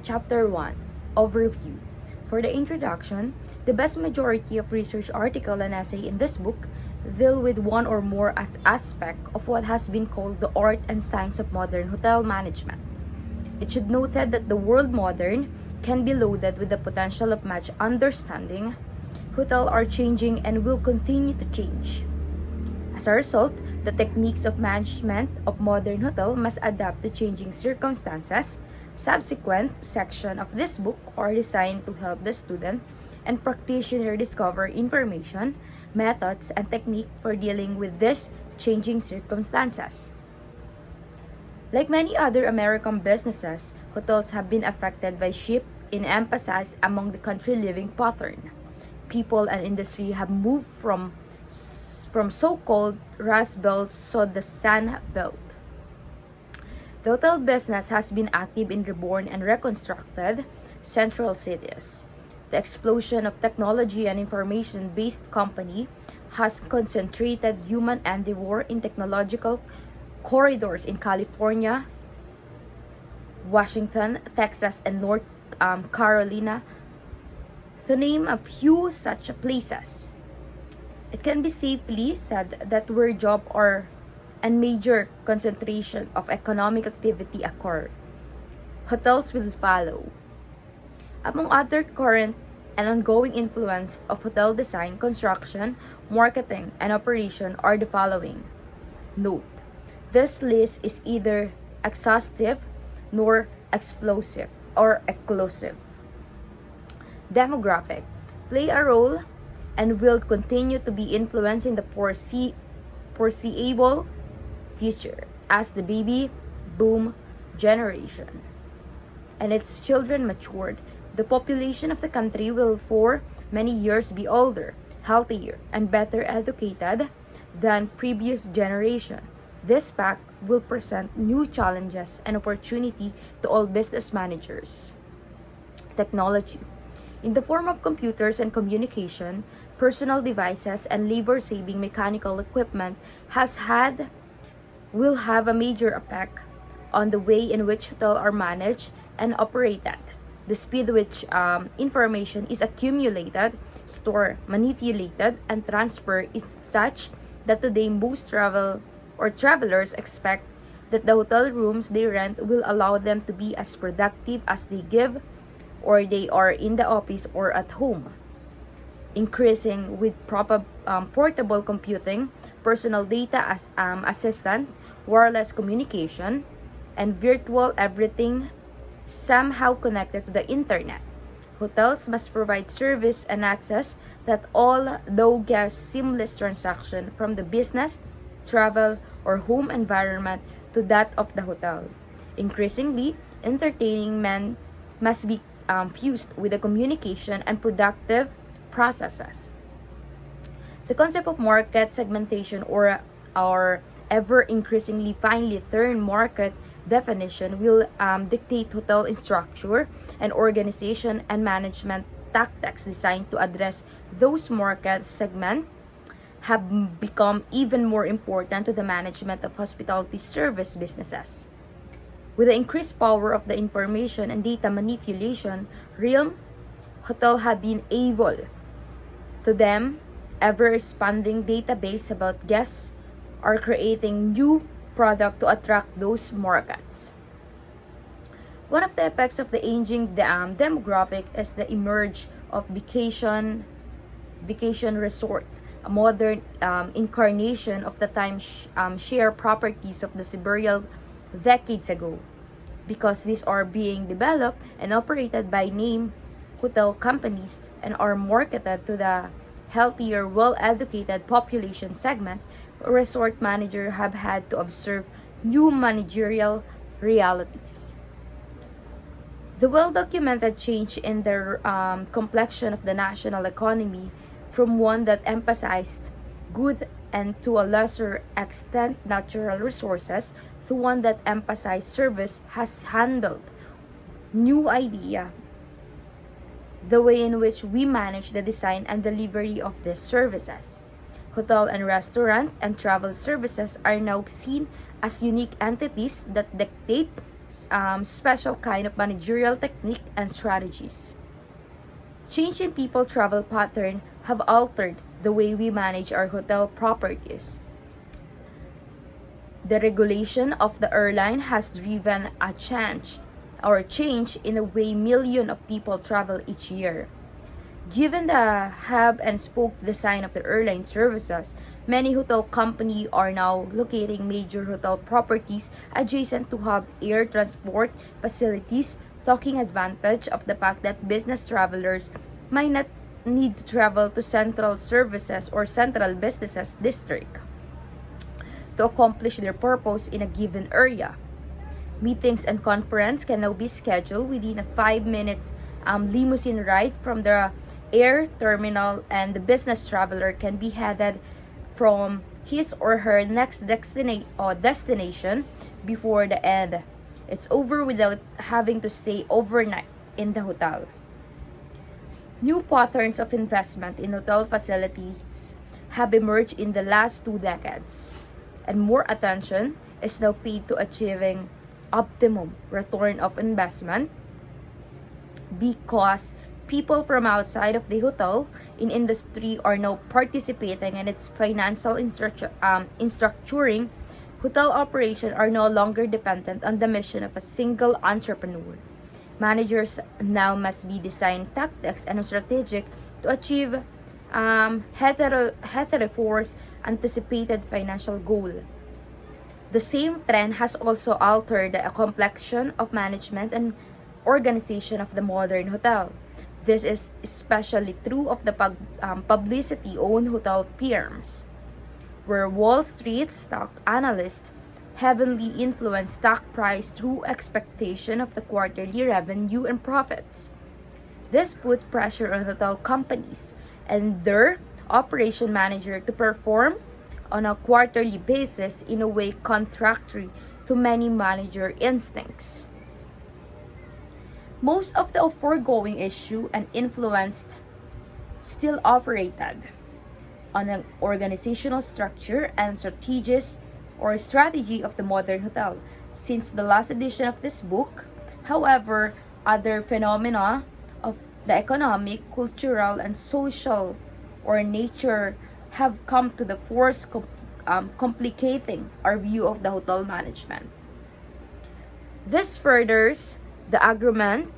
Chapter 1 Overview. For the introduction, the vast majority of research article and essay in this book deal with one or more as aspect of what has been called the art and science of modern hotel management. It should noted that the word modern can be loaded with the potential of much understanding. Hotels are changing and will continue to change. As a result, the techniques of management of modern hotel must adapt to changing circumstances. Subsequent section of this book are designed to help the student and practitioner discover information, methods, and technique for dealing with these changing circumstances. Like many other American businesses, hotels have been affected by shift in emphasis among the country living pattern. People and industry have moved from so-called Rust Belt to the Sun Belt. The hotel business has been active in reborn and reconstructed central cities. The explosion of technology and information-based company has concentrated human endeavor in technological corridors in California, Washington, Texas, and North Carolina, to name a few such places. It can be safely said that where job are and major concentration of economic activity occur, hotels will follow. Among other current and ongoing influence of hotel design, construction, marketing, and operation are the following. Note, this list is either exhaustive nor explosive or exclusive. Demographic play a role and will continue to be influencing the foreseeable future as the baby boom generation and its children matured. The population of the country will for many years be older, healthier, and better educated than previous generation. This fact will present new challenges and opportunity to all business managers. Technology. In the form of computers and communication, personal devices, and labor-saving mechanical equipment will have a major effect on the way in which hotels are managed and operated. The speed which information is accumulated, stored, manipulated, and transferred is such that today most travelers expect that the hotel rooms they rent will allow them to be as productive as they give or they are in the office or at home. Increasing with portable computing, personal data assistant, wireless communication, and virtual everything somehow connected to the internet. Hotels must provide service and access that all low guest seamless transaction from the business, travel, or home environment to that of the hotel. Increasingly, entertainment must be fused with the communication and productive processes. The concept of market segmentation or our ever increasingly finely tuned market definition will dictate hotel structure and organization and management tactics designed to address those market segments have become even more important to the management of hospitality service businesses. With the increased power of the information and data manipulation realm, hotels have been able to them ever-expanding database about guests are creating new product to attract those markets. One of the effects of the aging demographic is the emerge of vacation resort, a modern incarnation of the share properties of the several decades ago, because these are being developed and operated by name hotel companies and are marketed to the healthier, well-educated population segment. Resort managers have had to observe new managerial realities. The well-documented change in the complexion of the national economy from one that emphasized good and to a lesser extent natural resources to one that emphasized service has handled new idea the way in which we manage the design and delivery of these services. Hotel and restaurant and travel services are now seen as unique entities that dictate special kind of managerial technique and strategies. Change in people travel pattern have altered the way we manage our hotel properties. The regulation of the airline has driven a change in the way millions of people travel each year. Given the hub and spoke design of the airline services, many hotel companies are now locating major hotel properties adjacent to hub air transport facilities, taking advantage of the fact that business travelers might not need to travel to central services or central businesses district to accomplish their purpose in a given area. Meetings and conference can now be scheduled within a 5 minutes limousine ride from the air terminal, and the business traveler can be headed from his or her next destination before the end. It's over without having to stay overnight in the hotel. New patterns of investment in hotel facilities have emerged in the last 2 decades, and more attention is now paid to achieving optimum return of investment because people from outside of the hotel in industry are now participating in its financial structuring. Hotel operations are no longer dependent on the mission of a single entrepreneur. Managers now must be design tactics and strategic to achieve heteroforce anticipated financial goal. The same trend has also altered the complexion of management and organization of the modern hotel. This is especially true of the publicity-owned hotel firms, where Wall Street stock analysts heavily influence stock price through expectation of the quarterly revenue and profits. This puts pressure on hotel companies and their operation manager to perform on a quarterly basis in a way contrary to many manager instincts. Most of the foregoing issue and influenced still operated on an organizational structure and strategy of the modern hotel. Since the last edition of this book, however, other phenomena of the economic, cultural, and social or nature have come to the force, complicating our view of the hotel management. This furthers the argument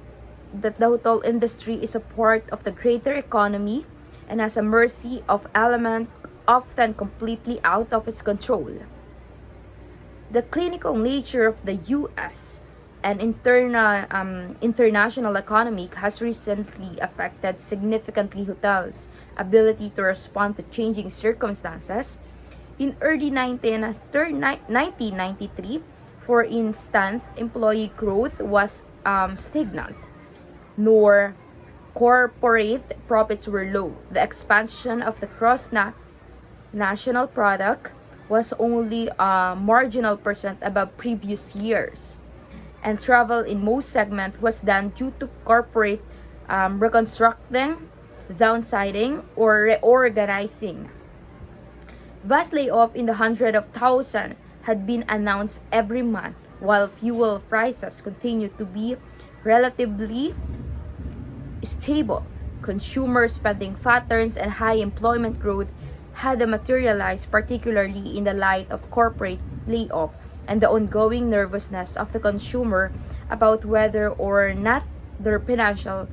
that the hotel industry is a part of the greater economy and has a mercy of element often completely out of its control. The clinical nature of the U.S. and international economy has recently affected significantly hotels' ability to respond to changing circumstances. In early 1993, for instance, employee growth was stagnant, nor corporate profits were low. The expansion of the national product was only a marginal percent above previous years, and travel in most segments was done due to corporate reconstructing, downsizing, or reorganizing. Vast layoffs in the hundreds of thousands had been announced every month, while fuel prices continued to be relatively stable. Consumer spending patterns and high employment growth had materialized, particularly in the light of corporate layoff and the ongoing nervousness of the consumer about whether or not their financial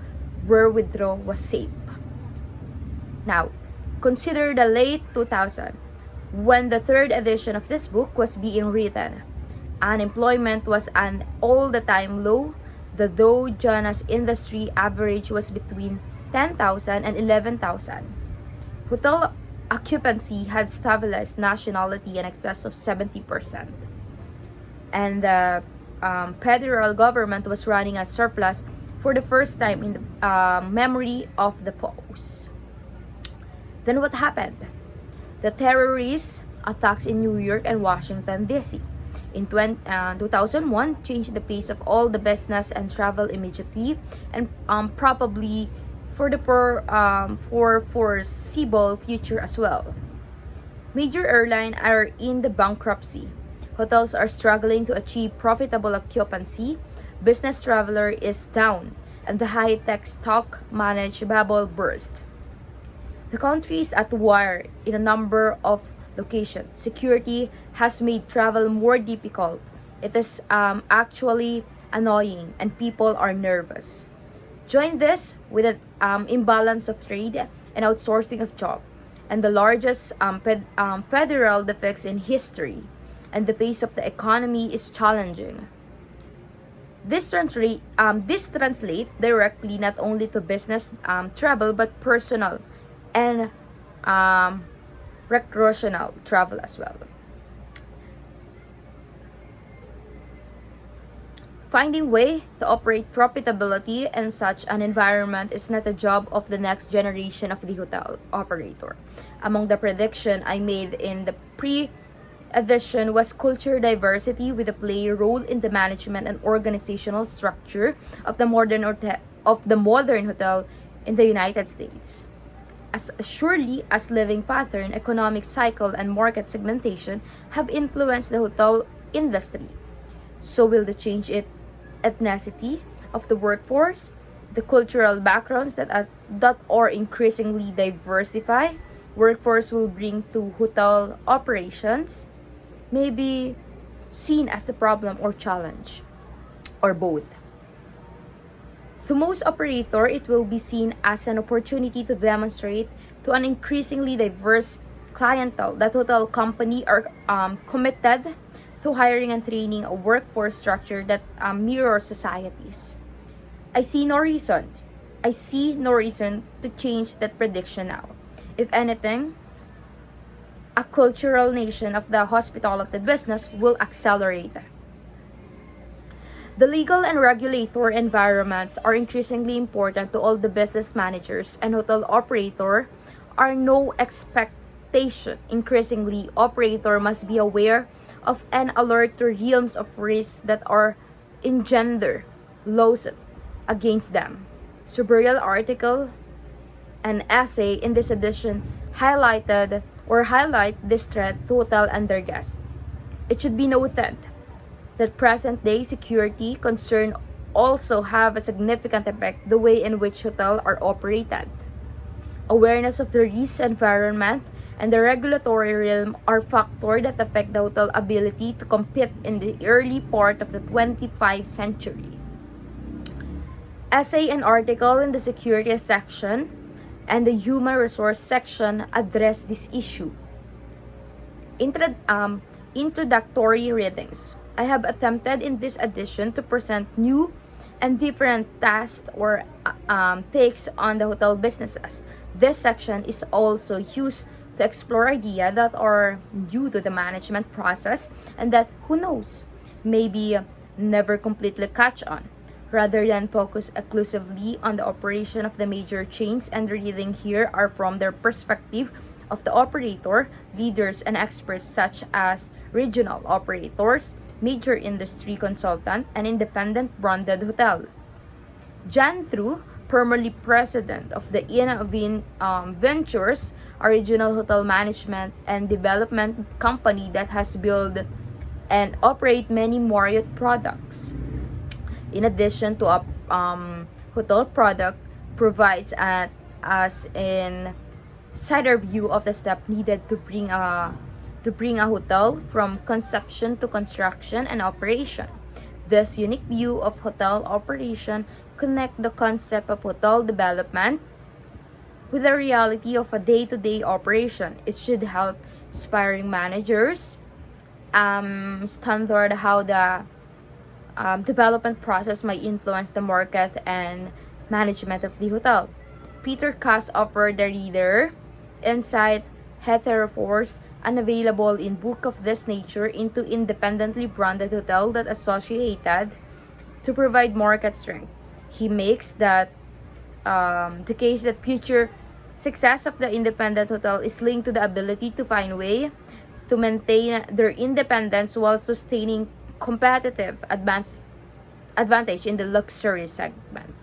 withdrawal was safe. Now, consider the late 2000s, when the third edition of this book was being written. Unemployment was an all-the-time low. The Dow Jones industry average was between 10,000 and 11,000. Hotel occupancy had stabilized nationality in excess of 70%. And the federal government was running a surplus for the first time in the memory of the foes. Then what happened? The terrorist attacks in New York and Washington, D.C. in 2001 changed the pace of all the business and travel immediately, and probably for the foreseeable future as well. Major airlines are in the bankruptcy, Hotels are struggling to achieve profitable occupancy. Business traveler is down, and the high-tech stock managed bubble burst. The country is at war in a number of locations. Security has made travel more difficult. It is actually annoying, and people are nervous. Join this with an imbalance of trade and outsourcing of job, and the largest federal defects in history, and the face of the economy is challenging. This translate directly not only to business travel but personal and um, recreational travel as well. Finding way to operate profitability in such an environment is not a job of the next generation of the hotel operator. Among the prediction I made in the pre-edition was culture diversity with a play role in the management and organizational structure of the modern hotel in the United States. As surely as living pattern, economic cycle, and market segmentation have influenced the hotel industry, so will the change in ethnicity of the workforce, the cultural backgrounds that are increasingly diversify workforce will bring to hotel operations may be seen as the problem or challenge, or both. To most operator, it will be seen as an opportunity to demonstrate to an increasingly diverse clientele that hotel company are committed to hiring and training a workforce structure that mirrors societies. I see no reason. I see no reason to change that prediction now. If anything, a cultural nation of the hospitality business will accelerate. The legal and regulatory environments are increasingly important to all the business managers and hotel operator are no expectation. Increasingly, operator must be aware of and alert to realms of risks that are engender laws against them. Several article and essay in this edition highlight this threat to hotel and their guests. It should be noted that present-day security concerns also have a significant effect the way in which hotels are operated. Awareness of the risk environment and the regulatory realm are factors that affect the hotel ability to compete in the early part of the 25th century. Essay and article in the security section and the human resource section address this issue. Introductory readings. I have attempted in this edition to present new and different tasks or takes on the hotel businesses. This section is also used to explore ideas that are due to the management process and that, who knows, maybe never completely catch on. Rather than focus exclusively on the operation of the major chains, and the reading here are from their perspective of the operator, leaders, and experts such as regional operators, major industry consultant, and independent branded hotel. Jan True, formerly president of the Ventures, a regional hotel management and development company that has built and operate many Marriott products. In addition to a hotel product, provides us an insider view of the step needed to bring a hotel from conception to construction and operation. This unique view of hotel operation connect the concept of hotel development with the reality of a day-to-day operation. It should help aspiring managers standard how the development process might influence the market and management of the hotel. Peter Cass offered the reader insight heterophores unavailable in book of this nature into independently branded hotel that associated to provide market strength. He makes that the case that future success of the independent hotel is linked to the ability to find way to maintain their independence while sustaining competitive advantage in the luxury segment.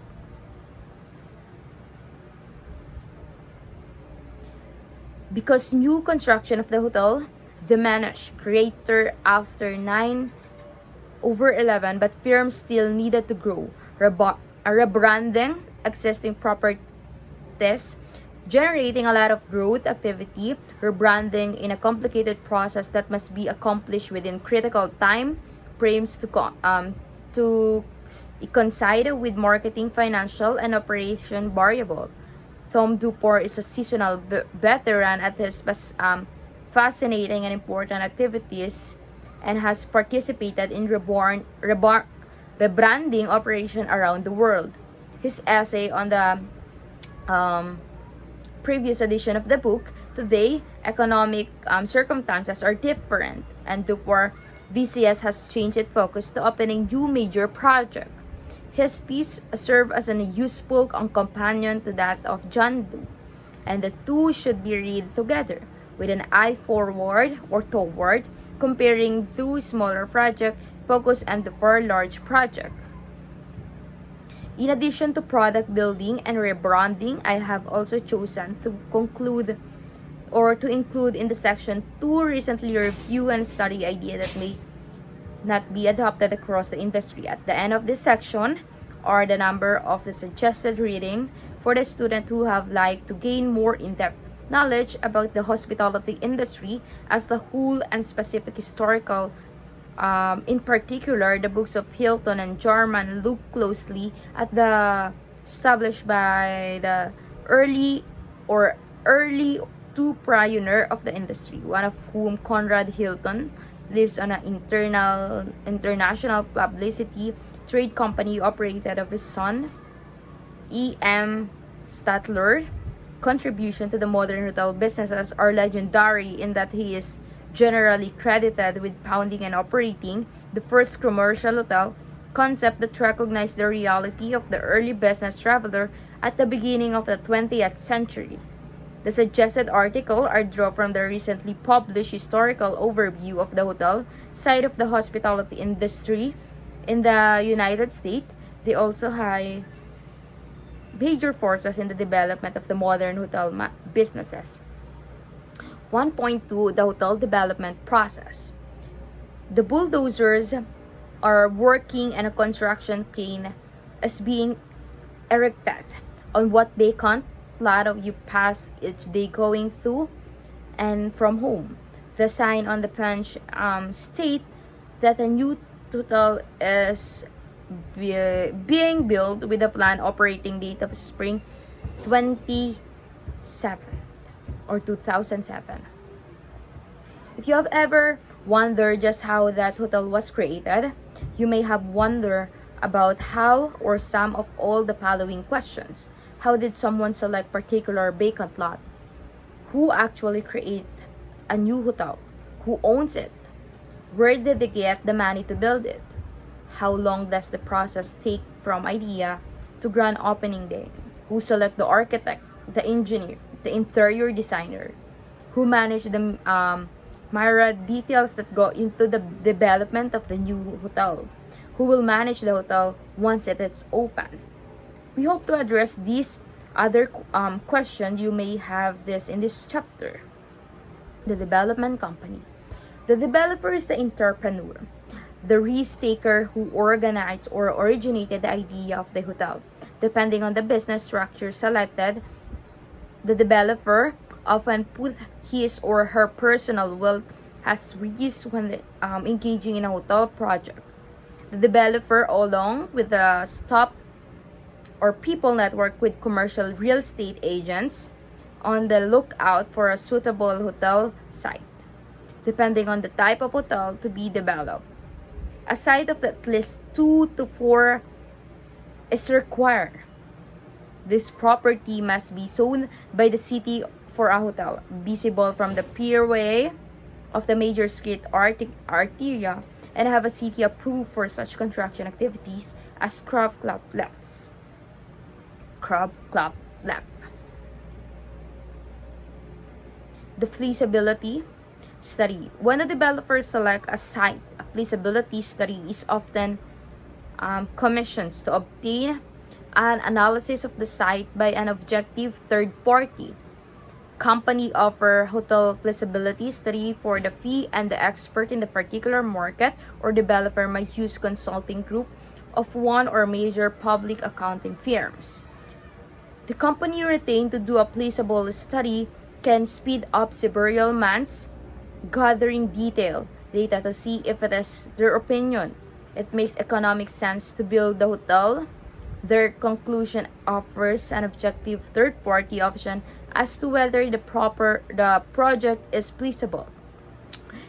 Because new construction of the hotel diminished greater after 9/11, but firms still needed to grow, rebranding existing properties, generating a lot of growth activity, rebranding in a complicated process that must be accomplished within critical time frames to coincide with marketing, financial, and operation variable. Tom Duport is a seasonal veteran at his fascinating and important activities and has participated in rebranding operation around the world. His essay on the previous edition of the book, Today, Economic Circumstances Are Different, and Duport VCS has changed its focus to opening new major projects. His piece served as a useful companion to that of John Doe, and the two should be read together with an eye forward or toward comparing two smaller projects focused on the four large projects. In addition to product building and rebranding, I have also chosen to include in the section two recently reviewed and study ideas that may not be adopted across the industry. At the end of this section are the number of the suggested reading for the student who have liked to gain more in-depth knowledge about the hospitality industry as the whole and specific historical. In particular, the books of Hilton and Jarman look closely at the established by the early two pioneer of the industry, one of whom, Conrad Hilton, lives on an international publicity trade company operated of his son, E.M. Statler. Contribution to the modern hotel businesses are legendary in that he is generally credited with founding and operating the first commercial hotel concept that recognized the reality of the early business traveler at the beginning of the 20th century. The suggested article are drawn from the recently published historical overview of the hotel side of the hospitality industry in the United States. They also have major forces in the development of the modern hotel businesses. 1.2 The hotel development process. The bulldozers are working and a construction crane is being erected on what vacant lot of you pass each day going to and from home. The sign on the punch state that a new hotel is being built with a planned operating date of spring 2007. If you have ever wondered just how that hotel was created, you may have wondered about how or some of all the following questions. How did someone select particular vacant lot? Who actually create a new hotel? Who owns it? Where did they get the money to build it? How long does the process take from idea to grand opening day? Who select the architect, the engineer, the interior designer? Who manage the myriad details that go into the development of the new hotel? Who will manage the hotel once it is open? We hope to address these other questions you may have this in this chapter. The development company. The developer is the entrepreneur, the risk taker who organized or originated the idea of the hotel. Depending on the business structure selected, the developer often put his or her personal wealth as risk when engaging in a hotel project. The developer, along with the staff or people network with commercial real estate agents, on the lookout for a suitable hotel site, depending on the type of hotel to be developed. A site of at least 2 to 4 is required. This property must be zoned by the city for a hotel, visible from the pierway of the major street arteria, and have a city approved for such construction activities as Crab Club Labs. The feasibility study. When a developer selects a site, a feasibility study is often commissioned to obtain an analysis of the site by an objective third party. company offer hotel feasibility study for the fee, and the expert in the particular market or developer might use consulting group of one or major public accounting firms. The company retained to do a feasible study can speed up several months gathering data to see if it is their opinion it makes economic sense to build the hotel. Their conclusion offers an objective third-party option as to whether the project is feasible.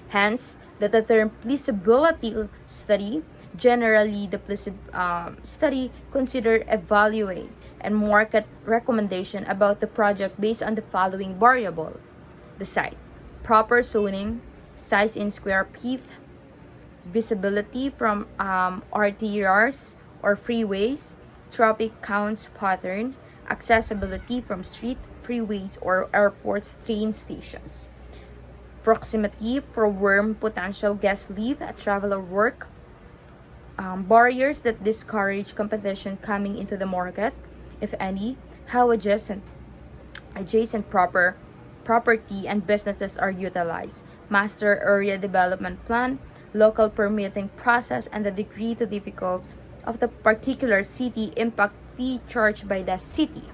Hence, the term feasibility study, generally the study consider evaluate and market recommendation about the project based on the following variable: the site, proper zoning, size in square feet, visibility from arterials or freeways, traffic counts pattern, accessibility from street, freeways, or airports, train stations, proximity for where potential guests live, travel, or work, barriers that discourage competition coming into the market, if any, how adjacent property and businesses are utilized, master area development plan, local permitting process, and the degree to difficult of the particular city, impact fee charged by the city.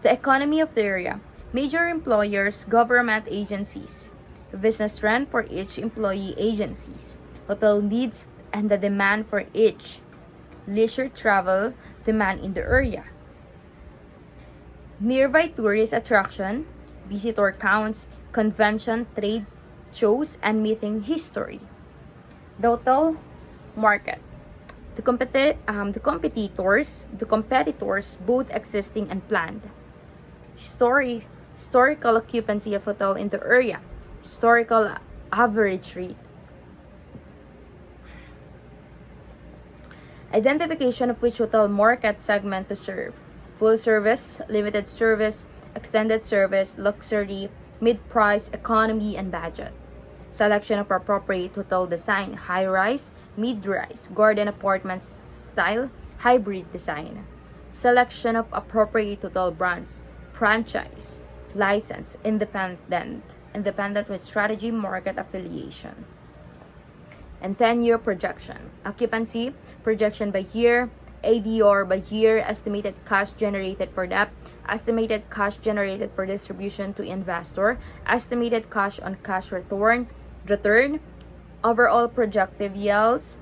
The economy of the area, major employers, government agencies, business rent for each employee agencies, hotel needs and the demand for each, leisure travel demand in the area, nearby tourist attraction, visitor counts, convention, trade shows, and meeting history. The hotel market. The competitors, both existing and planned. Historical occupancy of hotel in the area. Historical average rate. Identification of which hotel market segment to serve. Full service, limited service, extended service, luxury, mid-price, economy, and budget. Selection of appropriate hotel design, high-rise, mid-rise, garden apartment style, hybrid design. Selection of appropriate hotel brands, franchise, license, independent with strategy, market affiliation. And 10-year projection. Occupancy, projection by year, ADR by year, estimated cash generated for debt, estimated cash generated for distribution to investor, estimated cash on cash return, overall projected yields,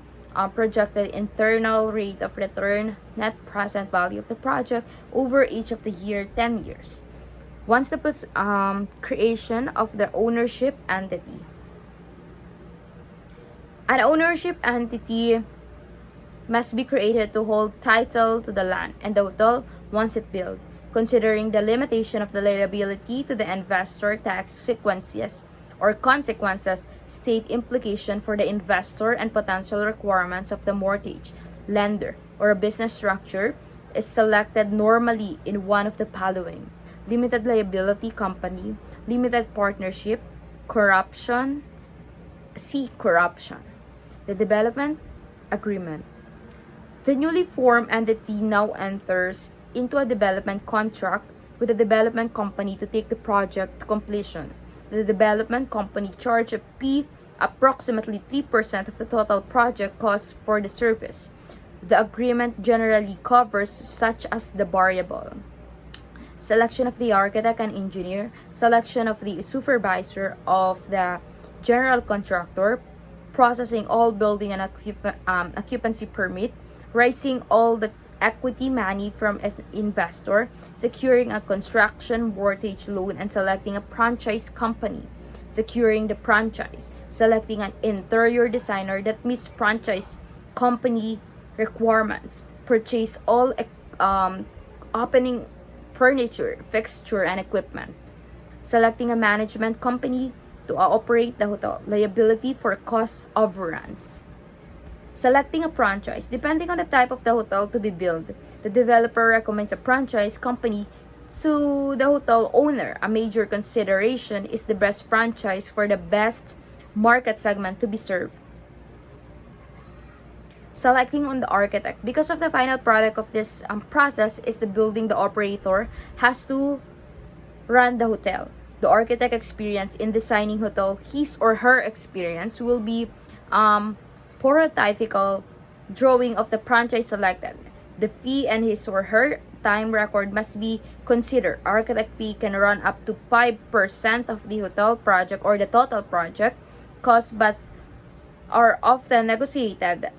projected internal rate of return, net present value of the project over each of the 10 years. Once the creation of the ownership entity. An ownership entity must be created to hold title to the land and the hotel once it built, considering the limitation of the liability to the investor, tax consequences, state implication for the investor, and potential requirements of the mortgage lender or a business structure is selected normally in one of the following: limited liability company, limited partnership, corruption. The development agreement. The newly formed entity now enters into a development contract with the development company to take the project to completion. The development company charge a fee approximately 3% of the total project cost for the service. The agreement generally covers such as the variable: selection of the architect and engineer, selection of the supervisor of the general contractor, processing all building and occupancy permit, raising all the equity money from an investor, securing a construction mortgage loan, and selecting a franchise company, securing the franchise, selecting an interior designer that meets franchise company requirements, purchase all opening furniture, fixture, and equipment, selecting a management company to operate the hotel, liability for cost overruns. Selecting a franchise. Depending on the type of the hotel to be built, the developer recommends a franchise company to the hotel owner. A major consideration is the best franchise for the best market segment to be served. Selecting on the architect. Because of the final product of this process is the building, the operator has to run the hotel. The architect experience in designing hotel, his or her experience will be prototypical drawing of the franchise selected. The fee and his or her time record must be considered. Architect fee can run up to 5% of the hotel project or the total project cost, but are often negotiated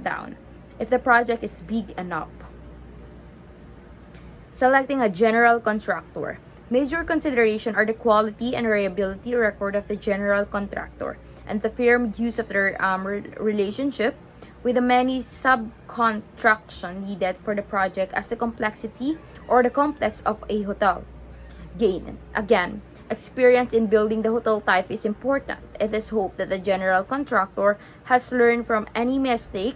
down if the project is big enough. Selecting a general contractor. Major consideration are the quality and reliability record of the general contractor and the firm use of their relationship with the many subcontraction needed for the project as the complexity or the complex of a hotel. Again, experience in building the hotel type is important. It is hoped that the general contractor has learned from any mistake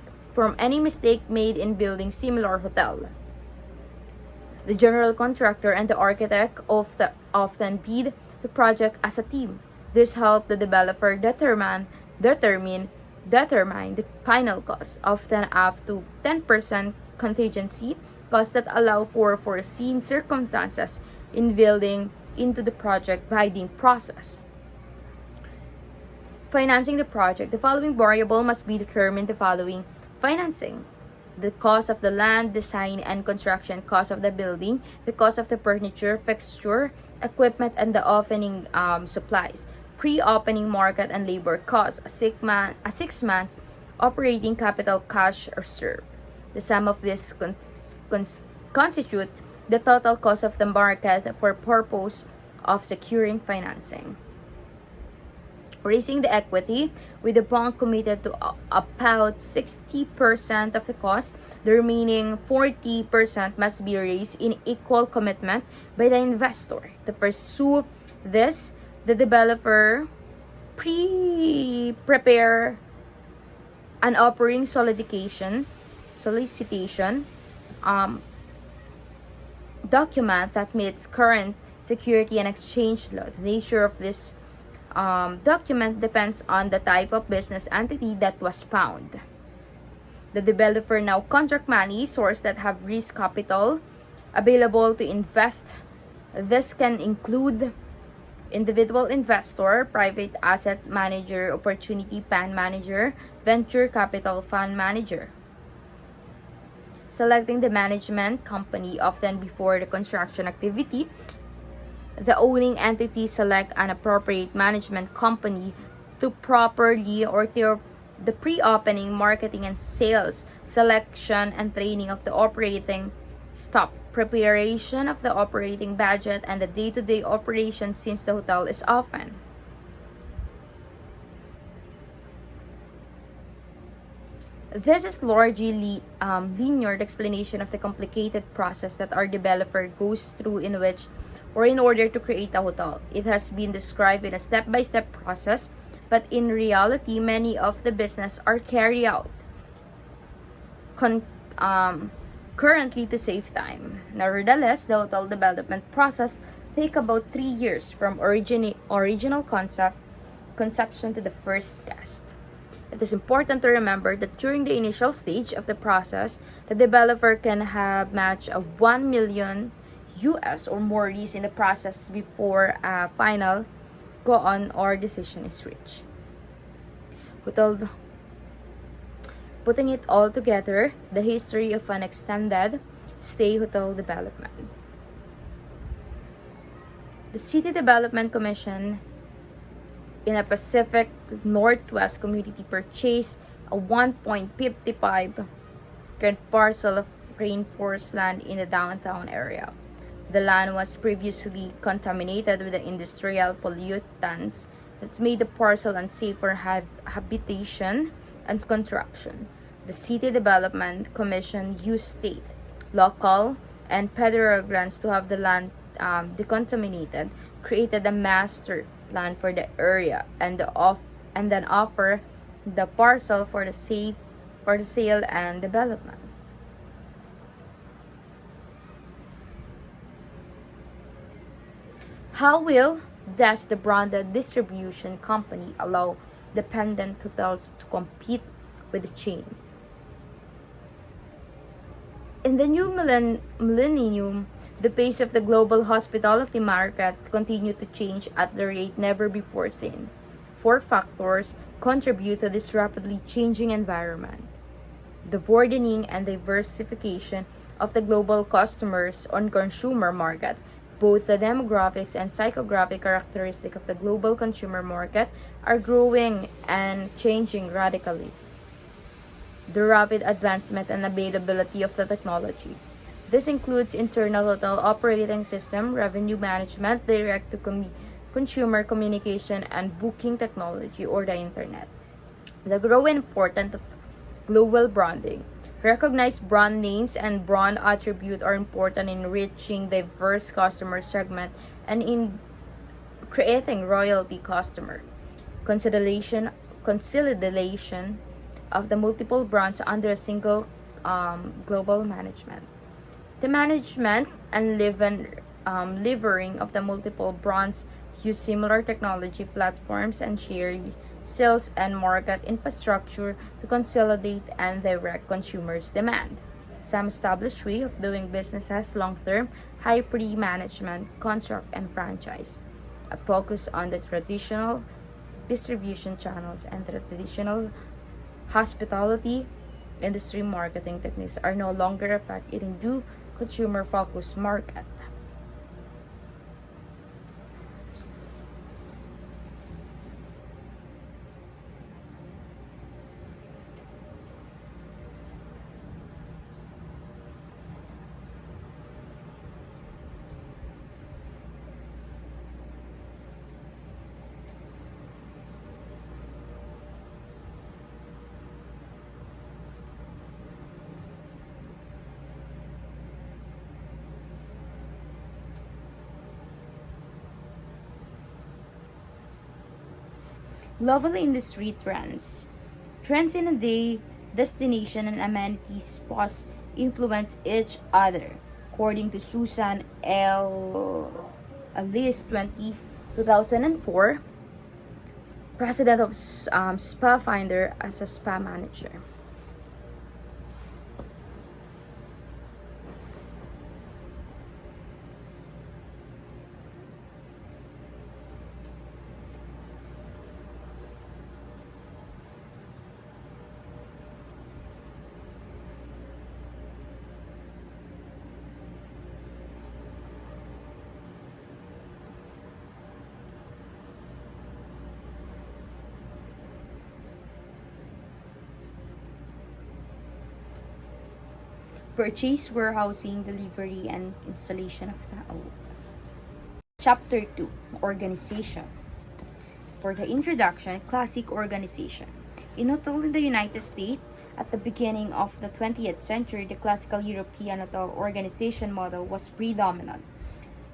made in building similar hotel. The general contractor and the architect often bid the project as a team. This helps the developer determine the final cost, often up to 10% contingency costs that allow for foreseen circumstances in building into the project bidding process. Financing the project. The following variable must be determined the following financing: the cost of the land, design and construction cost of the building, the cost of the furniture, fixture, equipment, and the opening supplies, pre-opening market and labor costs, a 6-month operating capital cash reserve. The sum of this constitute the total cost of the market for purpose of securing financing. Raising the equity, with the bond committed to about 60% of the cost, the remaining 40% must be raised in equal commitment by the investor. To pursue this, the developer prepare an offering solicitation document that meets current security and exchange law. The nature of this document depends on the type of business entity that was found. The developer now contract money sources that have risk capital available to invest. This can include individual investor, private asset manager, opportunity fund manager, venture capital fund manager. Selecting the management company often before the construction activity. The owning entity select an appropriate management company to properly or the pre-opening, marketing and sales, selection and training of the operating staff, preparation of the operating budget, and the day-to-day operation since the hotel is open. This is largely linear explanation of the complicated process that our developer goes through in order to create a hotel. It has been described in a step-by-step process, but in reality, many of the business are carried out currently to save time. Nevertheless, the hotel development process takes about 3 years from original conception to the first guest. It is important to remember that during the initial stage of the process, the developer can have matched a 1 million US or more lease in the process before a final go-on or decision is reached. Putting it all together, the history of an extended stay hotel development. The City Development Commission in a Pacific Northwest community purchased a 1.55 parcel of rainforest land in the downtown area. The land was previously contaminated with the industrial pollutants that made the parcel unsafe for habitation and construction. The City Development Commission used state, local, and federal grants to have the land decontaminated, created a master plan for the area, and then offer the parcel for the sale and development. How will thus the branded distribution company allow dependent hotels to compete with the chain? In the new millennium, The pace of the global hospitality market continued to change at the rate never before seen. Four factors contribute to this rapidly changing environment: the broadening and diversification of the global customers on consumer market. Both the demographics and psychographic characteristics of the global consumer market are growing and changing radically. The rapid advancement and availability of the technology. This includes internal hotel operating system, revenue management, direct to consumer communication, and booking technology or the internet. The growing importance of global branding. Recognized brand names and brand attributes are important in reaching diverse customer segment and in creating royalty customer. Consolidation of the multiple brands under a single global management. The management and levering of the multiple brands use similar technology platforms and share sales and market infrastructure to consolidate and direct consumers' demand. Some established way of doing business has long-term, high management, contract, and franchise. A focus on the traditional distribution channels and the traditional hospitality industry marketing techniques are no longer effective in new consumer-focused market. Global industry trends. Trends in a day, destination, and amenities pause influence each other. According to Susan L. Alice 2004, president of Spa Finder as a spa manager. Purchase, warehousing, delivery, and installation of the host. Chapter 2, Organization. For the introduction, classic organization. In hotel in the United States, at the beginning of the 20th century, the classical European hotel organization model was predominant.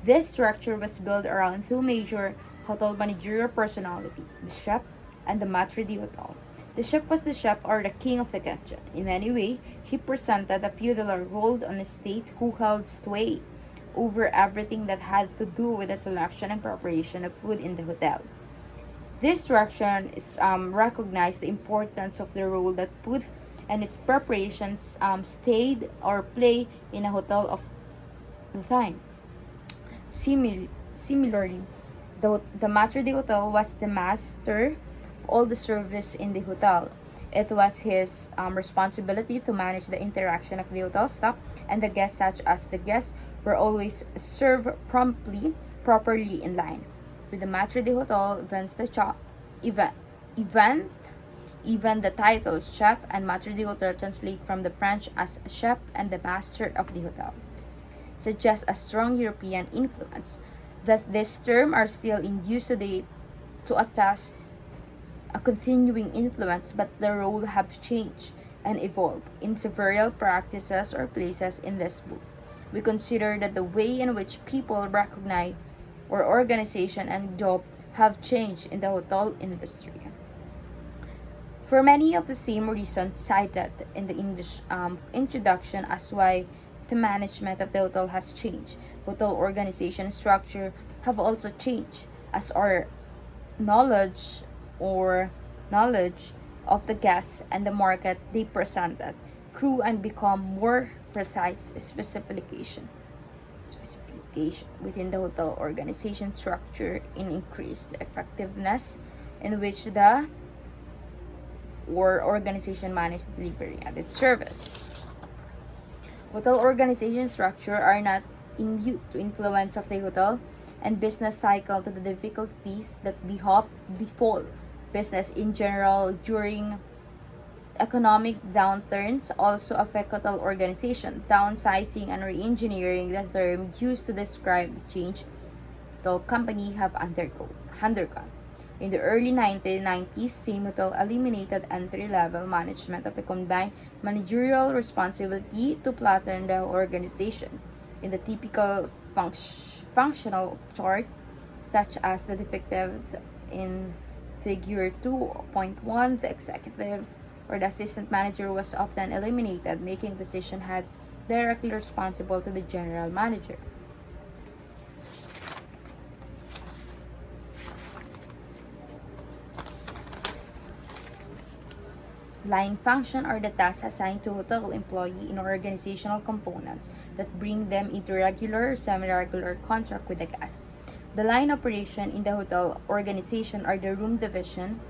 This structure was built around two major hotel managerial personalities, the chef and the maître d'hôtel. The chef was the chef or the king of the kitchen. In many ways, he presented a feudal role on a state who held sway over everything that had to do with the selection and preparation of food in the hotel. This structure recognized the importance of the role that food and its preparations stayed or play in a hotel of the time. Similarly, the maître d'hôtel was the master of all the service in the hotel. It was his responsibility to manage the interaction of the hotel staff and the guests, such as the guests were always served properly in line. With the maître d'hôtel even the titles chef and maître d'hôtel translate from the French as chef and the master of the hotel, suggest a strong European influence. That this term are still in use today to attest a continuing influence, but the role have changed and evolved in several practices or places in this book. We consider that the way in which people recognize or organization and job have changed in the hotel industry. For many of the same reasons cited in the introduction as why the management of the hotel has changed, hotel organization structure have also changed as our knowledge of the guests and the market they presented grew and become more precise specification within the hotel organization structure and increase the effectiveness in which the or organization manage delivery and its service. Hotel organization structure are not immune to influence of the hotel and business cycle to the difficulties that befall business in general during economic downturns also affect hotel organization. Downsizing and re-engineering, the term used to describe the change the company have undergone. In the early 1990s, same hotel eliminated entry-level management of the combined managerial responsibility to flatten the organization. In the typical functional chart, such as the depicted in figure 2.1, the executive or the assistant manager was often eliminated, making decision head directly responsible to the general manager. Line function are the tasks assigned to hotel employee in organizational components that bring them into regular or semi-regular contract with the guest. The line operation in the hotel organization are the room division,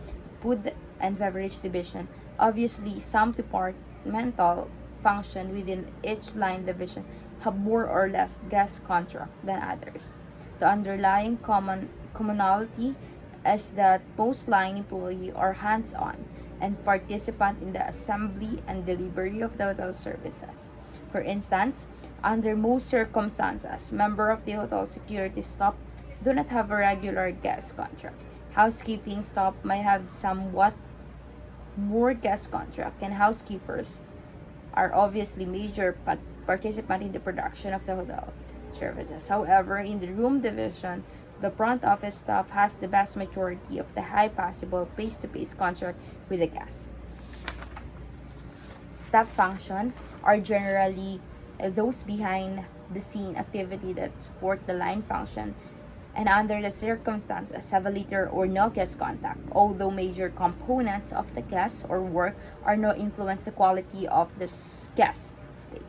food and beverage division. Obviously, some departmental function within each line division have more or less guest contract than others. The underlying commonality is that most line employees are hands-on and participant in the assembly and delivery of the hotel services. For instance, under most circumstances, members of the hotel security staff do not have a regular guest contract. Housekeeping staff may have somewhat more guest contract, and housekeepers are obviously major participant in the production of the hotel services. However, in the room division, the front office staff has the vast majority of the high possible face-to-face contract with the guests. Staff function are generally those behind the scene activity that support the line function and under the circumstances have a little or no guest contact, although major components of the guest or work are no influence the quality of the guest stay.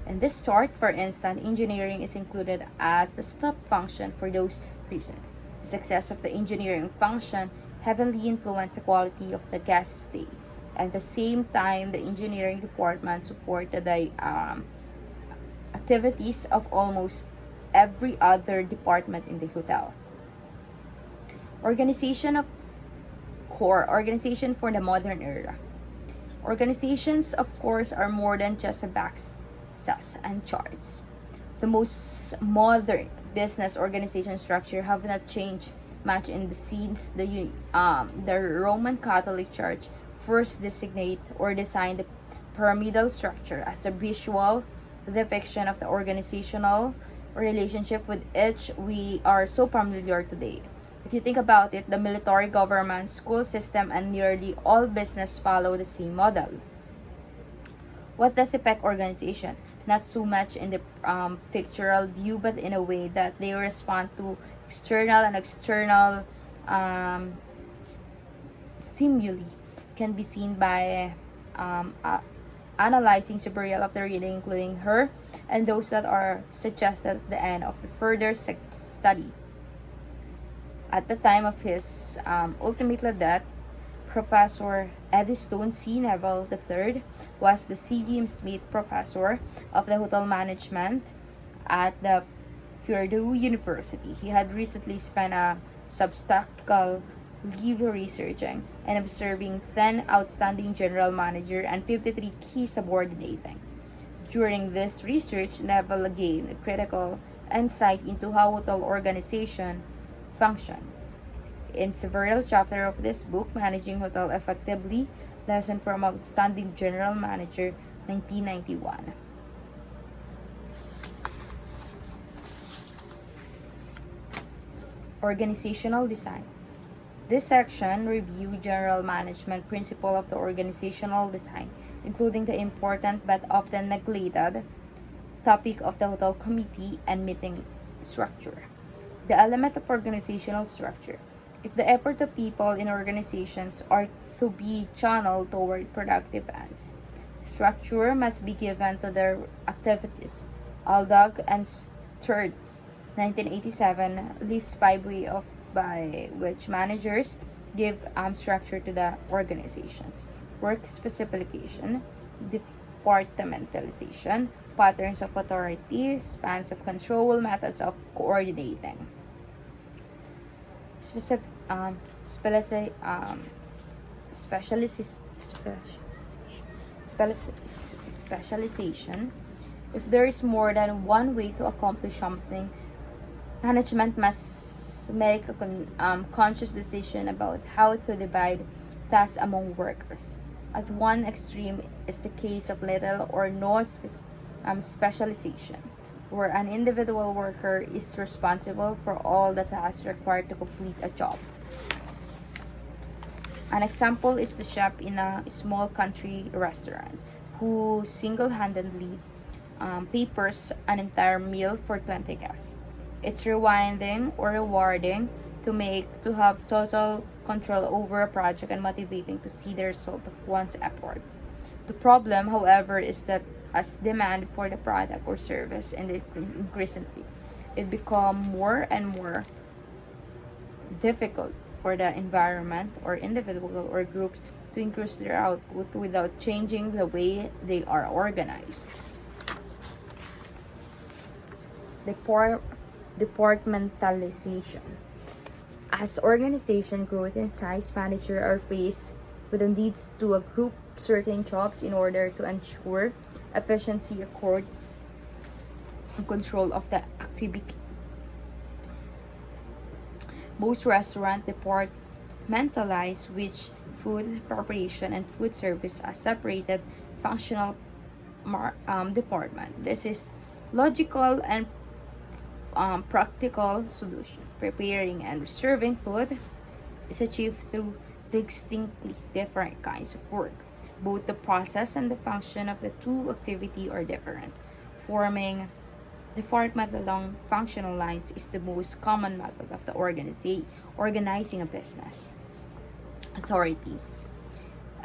In this chart, for instance, engineering is included as a stop function for those reasons. The success of the engineering function heavily influenced the quality of the guest stay. At the same time, the engineering department supported the activities of almost every other department in the hotel. Organization for the modern era. Organizations, of course, are more than just a boxes and charts. The most modern business organization structure have not changed much in the since the Roman Catholic Church first designate or designed the pyramidal structure as a visual depiction of the organizational relationship with which we are so familiar today. If you think about it, the military, government, school system, and nearly all business follow the same model. What does affect organization? Not so much in the pictorial view, but in a way that they respond to external stimuli. Can be seen by analyzing several of the reading, including her and those that are suggested at the end of the further study. At the time of his ultimately death, Professor Eddystone C. Neville III was the C.V.M. Smith Professor of the Hotel Management at the Purdue University. He had recently spent a substantial leave researching and observing 10 outstanding general manager and 53 key subordinating. During this research, Neville gained critical insight into how hotel organization function. In several chapters of this book, Managing Hotel Effectively, Lesson from Outstanding General Manager, 1991. Organizational design. This section reviews general management principle of the organizational design, including the important but often neglected topic of the hotel committee and meeting structure. The element of organizational structure. If the effort of people in organizations are to be channeled toward productive ends, structure must be given to their activities. Aldag and 3rd, 1987, lists 5 ways by which managers give structure to the organizations: work specification, departmentalization, patterns of authority, spans of control, methods of coordinating. Specific, speci- specialisis- specialization. If there is more than one way to accomplish something, management must make a conscious decision about how to divide tasks among workers. At one extreme is the case of little or no specialization, where an individual worker is responsible for all the tasks required to complete a job. An example is the chef in a small country restaurant who single-handedly papers an entire meal for 20 guests. It's rewarding or rewarding to have total control over a project and motivating to see the result of one's effort. The problem, however, is that as demand for the product or service increasingly, it becomes more and more difficult for the environment or individual or groups to increase their output without changing the way they are organized. Departmentalization. As organization growth in size, managers are faced with the needs to group certain jobs in order to ensure efficiency, accord, and control of the activity. Most restaurants departmentalize which food preparation and food service as separated functional department. This is logical and practical solution. Preparing and serving food is achieved through distinctly different kinds of work. Both the process and the function of the two activity are different. Forming department along functional lines is the most common method of the organizing a business. Authority.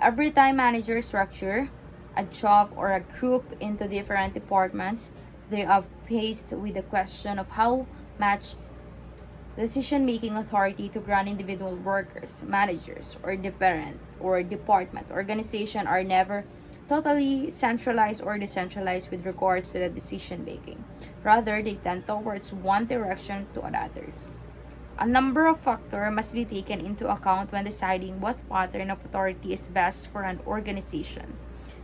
Every time managers structure a job or a group into different departments, they are faced with the question of how much decision-making authority to grant individual workers, managers, or different or department. Organization are never totally centralized or decentralized with regards to the decision-making. Rather, they tend towards one direction to another. A number of factors must be taken into account when deciding what pattern of authority is best for an organization.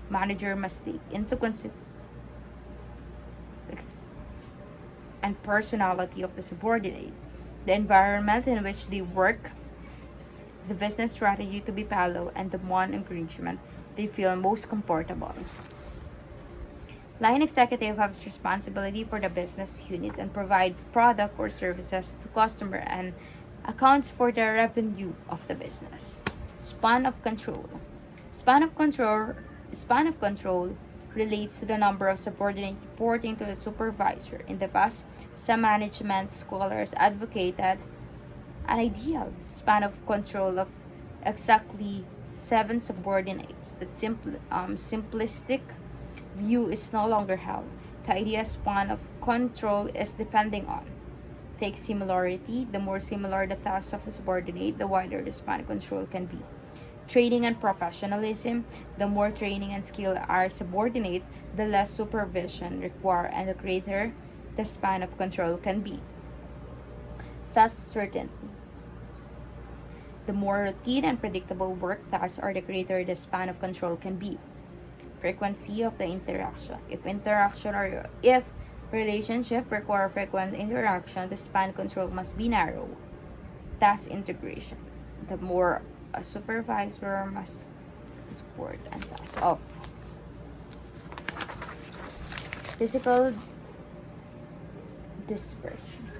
Manager must take into consideration and personality of the subordinate, the environment in which they work, the business strategy to be followed, and the one engagement they feel most comfortable. Line executive has responsibility for the business unit and provide product or services to customer and accounts for the revenue of the business. Span of control. Span of control relates to the number of subordinates reporting to the supervisor. In the past, some management scholars advocated an ideal span of control of exactly 7 subordinates. The simplistic view is no longer held. The ideal span of control is depending on. Take similarity. The more similar the tasks of the subordinate, the wider the span of control can be. Training and professionalism. The more training and skill are subordinate, the less supervision required and the greater the span of control can be. Thus, certainty. The more routine and predictable work tasks are, the greater the span of control can be. Frequency of the interaction. If relationship require frequent interaction, the span control must be narrow. Task integration. The more a supervisor must support and tasks of physical dispersion.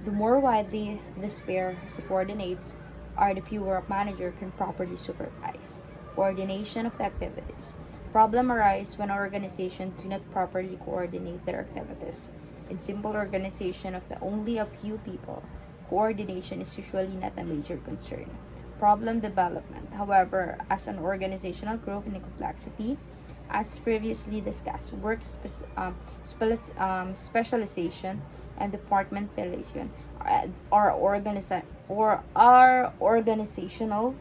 The more widely dispersed subordinates are, the fewer a manager can properly supervise. Coordination of the activities. Problem arise when organizations do not properly coordinate their activities. In simple organization of only a few people, coordination is usually not a major concern. problem development. However, as an organizational growth and complexity, as previously discussed, specialization and departmentalization are organizational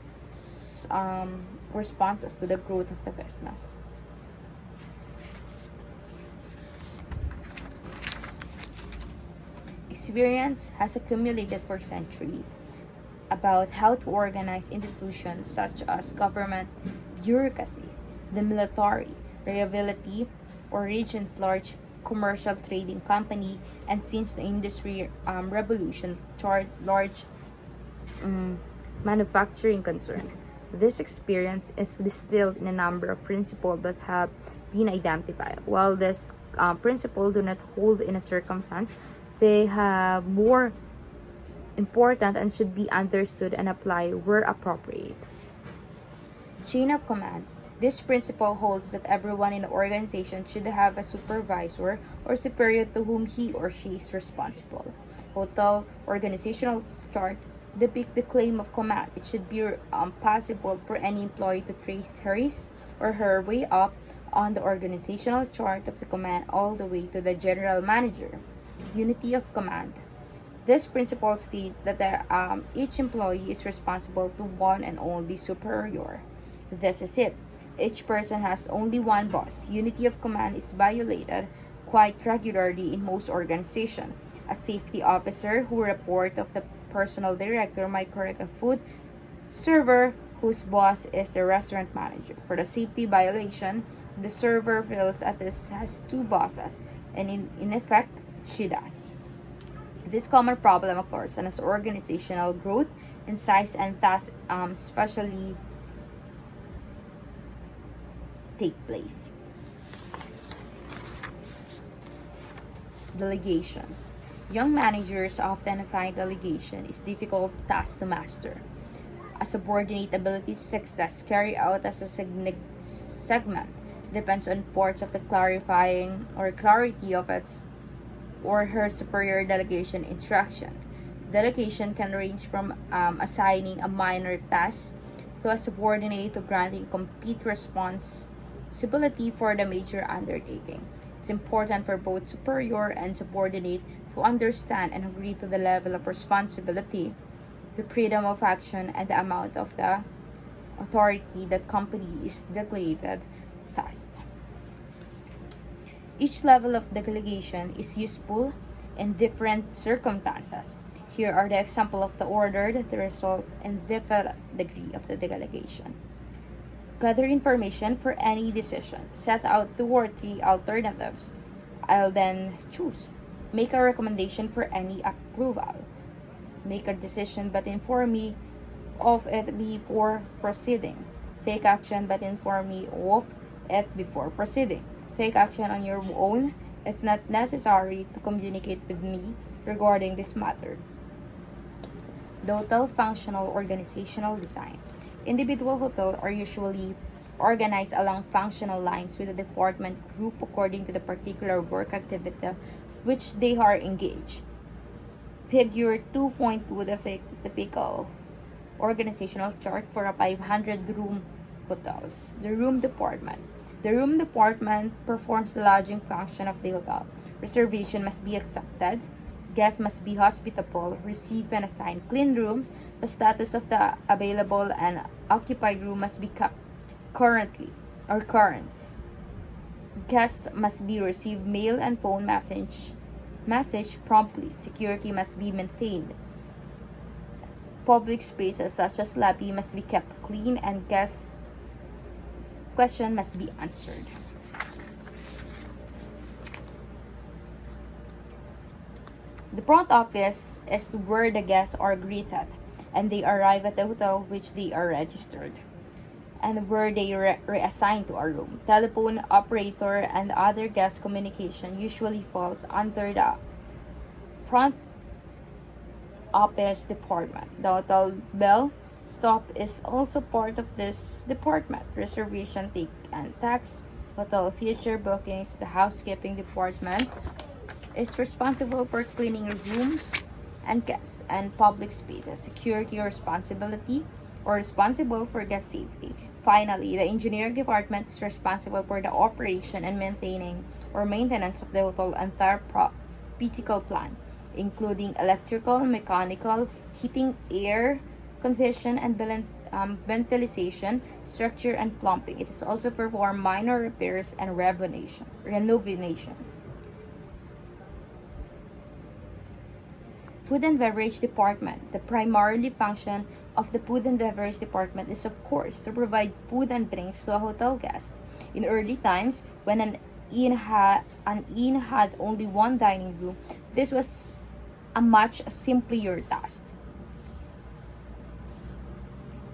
responses to the growth of the business. Experience has accumulated for centuries about how to organize institutions such as government, bureaucracies, the military, reliability, or regions large commercial trading company, and since the industry revolution, large manufacturing concern. This experience is distilled in a number of principles that have been identified. While this principle do not hold in a circumstance, they have more important and should be understood and applied where appropriate. Chain of command. This principle holds that everyone in the organization should have a supervisor or superior to whom he or she is responsible. Hotel organizational chart depict the claim of command. It should be possible for any employee to trace his or her way up on the organizational chart of the command all the way to the general manager. Unity of command. This principle states that each employee is responsible to one and only superior. This is it. Each person has only one boss. Unity of command is violated quite regularly in most organizations. A safety officer who report of the personal director might correct a food server whose boss is the restaurant manager. For the safety violation, the server feels that this has two bosses, and in effect, she does. This common problem occurs as organizational growth in size and thus especially take place. Delegation. Young managers often find delegation is difficult task to master. A subordinate ability to success carry out as a segment depends on parts of the clarifying or clarity of its or her superior delegation instruction. Delegation can range from assigning a minor task to a subordinate to granting complete responsibility for the major undertaking. It's important for both superior and subordinate to understand and agree to the level of responsibility, the freedom of action, and the amount of the authority that company is delegated fast. Each level of delegation is useful in different circumstances. Here are the examples of the order, the result, and different degree of the delegation. Gather information for any decision. Set out 2 or 3 alternatives. I'll then choose. Make a recommendation for any approval. Make a decision but inform me of it before proceeding. Take action but inform me of it before proceeding. Take action on your own. It's not necessary to communicate with me regarding this matter. The hotel functional organizational design. Individual hotels are usually organized along functional lines with a department group according to the particular work activity which they are engaged. Figure 2.2 the typical organizational chart for a 500-room hotels. The room department. The room department performs the lodging function of the hotel. Reservation must be accepted. Guests must be hospitable, receive and assign clean rooms. The status of the available and occupied room must be kept current. Guests must be received mail and phone message promptly. Security must be maintained. Public spaces such as lobby must be kept clean and guest question must be answered. The front office is where the guests are greeted and they arrive at the hotel which they are registered and where they reassigned to a room. Telephone operator and other guest communication usually falls under the front office department. The hotel bell stop is also part of this department. Reservation, take and tax, hotel future bookings. The housekeeping department is responsible for cleaning rooms and guests and public spaces. Security responsibility. or responsible for guest safety. Finally, the engineering department is responsible for the operation and maintaining or maintenance of the hotel entire physical plan, including electrical, mechanical, heating, air condition, and ventilation, structure, and plumbing. It is also perform minor repairs and renovation. Food and Beverage Department. The primary function of the Food and Beverage Department is, of course, to provide food and drinks to a hotel guest. In early times, when an inn had only one dining room, this was a much simpler task.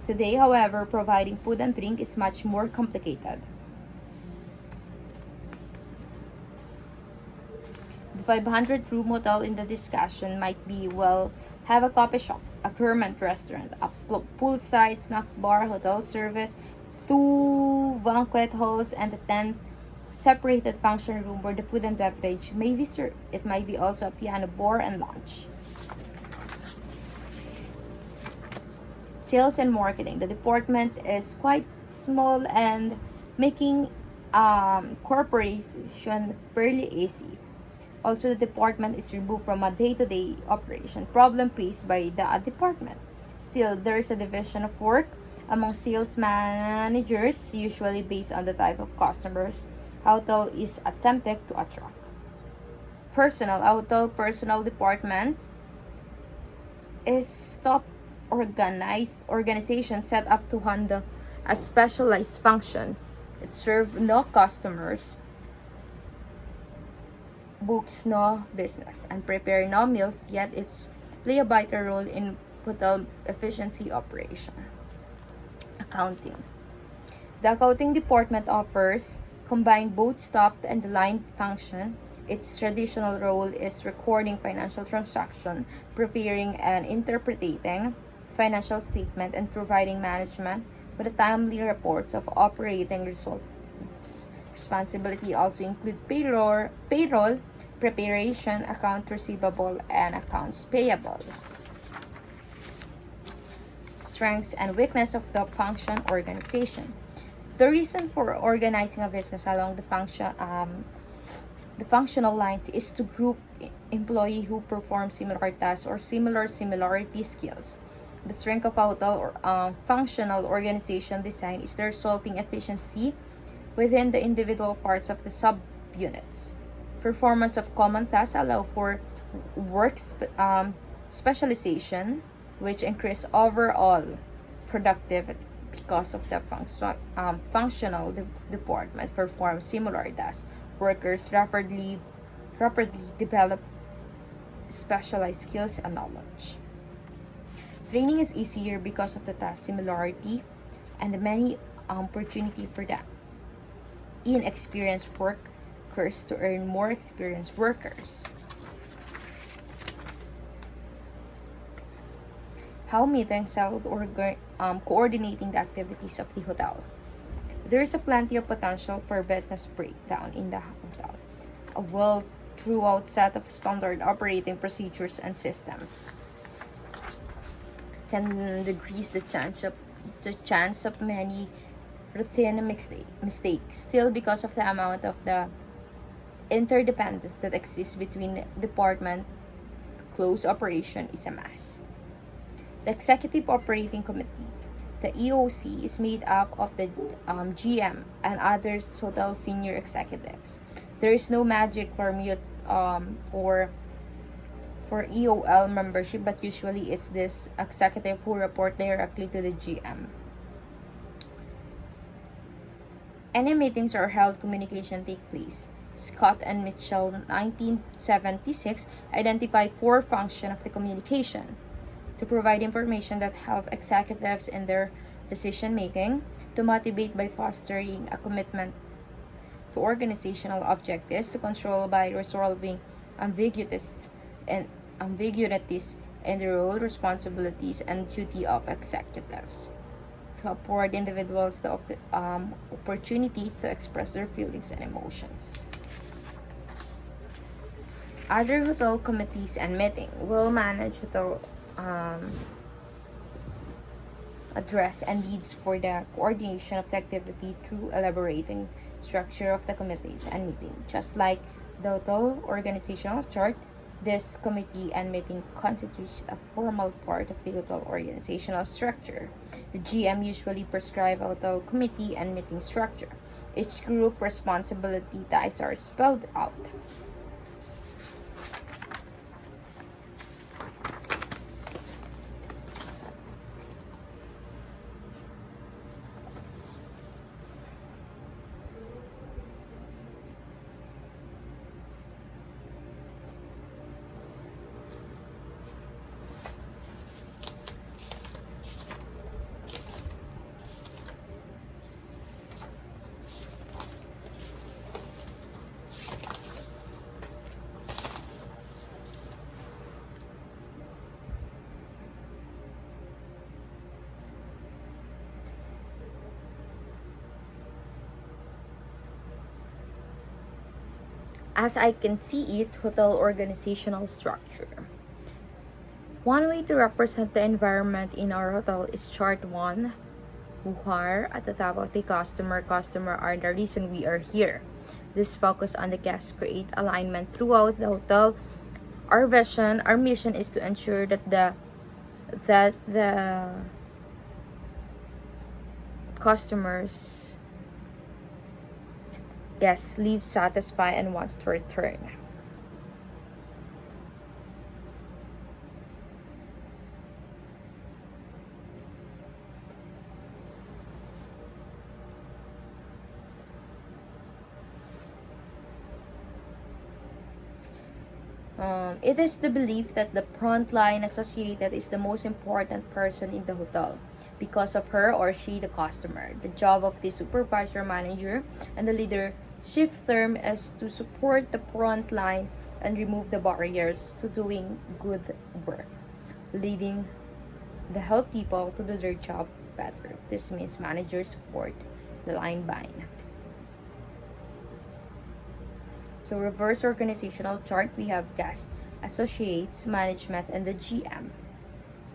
Today, however, providing food and drink is much more complicated. The 500-room hotel in the discussion might be, well, have a coffee shop, a gourmet restaurant, a poolside snack bar, hotel service, 2 banquet halls, and a 10 separated function room where the food and beverage may be served. It might be also a piano bar and lounge. Sales and marketing. The department is quite small and making corporation fairly easy. Also, the department is removed from a day-to-day operation problem faced by the department. Still, there is a division of work among sales managers, usually based on the type of customers hotel is attempted to attract. Personnel. A hotel personnel department is top organization set up to handle a specialized function. It serves no customers, books no business, and prepare no meals, yet it's play a vital role in hotel efficiency operation. Accounting. The accounting department offers combined both stop and the line function. Its traditional role is recording financial transaction, preparing and interpreting financial statement, and providing management with the timely reports of operating results. Responsibility also include payroll preparation, account receivable, and accounts payable. Strengths and weakness of the function organization. The reason for organizing a business along the functional lines is to group employees who perform similar tasks or similarity skills. The strength of a hotel or functional organization design is the resulting efficiency within the individual parts of the subunits. Performance of common tasks allow for work specialization, which increase overall productivity because of the functional department performs similar tasks. Workers rapidly develop specialized skills and knowledge. Training is easier because of the task similarity and the many opportunity for the inexperienced workers to earn more experienced workers. How meetings held or coordinating the activities of the hotel. There is a plenty of potential for business breakdown in the hotel. A well throughout set of standard operating procedures and systems can decrease the chance of many routine mistakes. Still, because of the amount of the interdependence that exists between department, close operation is a must. The Executive Operating Committee, the EOC, is made up of the GM and other hotel senior executives. There is no magic formula for EOL membership, but usually it's this executive who report directly to the GM. Any meetings or held communication take place. Scott and Mitchell, 1976, identified 4 functions of the communication: to provide information that help executives in their decision making, to motivate by fostering a commitment to organizational objectives, to control by resolving ambiguities in the role, responsibilities, and duty of executives, to afford individuals the opportunity to express their feelings and emotions. Other hotel committees and meeting will manage hotel address and leads for the coordination of the activity through elaborating structure of the committees and meeting. Just like the hotel organizational chart, this committee and meeting constitutes a formal part of the hotel organizational structure. The GM usually prescribe a hotel committee and meeting structure. Each group responsibility ties are spelled out. As I can see it, hotel organizational structure. One way to represent the environment in our hotel is chart 1. Who at the top of the customer. Customer are the reason we are here. This focus on the guests create alignment throughout the hotel. Our vision, our mission is to ensure that the customers, guests leave satisfied and wants to return. It is the belief that the frontline associate is the most important person in the hotel because of her or she the customer. The job of the supervisor, manager, and the leadership term is to support the frontline and remove the barriers to doing good work, leading the help people to do their job better. This means managers support the line bind. So reverse organizational chart, we have guests, associates, management, and the GM.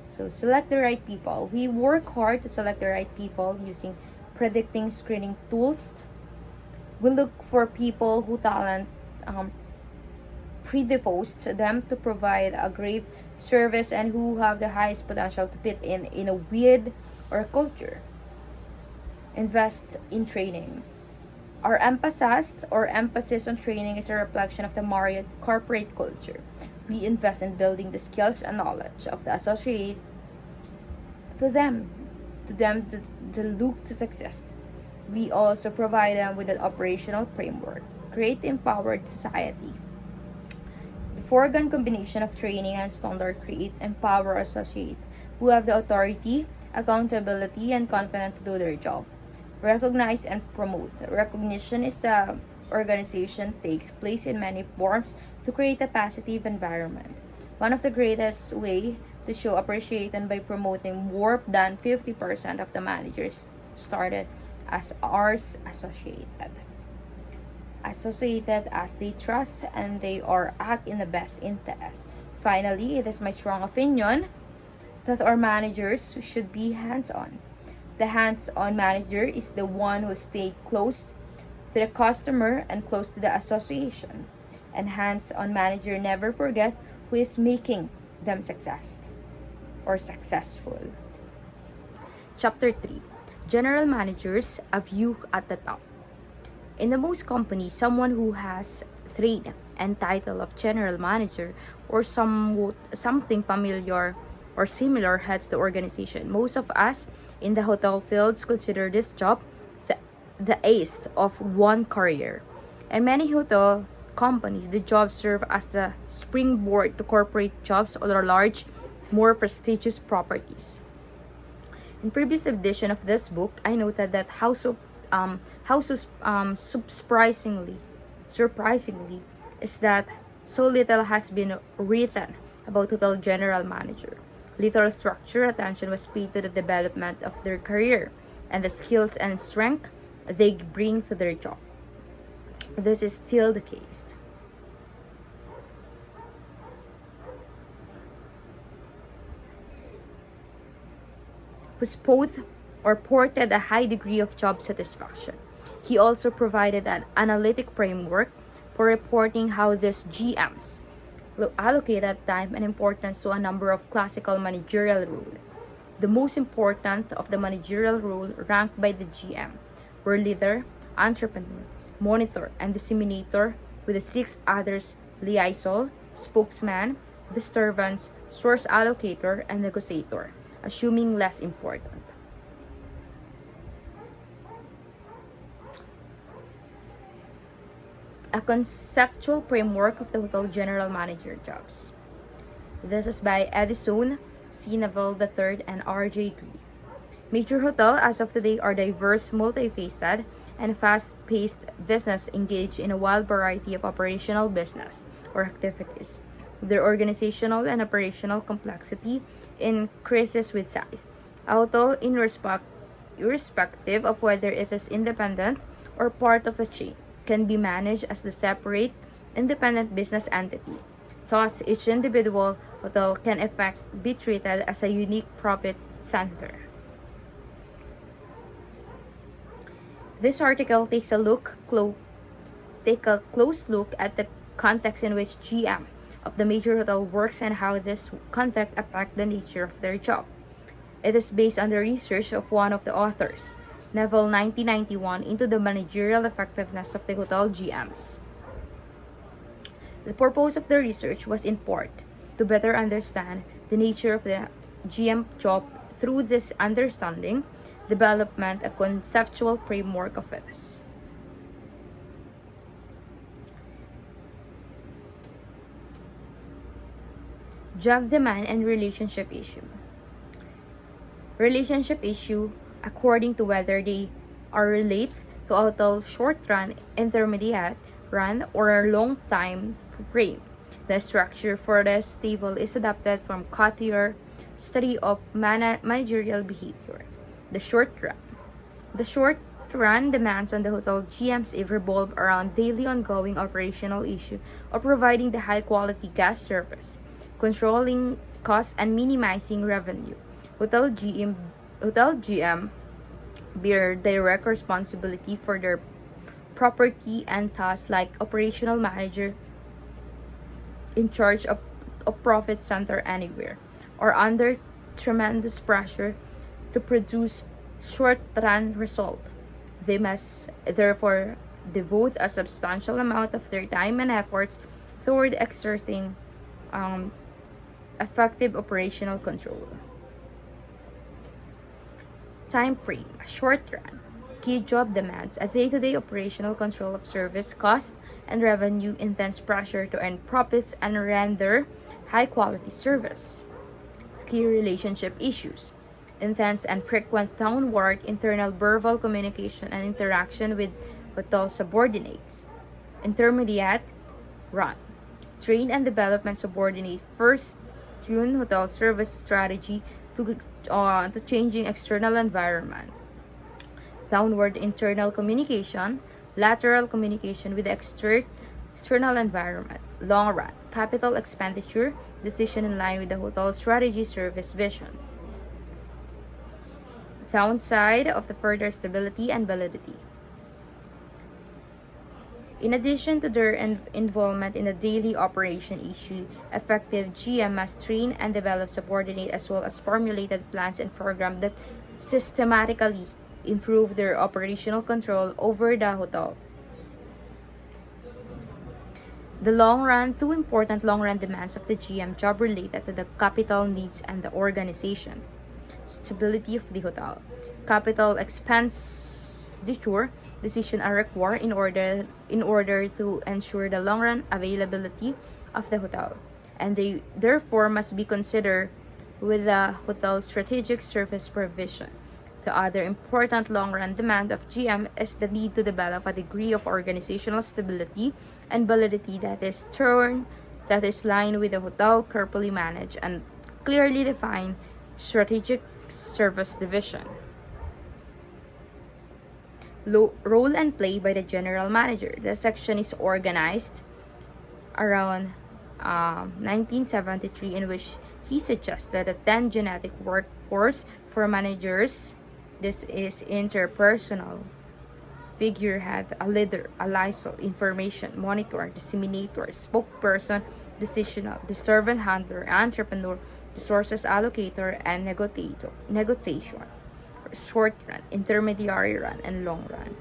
So select the right people. We work hard to select the right people using predicting screening tools. We look for people who talent predispose them to provide a great service and who have the highest potential to fit in a weird or a culture. Invest in training. Our emphasis on training is a reflection of the Marriott corporate culture. We invest in building the skills and knowledge of the associate to them to look to success. We also provide them with an operational framework. Create empowered society. The foregone combination of training and standard create empower associates who have the authority, accountability, and confidence to do their job. Recognize and promote. Recognition is the organization takes place in many forms to create a positive environment. One of the greatest way to show appreciation by promoting more than 50% of the managers started as ours associated as they trust and they are act in the best interest. Finally, it is my strong opinion that our managers should be hands-on. The hands-on manager is the one who stays close to the customer and close to the association. And hands-on manager never forget who is making them successful. Chapter 3. General managers, a view at the top. In the most companies, someone who has trade and title of general manager or something familiar or similar heads the organization. Most of us in the hotel fields consider this job the ace of one career. In many hotel companies, the job serve as the springboard to corporate jobs or large, more prestigious properties. In previous edition of this book, I noted that surprisingly is that so little has been written about hotel general manager. Little structure attention was paid to the development of their career and the skills and strength they bring to their job. This is still the case. who both or ported a high degree of job satisfaction. He also provided an analytic framework for reporting how these GMs allocated time and importance to a number of classical managerial rules. The most important of the managerial rules ranked by the GM were leader, entrepreneur, monitor, and disseminator, with the six others liaison, spokesman, disturbance, source allocator, and negotiator, assuming less important. A conceptual framework of the hotel general manager jobs. This is by Edison, C. Neville III, and R.J. Green. Major hotels as of today are diverse, multifaceted, and fast-paced business engaged in a wide variety of operational business or activities. Their organizational and operational complexity increases with size. A hotel, irrespective of whether it is independent or part of a chain, can be managed as the separate, independent business entity. Thus, each individual hotel can in fact be treated as a unique profit center. This article takes a close look at the context in which GM of the major hotel works and how this context affects the nature of their job. It is based on the research of one of the authors, Neville 1991, into the managerial effectiveness of the hotel GMs. The purpose of the research was in part to better understand the nature of the GM job. Through this understanding, development a conceptual framework of it. Job demand and relationship issue. Relationship issue according to whether they are related to a hotel short run, intermediate run, or a long time frame. The structure for this table is adapted from Cothier study of managerial behavior. The short run. The short run demands on the hotel GMs revolve around daily ongoing operational issue of providing the high quality guest service, controlling costs, and minimizing revenue. Hotel GM bear direct responsibility for their property and tasks like operational manager in charge of a profit center anywhere, or under tremendous pressure to produce short-run result. They must therefore devote a substantial amount of their time and efforts toward exerting effective operational control. Time frame, a short run. Key job demands a day-to-day operational control of service cost and revenue, intense pressure to earn profits and render high-quality service. Key relationship issues, intense and frequent downward internal verbal communication and interaction with hotel subordinates. Intermediate run, train and development subordinate first tune hotel service strategy to changing external environment. Downward internal communication, lateral communication with the external environment. Long run, capital expenditure, decision in line with the hotel strategy service vision. Downside of the further stability and validity. In addition to their involvement in the daily operation issue, effective GM must train and develop subordinate as well as formulated plans and programs that systematically improve their operational control over the hotel. The long run, two important long run demands of the GM job related to the capital needs and the organization. Stability of the hotel. Capital expenditure decisions are required in order to ensure the long run availability of the hotel, and they therefore must be considered with the hotel's strategic service provision. The other important long run demand of GM is the need to develop a degree of organizational stability and validity that is lined with the hotel carefully managed and clearly defined strategic service division. Role and play by the general manager. The section is organized around 1973, in which he suggested a 10 genetic workforce For managers, this is interpersonal, figurehead, a leader, a liaison, information, monitor, disseminator, spokesperson, decisional, the servant handler, entrepreneur, resources allocator, and negotiation. Short run, intermediary run, and long run.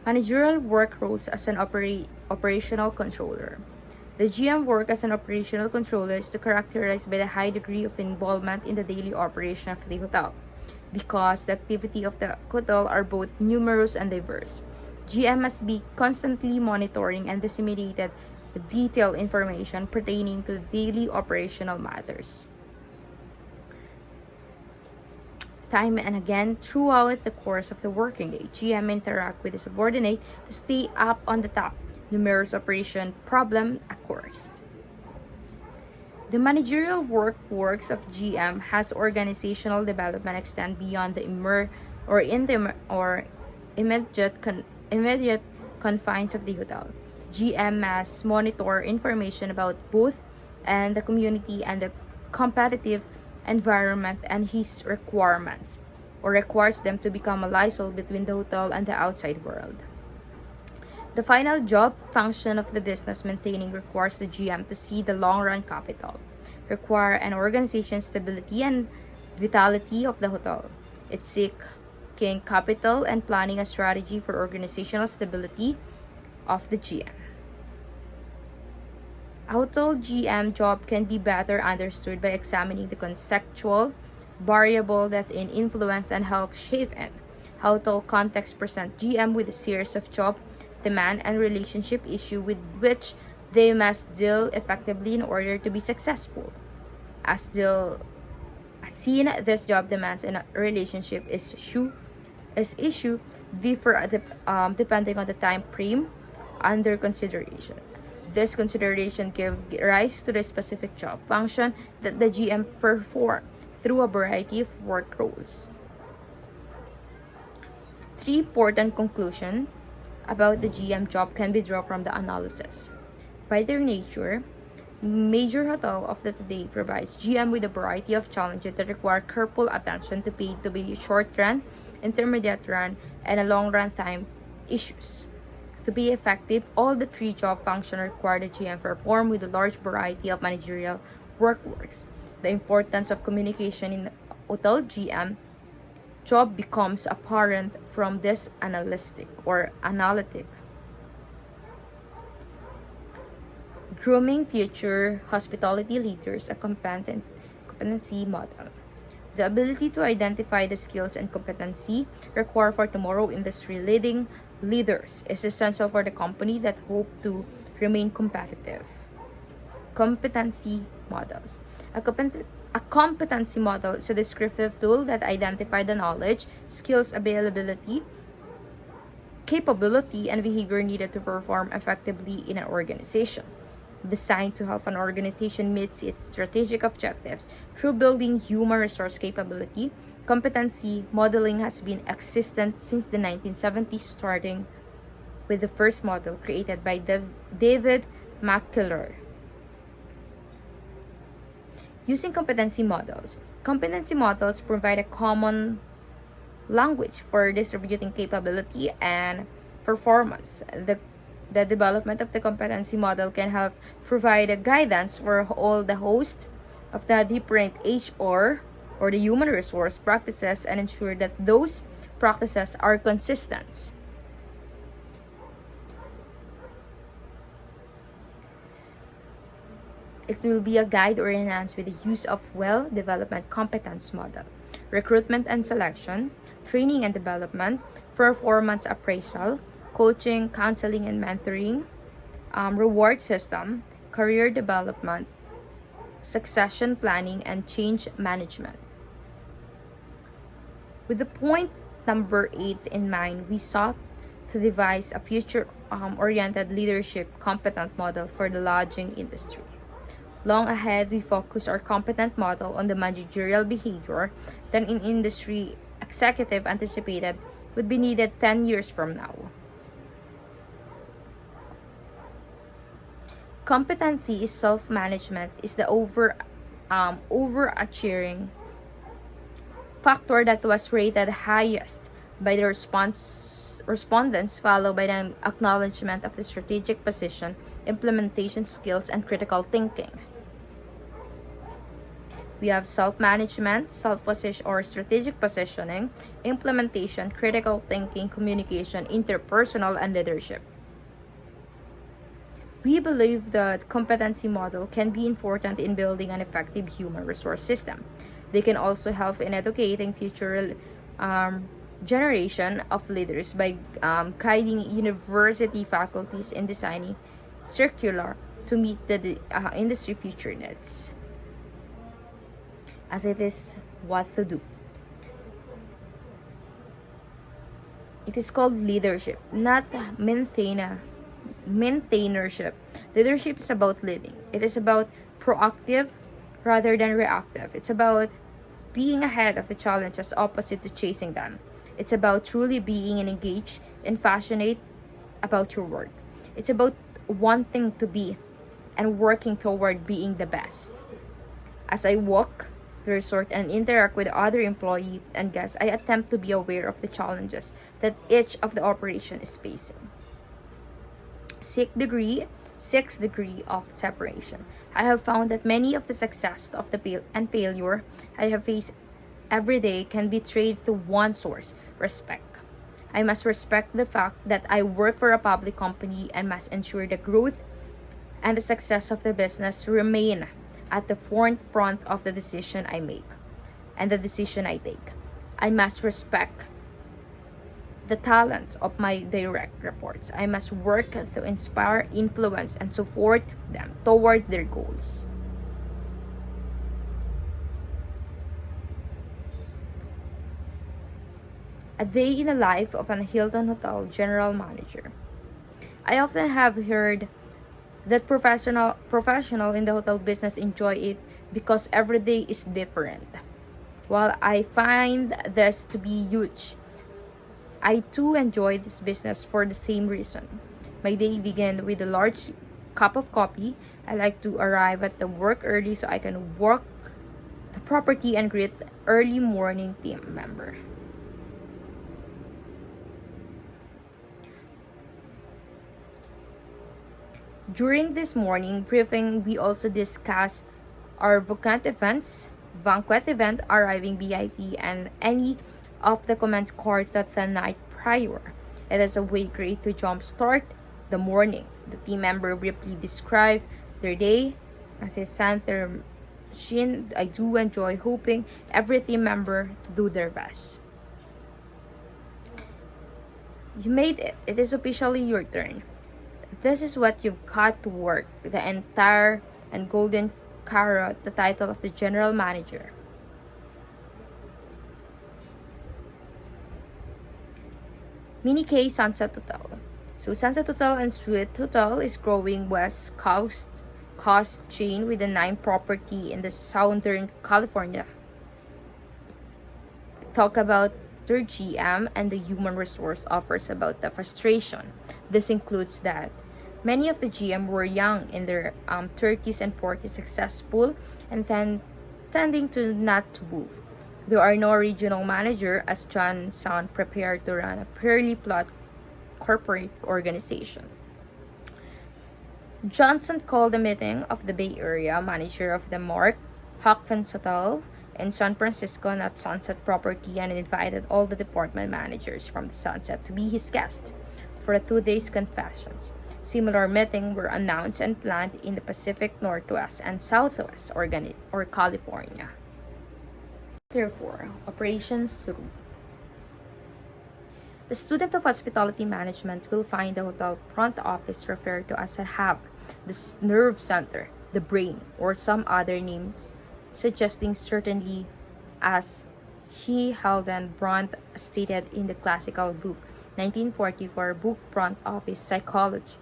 Managerial work roles as an operational controller. The GM work as an operational controller is characterized by the high degree of involvement in the daily operation of the hotel, because the activity of the hotel are both numerous and diverse. GM must be constantly monitoring and disseminated detailed information pertaining to daily operational matters. Time and again, throughout the course of the working day, GM interact with the subordinate to stay up on the top. Numerous operation problem occurs. The managerial works of GM has organizational development extend beyond the immediate confines of the hotel. GM must monitor information about both and the community and the competitive environment and his requirements, or requires them to become a liaison between the hotel and the outside world. The final job function of the business maintaining requires the GM to see the long-run capital, require an organization stability and vitality of the hotel. It seeking capital and planning a strategy for organizational stability of the GM. A hotel GM job can be better understood by examining the contextual variable that influence and help shape it. Hotel context present GM with a series of job demand and relationship issue with which they must deal effectively in order to be successful. As seen, this job demands and relationship issue differ depending on the time frame under consideration. This consideration gives rise to the specific job function that the GM perform through a variety of work roles. Three important conclusions about the GM job can be drawn from the analysis. By their nature, major hotel of the today provides GM with a variety of challenges that require careful attention to pay to be short run, intermediate run, and a long run time issues. To be effective, all the three job functions require the GM perform with a large variety of managerial works. The importance of communication in hotel GM job becomes apparent from this analytic. Grooming future hospitality leaders, a competency model. The ability to identify the skills and competency required for tomorrow industry leaders is essential for the company that hope to remain competitive. Competency models. A competency model is a descriptive tool that identifies the knowledge, skills, availability, capability, and behavior needed to perform effectively in an organization. Designed to help an organization meet its strategic objectives through building human resource capability, competency modeling has been existent since the 1970s, starting with the first model created by David McKellar. Using competency models provide a common language for distributing capability and performance. The development of the competency model can help provide a guidance for all the host of the different HR or the human resource practices and ensure that those practices are consistent. It will be a guide or enhance with the use of well-developed competence model, recruitment and selection, training and development, performance appraisal, coaching, counseling and mentoring, reward system, career development, succession planning, and change management. With the point number 8 in mind, we sought to devise a future-oriented leadership competent model for the lodging industry. Long ahead, we focus our competent model on the managerial behavior that in industry executive anticipated would be needed 10 years from now. Competency is self-management is the overarching factor that was rated highest by the respondents, followed by the acknowledgement of the strategic position, implementation skills, and critical thinking. We have self-management, self-position or strategic positioning, implementation, critical thinking, communication, interpersonal, and leadership. We believe that competency model can be important in building an effective human resource system. They can also help in educating future generation of leaders by guiding university faculties in designing circular to meet the industry future needs. As it is what to do. It is called leadership, not maintainership. Leadership is about leading. It is about proactive rather than reactive. It's about being ahead of the challenges opposite to chasing them. It's about truly being engaged and passionate about your work. It's about wanting to be and working toward being the best. As I walk the resort and interact with other employees and guests, I attempt to be aware of the challenges that each of the operation is facing. Sixth degree of separation. I have found that many of the success of the and failure I have faced every day can be traced to one source: respect. I must respect the fact that I work for a public company and must ensure the growth and the success of the business remain at the forefront of the decision I make and the decision I take. I must respect the talents of my direct reports. I must work to inspire, influence, and support them toward their goals. A day in the life of an Hilton Hotel general manager. I often have heard that professional in the hotel business enjoy it because every day is different. While I find this to be huge, I too enjoy this business for the same reason. My day begins with a large cup of coffee. I like to arrive at the work early so I can work the property and greet early morning team member. During this morning briefing, we also discuss our banquet event, arriving VIP, and any of the comments cards that the night prior. It is a way great to jumpstart the morning. The team member briefly describe their day as a center shin. I do enjoy hoping every team member to do their best. You made it. It is officially your turn. This is what you've got to work. The entire and golden carrot, the title of the general manager. Mini K Sunset Hotel. So Sunset Hotel and Suite Hotel is growing West Coast chain with a 9 property in the Southern California. Talk about their GM and the human resource offers about the frustration. This includes that many of the GM were young in their 30s and 40s, successful and tending to not to move. There are no regional manager as John sound prepared to run a purely plot corporate organization. Johnson called a meeting of the Bay Area manager of the Mark Hawkins Hotel in San Francisco, not Sunset property, and invited all the department managers from the Sunset to be his guest for a 2-day confessions. Similar meetings were announced and planned in the Pacific Northwest and Southwest or California. Therefore, operations room. The student of hospitality management will find the hotel front office referred to as a hub, the nerve center, the brain, or some other names suggesting certainly, as he Helden Brandt stated in the classical book 1944 book Front Office Psychology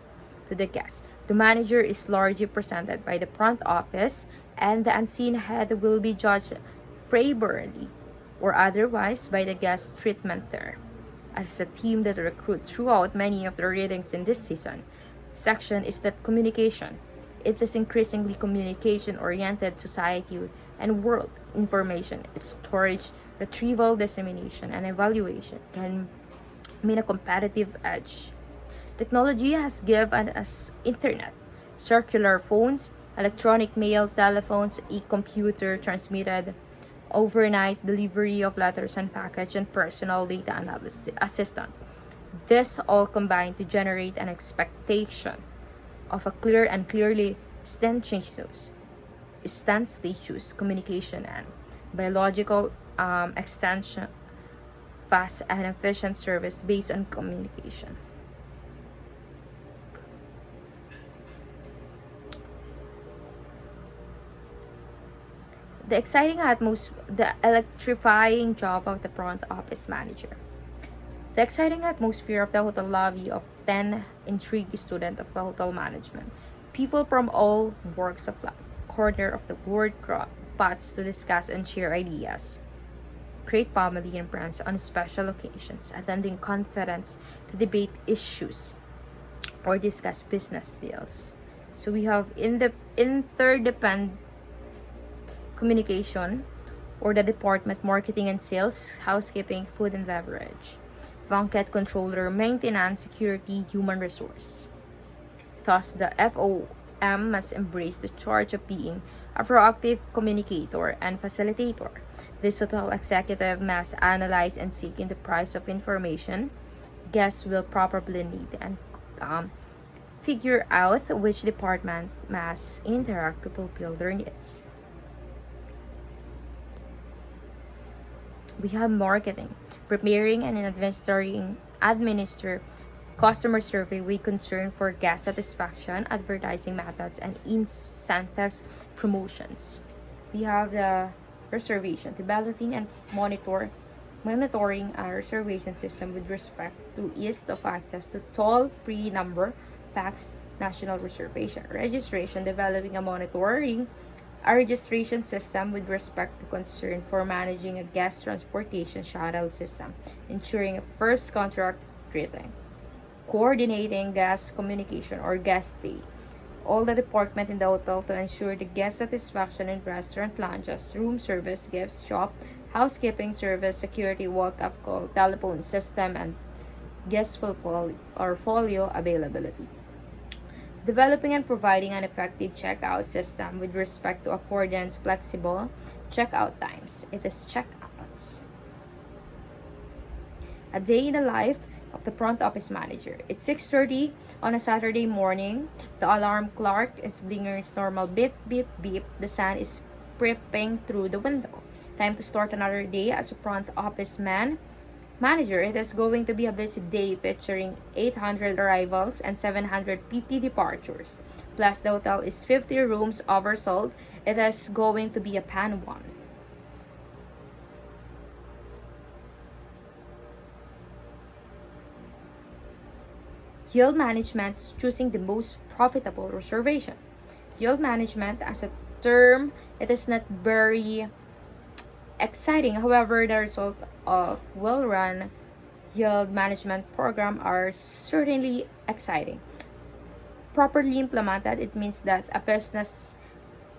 to the guest. The manager is largely presented by the front office, and the unseen head will be judged favorably or otherwise by the guest treatment there. As a team that recruit throughout many of the readings in this section is that communication. It is increasingly communication-oriented society and world information storage retrieval, dissemination, and evaluation can mean a competitive edge. Technology has given us internet, circular phones, electronic mail, telephones, e-computer transmitted overnight delivery of letters and package, and personal data analysis assistant. This all combine to generate an expectation of a clear and clearly instantaneous communication and biological extension, fast and efficient service based on communication. The electrifying job of the front office manager. The exciting atmosphere of the hotel lobby of 10 intrigued students of hotel management. People from all walks of life, corner of the world pots to discuss and share ideas. Create family and friends on special occasions, attending conference to debate issues or discuss business deals. So we have in the interdependent communication or the department marketing and sales, housekeeping, food and beverage, banquet controller, maintenance, security, human resource. Thus, the FOM must embrace the charge of being a proactive communicator and facilitator. This hotel executive must analyze and seek in the price of information guests will probably need and figure out which department must interact to fulfill their needs. We have marketing, preparing and administer customer survey with concern for guest satisfaction, advertising methods, and incentives promotions. We have the reservation, developing and monitoring a reservation system with respect to ease of access to toll-free number packs national reservation. Registration, developing and monitoring a registration system with respect to concern for managing a guest transportation shuttle system, ensuring a first contract greeting. Coordinating guest communication or guest stay. All the department in the hotel to ensure the guest satisfaction in restaurant lounges, room service, gift shop, housekeeping service, security, walk-up call, telephone system, and guest folio availability. Developing and providing an effective checkout system with respect to accordance flexible checkout times. It is checkouts. A day in the life of the front office manager. It's 6:30 on a Saturday morning. The alarm clock is blinging its normal beep, beep, beep. The sun is peeping through the window. Time to start another day as a front office manager. It is going to be a busy day featuring 800 arrivals and 750 departures. Plus, the hotel is 50 rooms oversold. It is going to be a pan one. Yield management, choosing the most profitable reservation. Yield management as a term, it is not very exciting. However, the result of well-run yield management program are certainly exciting. Properly implemented, it means that a business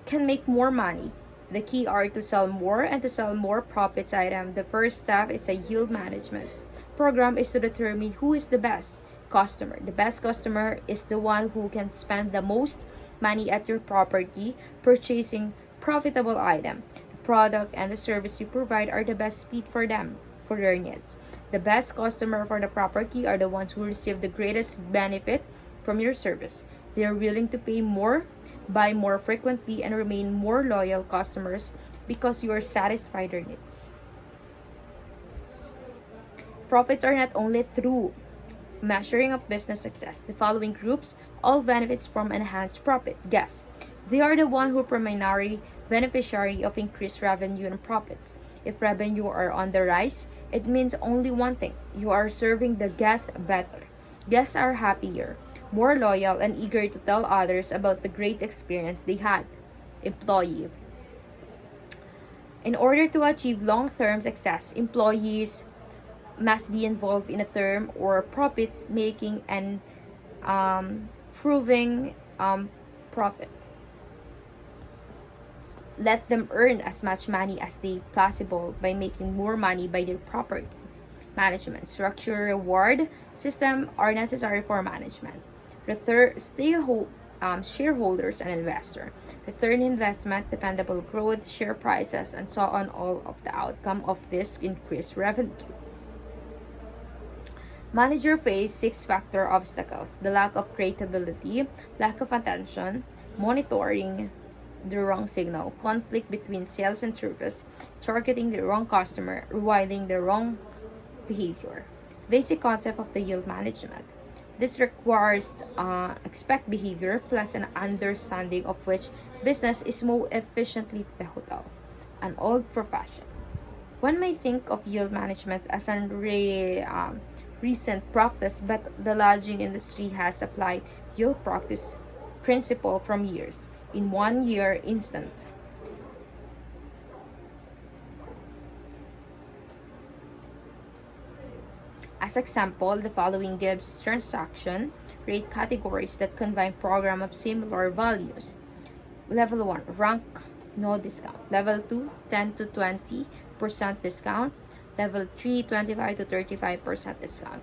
can make more money. The key are to sell more and to sell more profits item. The first step is a yield management program is to determine who is the best customer. The best customer is the one who can spend the most money at your property purchasing profitable item. The product and the service you provide are the best fit for them, for their needs. The best customer for the property are the ones who receive the greatest benefit from your service. They are willing to pay more, buy more frequently, and remain more loyal customers because you are satisfied their needs. Profits are not only through measuring of business success. The following groups all benefits from enhanced profit. Guests. They are the one who primary beneficiary of increased revenue and profits. If revenue are on the rise, it means only one thing. You are serving the guests better. Guests are happier, more loyal, and eager to tell others about the great experience they had. Employee. In order to achieve long-term success, employees must be involved in a term or profit making and proving profit. let them earn as much money as they possible by making more money by their property. Management structure reward system are necessary for management. Shareholders and investor. Return investment, dependable growth, share prices, and so on, all of the outcome of this increased revenue. Manager face six-factor obstacles: the lack of creativity, lack of attention, monitoring the wrong signal, conflict between sales and service, targeting the wrong customer, rewarding the wrong behavior. Basic concept of the yield management. This requires expect behavior plus an understanding of which business is more efficiently to the hotel, an old profession. One may think of yield management as a recent practice, but the lodging industry has applied yield practice principle from years. In 1 year instant. As example, the following gives transaction rate categories that combine program of similar values. Level 1, rank, no discount. Level 2, 10 to 20% discount. Level 3, 25 to 35% discount.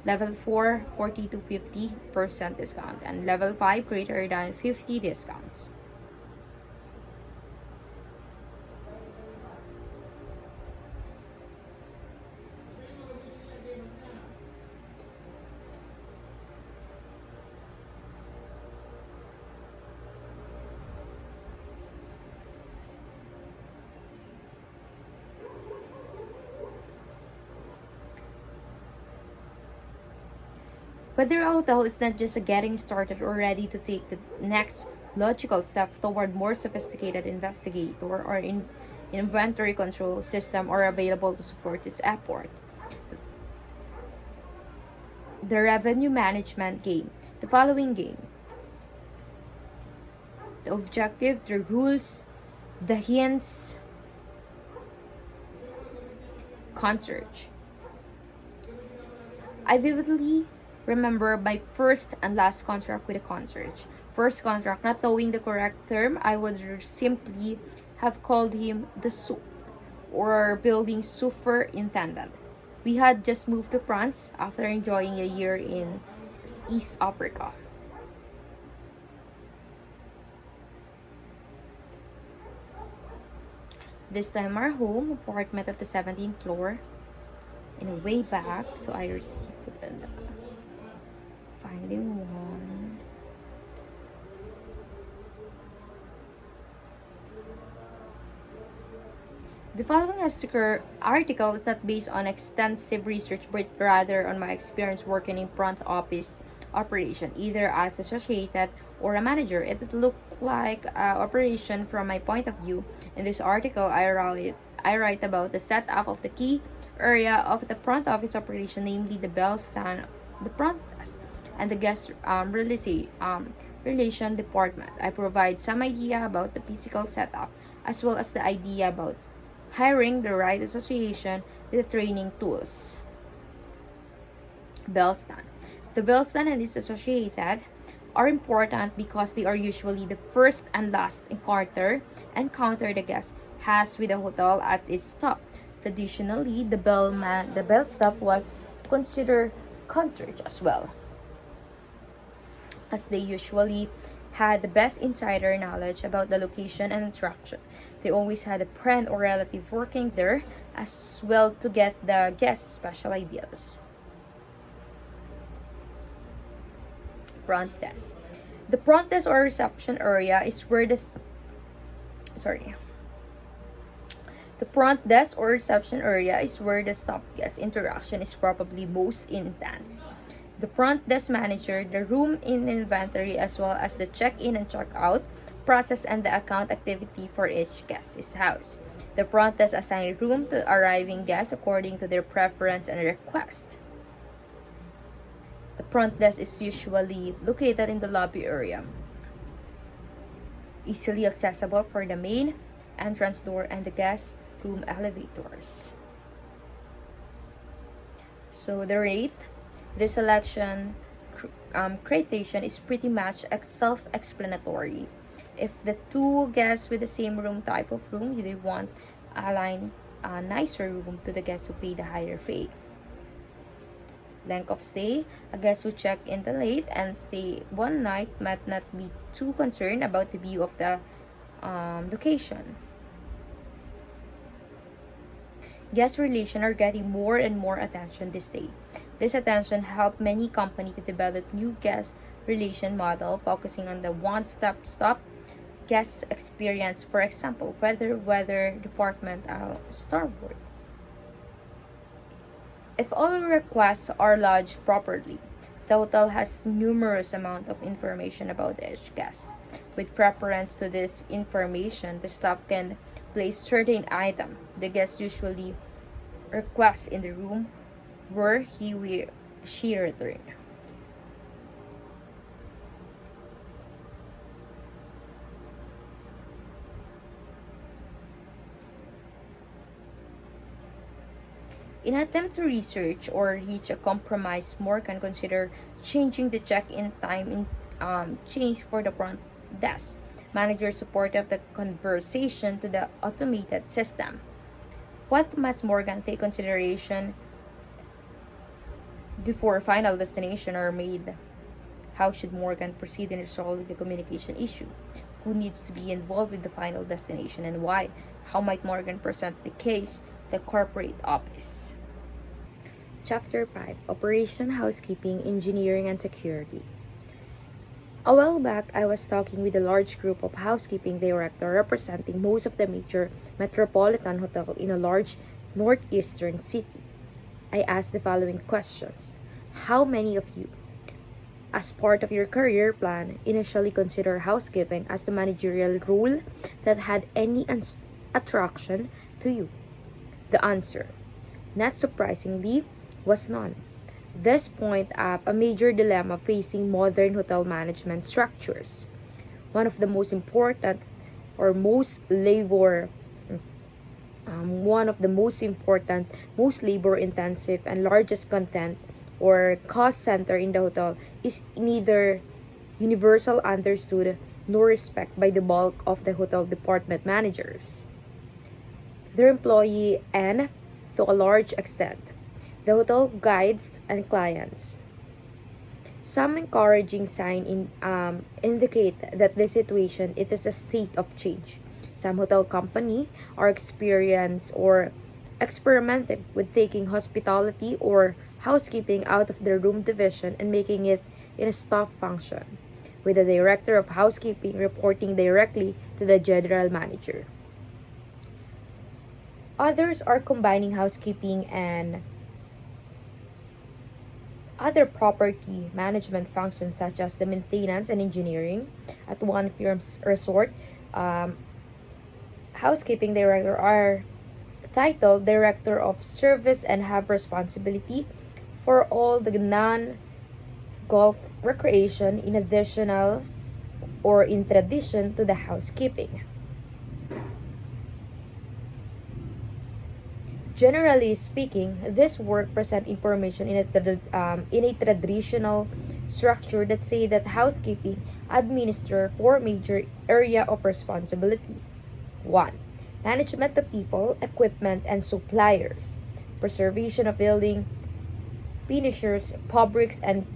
Level 4, 40 to 50% discount. And level 5, greater than 50 discounts. Whether a hotel is not just getting started or ready to take the next logical step toward more sophisticated investigator or inventory control system are available to support its effort. The revenue management game. The following game. The objective, the rules, the hints, concierge. I vividly remember my first and last contract with a concierge. First contract, not knowing the correct term, I would simply have called him the SUF, or building superintendent. We had just moved to France after enjoying a year in East Africa. This time our home apartment of the 17th floor. In a way back, so I received finding one. The following article is not based on extensive research but rather on my experience working in front office operation, either as associated or a manager. It looked like operation from my point of view. In this article, I write about the setup of the key area of the front office operation, namely the bell stand, the front desk, and the guest relation department. I provide some idea about the physical setup as well as the idea about hiring the right association with the training tools. Bell stand. The bell stand and its associated are important because they are usually the first and last encounter the guest has with the hotel at its stop. Traditionally, the bell staff was considered concierge as well, as they usually had the best insider knowledge about the location and attraction. They always had a friend or relative working there as well to get the guests special ideas. Front desk. The front desk or reception area is where the front desk or reception area is where the stop guest interaction is probably most intense. The front desk manager the room in inventory as well as the check-in and check-out process and the account activity for each guest's house. The front desk assigns room to arriving guests according to their preference and request. The front desk is usually located in the lobby area, easily accessible for the main entrance door and the guest room elevators. So the rate, this selection criterion is pretty much self-explanatory. If the two guests with the same room type of room, they want align a nicer room to the guests who pay the higher fee. Length of stay, a guest who check in late and stay one night might not be too concerned about the view of the location. Guest relations are getting more and more attention this day. This attention helped many companies to develop new guest relation model focusing on the one-stop guest experience. For example, weather department starboard. If all requests are lodged properly, the hotel has numerous amount of information about each guest. With preference to this information, the staff can place certain item the guest usually requests in the room where she returned. In an attempt to research or reach a compromise, more can consider changing the check-in time in change for the front desk. Managers supported the conversation to the automated system. What must Morgan take consideration before final destination are made? How should Morgan proceed in resolving the communication issue? Who needs to be involved with the final destination and why? How might Morgan present the case to the corporate office? Chapter 5: Operation, Housekeeping, Engineering, and Security. A while back, I was talking with a large group of housekeeping directors representing most of the major metropolitan hotels in a large northeastern city. I asked the following questions. How many of you, as part of your career plan, initially consider housekeeping as the managerial role that had any attraction to you? The answer, not surprisingly, was none. This pointed up a major dilemma facing modern hotel management structures. One of the most important or most labor one of the most important, most labor intensive and largest content or cost center in the hotel is neither universal understood nor respected by the bulk of the hotel department managers, their employee, and to a large extent the hotel guides and clients. Some encouraging signs indicate that this situation it is a state of change. Some hotel company are experienced or experimenting with taking hospitality or housekeeping out of their room division and making it in a staff function, with the director of housekeeping reporting directly to the general manager. Others are combining housekeeping and other property management functions such as the maintenance and engineering. At one firm's resort, housekeeping director are titled Director of Service and have responsibility for all the non-golf recreation in additional or in addition to the housekeeping. Generally speaking, this work present information in a traditional structure that say that housekeeping administer four major area of responsibility. 1. Management of people, equipment, and suppliers. Preservation of building, finishers, fabrics, and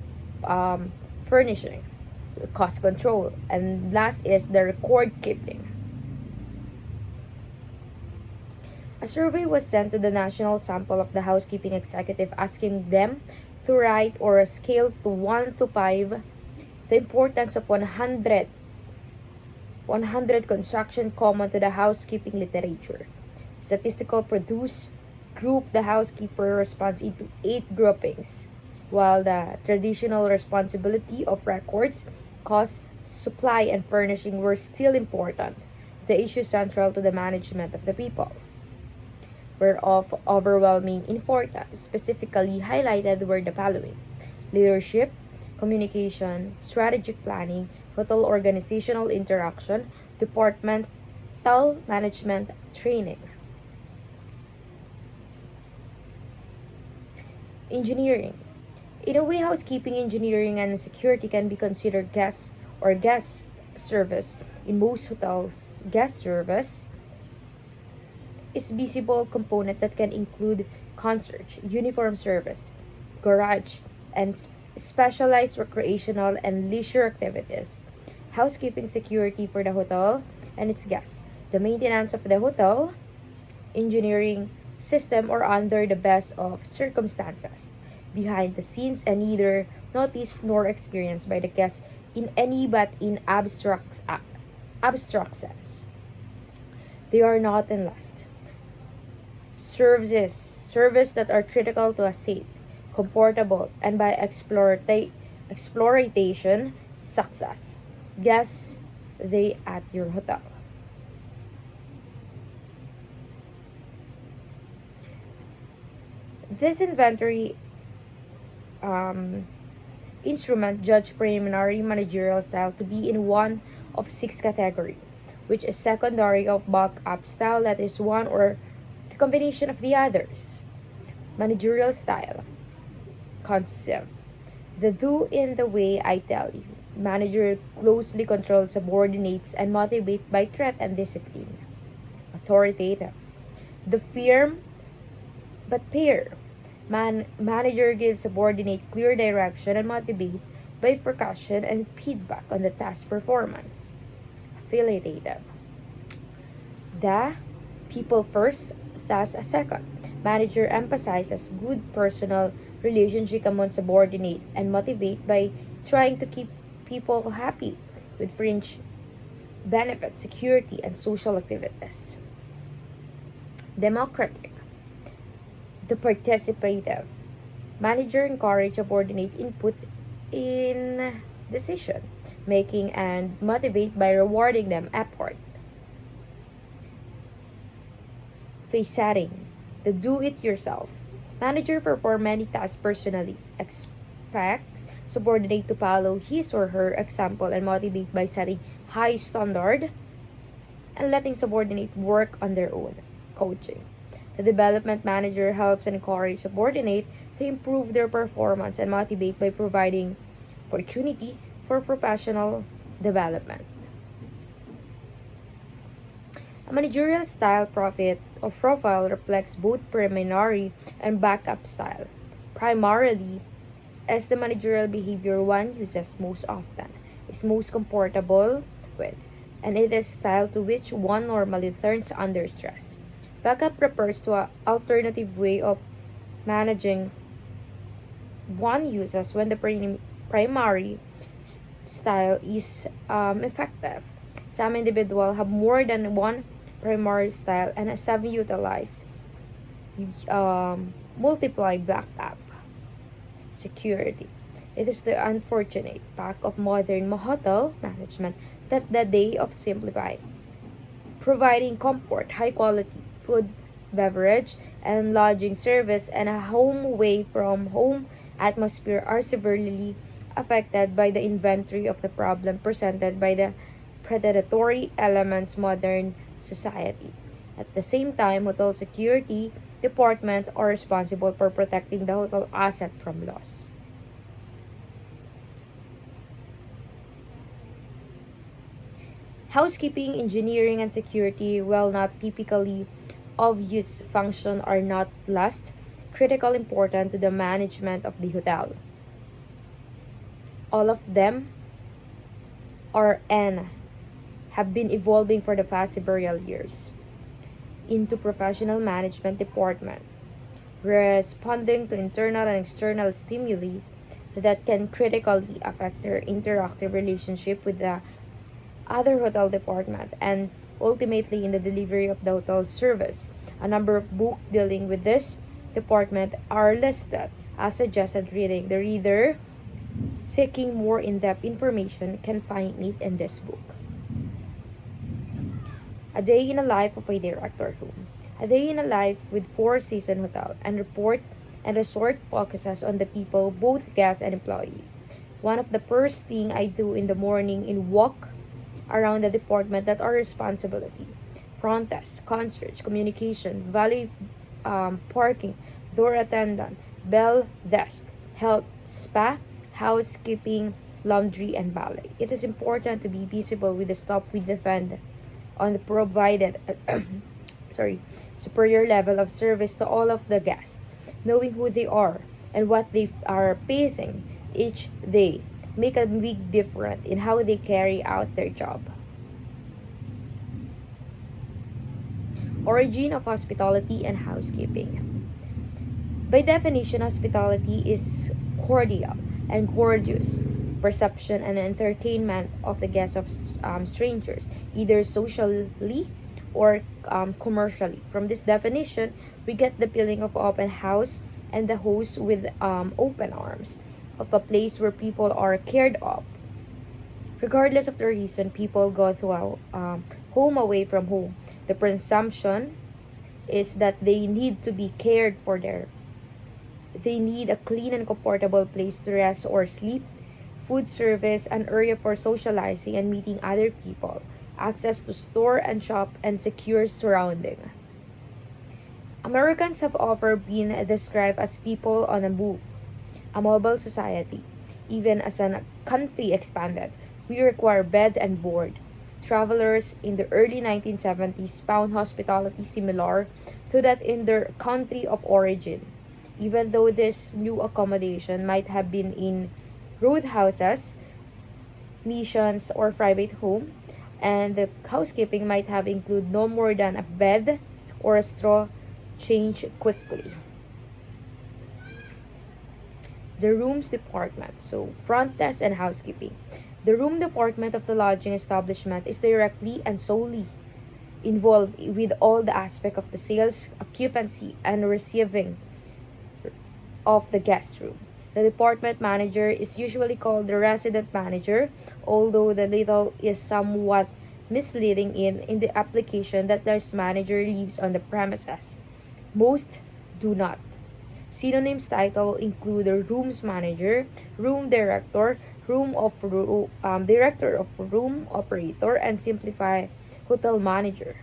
furnishing. Cost control. And last is the record keeping. A survey was sent to the national sample of the housekeeping executive asking them to write or scale to 1 to 5 the importance of 100 construction common to the housekeeping literature. Statistical produce group the housekeeper response into 8 groupings, while the traditional responsibility of records, cost, supply, and furnishing were still important. The issues central to the management of the people were of overwhelming importance. Specifically highlighted were the following: leadership, communication, strategic planning, hotel organizational interaction, departmental management, training. Engineering. In a way, housekeeping, engineering, and security can be considered guest service. In most hotels, guest service is visible component that can include concierge, uniform service, garage, and specialized recreational and leisure activities, housekeeping, security for the hotel and its guests, the maintenance of the hotel, engineering system or under the best of circumstances, behind the scenes and neither noticed nor experienced by the guests in any but in abstract sense. They are not and last. Service that are critical to a safe, comfortable, and by exploitation success. Guess they at your hotel. This inventory instrument judge preliminary managerial style to be in one of six categories, which is secondary of back-up style that is one or the combination of the others. Managerial style. Concept. The do in the way I tell you. Manager closely controls subordinates and motivate by threat and discipline. Authoritative. The firm but pair. Manager gives subordinate clear direction and motivate by percussion and feedback on the task performance. Affiliative. The people first, task a second. Manager emphasizes good personal relationship among subordinate and motivate by trying to keep people happy with fringe benefits, security, and social activities. Democratic. The participative. Manager encourage subordinate input in decision making and motivate by rewarding them effort. Face setting. The do-it-yourself. Manager perform many tasks personally. Expects subordinate to follow his or her example and motivate by setting high standard and letting subordinate work on their own. Coaching. The development manager helps and encourages subordinate to improve their performance and motivate by providing opportunity for professional development. A managerial style profile reflects both preliminary and backup style. Primarily, as the managerial behavior one uses most often, is most comfortable with, and it is style to which one normally turns under stress. Backup refers to an alternative way of managing one uses when the primary style is effective. Some individuals have more than one primary style and some utilize multiply backup. Security. It is the unfortunate fact of modern hotel management that the day of simplify, providing comfort, high quality food, beverage, and lodging service and a home away from home atmosphere are severely affected by the inventory of the problem presented by the predatory elements modern society. At the same time, hotel security department are responsible for protecting the hotel asset from loss. Housekeeping, engineering, and security, while not typically obvious function, are not last critical important to the management of the hotel. All of them are and have been evolving for the past several years into professional management department, responding to internal and external stimuli that can critically affect their interactive relationship with the other hotel department and ultimately in the delivery of the hotel service. A number of books dealing with this department are listed as suggested reading. The reader seeking more in-depth information can find it in this book. A Day in the Life of a Director Room. A Day in the Life with Four Seasons Hotel and Report and Resort focuses on the people, both guests and employee. One of the first thing I do in the morning is walk around the department that are responsibility. Front desk, concierge, communication, valet parking, door attendant, bell desk, health, spa, housekeeping, laundry, and ballet. It is important to be visible with the stop we defend on the provided sorry, superior level of service to all of the guests, knowing who they are and what they are facing each day make a big difference in how they carry out their job. Origin of hospitality and housekeeping. By definition, hospitality is cordial and courteous perception and entertainment of the guests of strangers, either socially or commercially. From this definition, we get the feeling of open house and the host with open arms, of a place where people are cared of. Regardless of the reason, people go to a home away from home. The presumption is that they need to be cared for there. They need a clean and comfortable place to rest or sleep, food service, an area for socializing and meeting other people, access to store and shop, and secure surrounding. Americans have often been described as people on a move, a mobile society. Even as a country expanded, we require bed and board. Travelers in the early 1970s found hospitality similar to that in their country of origin. Even though this new accommodation might have been in roadhouses, missions, or private home, and the housekeeping might have included no more than a bed or a straw change quickly. The rooms department, so front desk and housekeeping. The room department of the lodging establishment is directly and solely involved with all the aspect of the sales, occupancy, and receiving of the guest room. The department manager is usually called the resident manager, although the title is somewhat misleading in the application that this manager lives on the premises. Most do not. Synonyms title include the rooms manager, room director, director of room operator, and simplify hotel manager.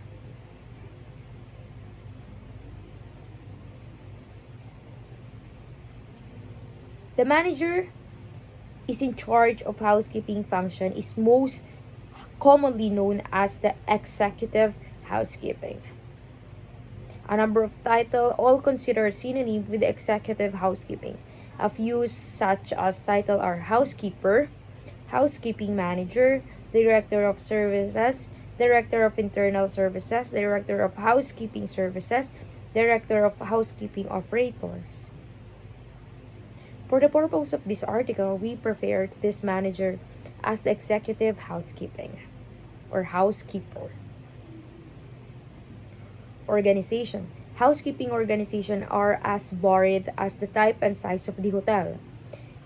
The manager is in charge of housekeeping function is most commonly known as the executive housekeeping. A number of titles all considered synonym with executive housekeeping. A few such as title are housekeeper, housekeeping manager, director of services, director of internal services, director of housekeeping services, director of housekeeping operators. For the purpose of this article, we refer to this manager as the executive housekeeping or housekeeper. Organization. Housekeeping organization are as varied as the type and size of the hotel.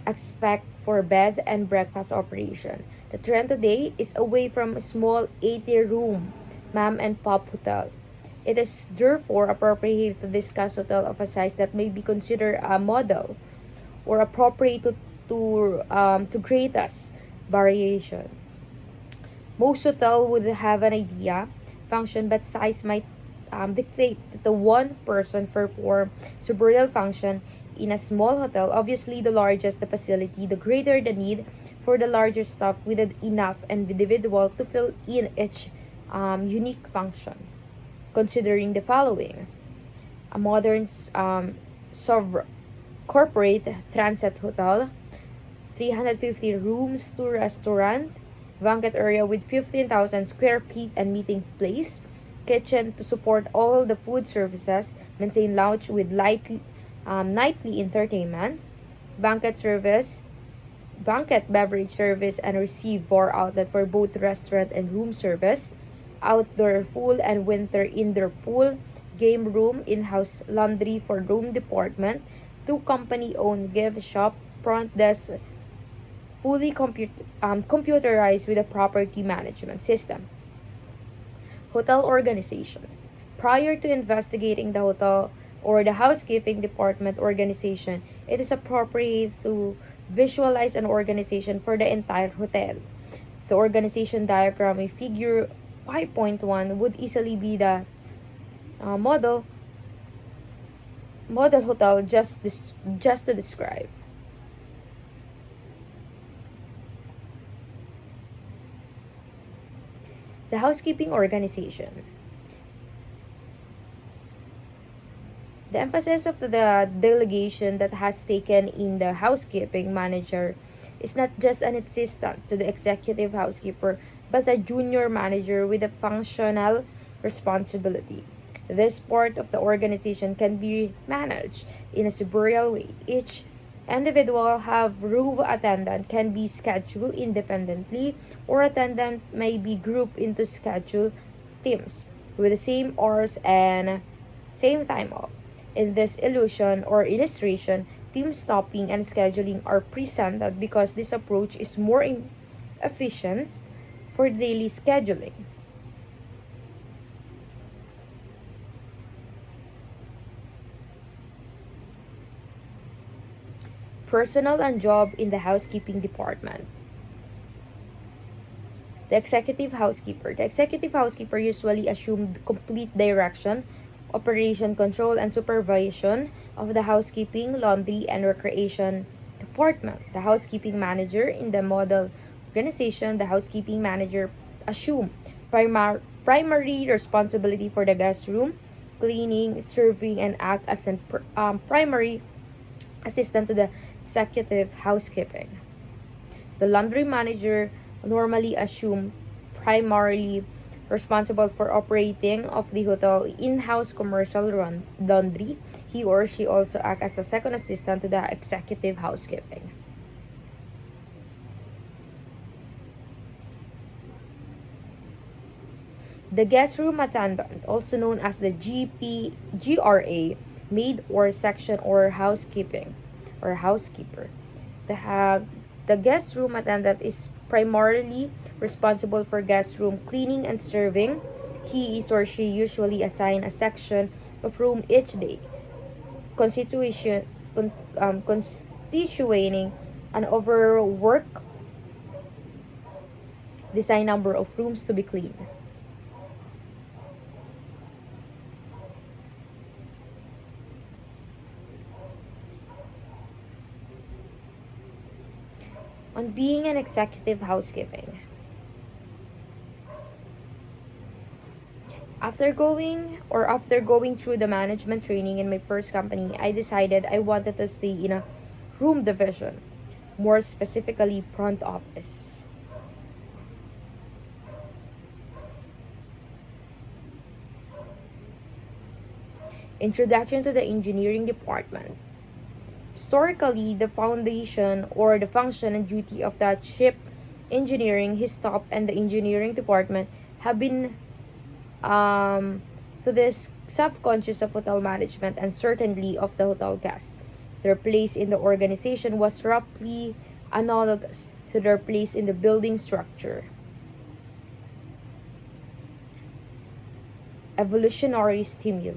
Except for bed and breakfast operation. The trend today is away from a small 80-room mom and pop hotel. It is therefore appropriate to discuss hotel of a size that may be considered a model or appropriate to greatest variation. Most hotel would have an idea, function, but size might dictate that the one person perform several function in a small hotel. Obviously, the larger the facility, the greater the need for the larger staff with enough individual to fill in each unique function. Considering the following: a modern corporate transit hotel, 350 rooms to restaurant, banquet area with 15,000 square feet and meeting place, kitchen to support all the food services, maintain lounge with nightly entertainment, banquet service, banquet beverage service, and receive bar outlet for both restaurant and room service, outdoor pool and winter indoor pool, game room, in-house laundry for room department, 2 company-owned gift shop, front desk, fully computerized with a property management system. Hotel organization. Prior to investigating the hotel or the housekeeping department organization, it is appropriate to visualize an organization for the entire hotel. The organization diagram in figure 5.1 would easily be the model hotel just to describe. The housekeeping organization. The emphasis of the delegation that has taken in the housekeeping manager is not just an assistant to the executive housekeeper, but a junior manager with a functional responsibility. This part of the organization can be managed in a suburban way. Each individual have room attendant can be scheduled independently, or attendant may be grouped into scheduled teams with the same hours and same time off. In this illusion or illustration, team stopping and scheduling are presented because this approach is more efficient for daily scheduling. Personal and job in the housekeeping department. The executive housekeeper. The executive housekeeper usually assumed complete direction, operation control, and supervision of the housekeeping, laundry, and recreation department. The housekeeping manager in the model organization, the housekeeping manager assumed primary responsibility for the guest room, cleaning, serving, and act as a primary assistant to the executive housekeeping. The laundry manager normally assume primarily responsible for operating of the hotel in-house commercial laundry. He or she also act as a second assistant to the executive housekeeping. The guest room attendant, also known as the GRA, maid or section or housekeeping or housekeeper. The guest room attendant is primarily responsible for guest room cleaning and serving. He is or she usually assigned a section of room each day, constituting an overwork design number of rooms to be cleaned. On being an executive housekeeping. After going through the management training in my first company, I decided I wanted to stay in a room division, more specifically front office. Introduction to the engineering department. Historically, the foundation or the function and duty of the chief engineering, his staff, and the engineering department have been to this subconscious of hotel management and certainly of the hotel guests. Their place in the organization was roughly analogous to their place in the building structure. Evolutionary stimuli.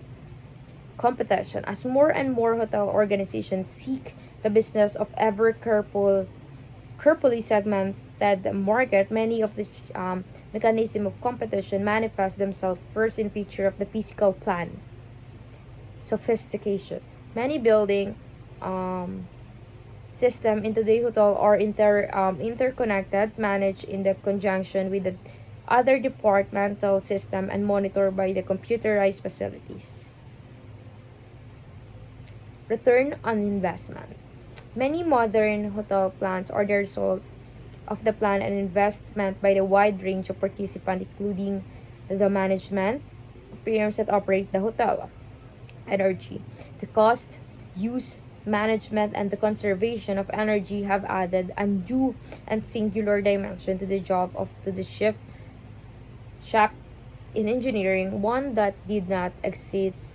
Competition. As more and more hotel organizations seek the business of ever carefully segmented market, many of the mechanism of competition manifest themselves first in feature of the physical plan. Sophistication. Many building system into the hotel are interconnected, managed in the conjunction with the other departmental system, and monitored by the computerized facilities. Return on investment. Many modern hotel plans are the result of the plan and investment by the wide range of participants, including the management firms that operate the hotel. Energy. The cost, use, management, and the conservation of energy have added a new and singular dimension to the job of to the chef in engineering, one that did not exist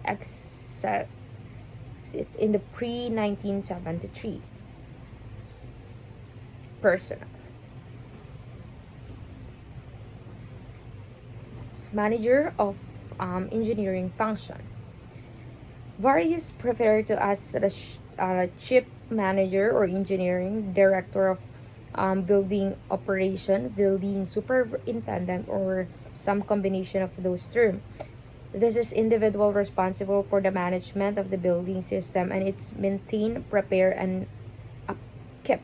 in the pre-1973. Personnel. Manager of engineering function. Various refer to as the chief manager or engineering director of building operation, building superintendent, or some combination of those terms. This is individual responsible for the management of the building system and its maintain, prepare, and upkeep.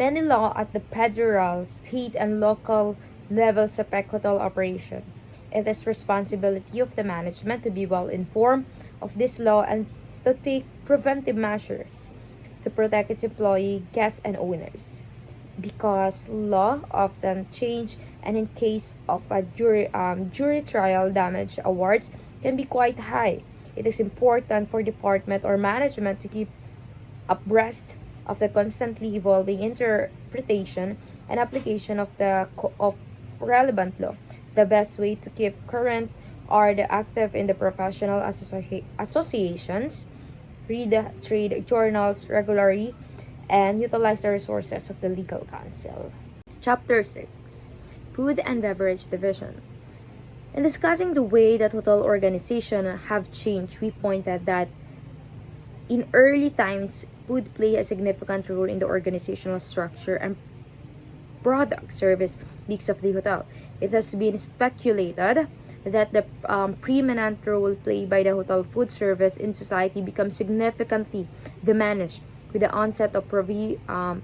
Many laws at the federal, state, and local levels affect hotel operation. It is responsibility of the management to be well informed of this law and to take preventive measures to protect its employee, guests, and owners. Because law often change, and in case of a jury trial, damage awards can be quite high. It is important for department or management to keep abreast of the constantly evolving interpretation and application of relevant law. The best way to keep current are the active in the professional associations, read the trade journals regularly, and utilize the resources of the legal counsel. Chapter 6: Food and Beverage Division. In discussing the way that hotel organizations have changed, we pointed that in early times, food played a significant role in the organizational structure and product service mix of the hotel. It has been speculated that the preeminent role played by the hotel food service in society becomes significantly diminished with the onset of provision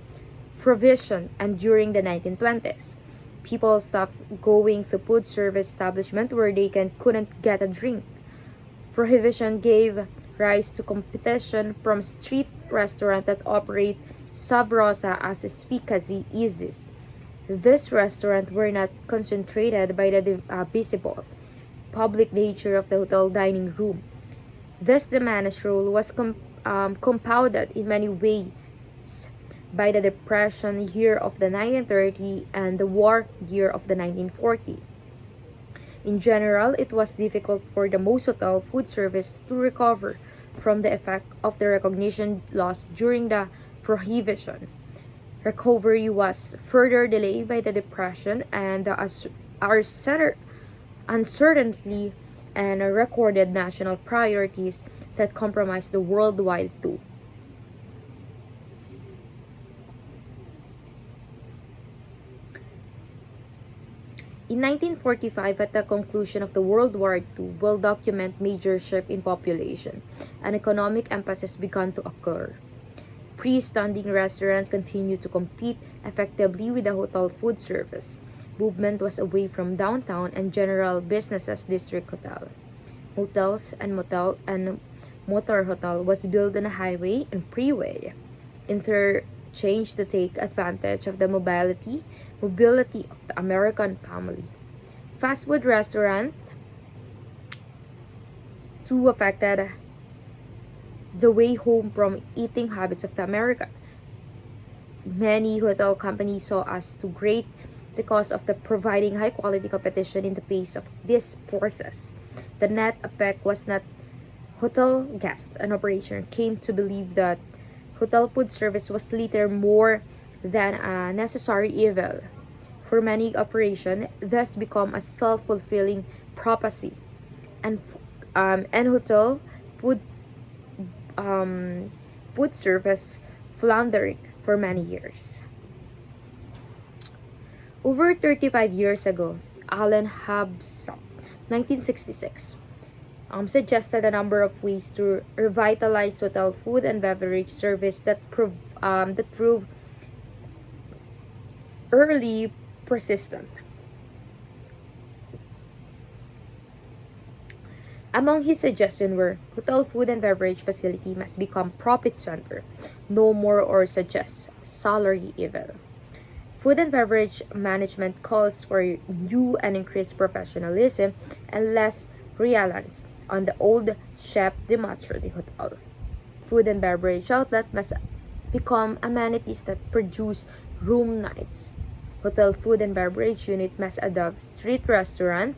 and during the 1920s. People stopped going to food service establishments where they couldn't get a drink. Prohibition gave rise to competition from street restaurants that operate sub rosa as efficacy eases. These restaurants were not concentrated by the visible, public nature of the hotel dining room. This diminished role was compounded in many ways by the Depression year of the 1930 and the War year of the 1940. In general, it was difficult for the most hotel food service to recover from the effect of the recognition lost during the Prohibition. Recovery was further delayed by the Depression and the uncertainty and recorded national priorities that compromised the worldwide too. In 1945, at the conclusion of the World War II, will document major shift in population, and economic emphasis began to occur. Freestanding restaurants continued to compete effectively with the hotel food service. Movement was away from downtown and general businesses district hotel. Hotels and motor hotel was built on a highway and freeway. Interchange to take advantage of the mobility of the American family. Fast food restaurant too affected the way home from eating habits of the American. Many hotel companies saw as too great the cost of the providing high quality competition in the face of these forces. The net effect was that hotel guests and operation came to believe that hotel food service was little more than a necessary evil. For many operation, thus become a self-fulfilling prophecy, and hotel food food service floundering for many years. Over 35 years ago, Allen Hobson, 1966, suggested a number of ways to revitalize hotel food and beverage service that prove early persistent. Among his suggestions were hotel food and beverage facility must become profit center, no more or suggest salary evil. Food and beverage management calls for new and increased professionalism and less reliance on the old chef de maître de hotel. Food and beverage outlet must become amenities that produce room nights. Hotel food and beverage unit must adopt street restaurant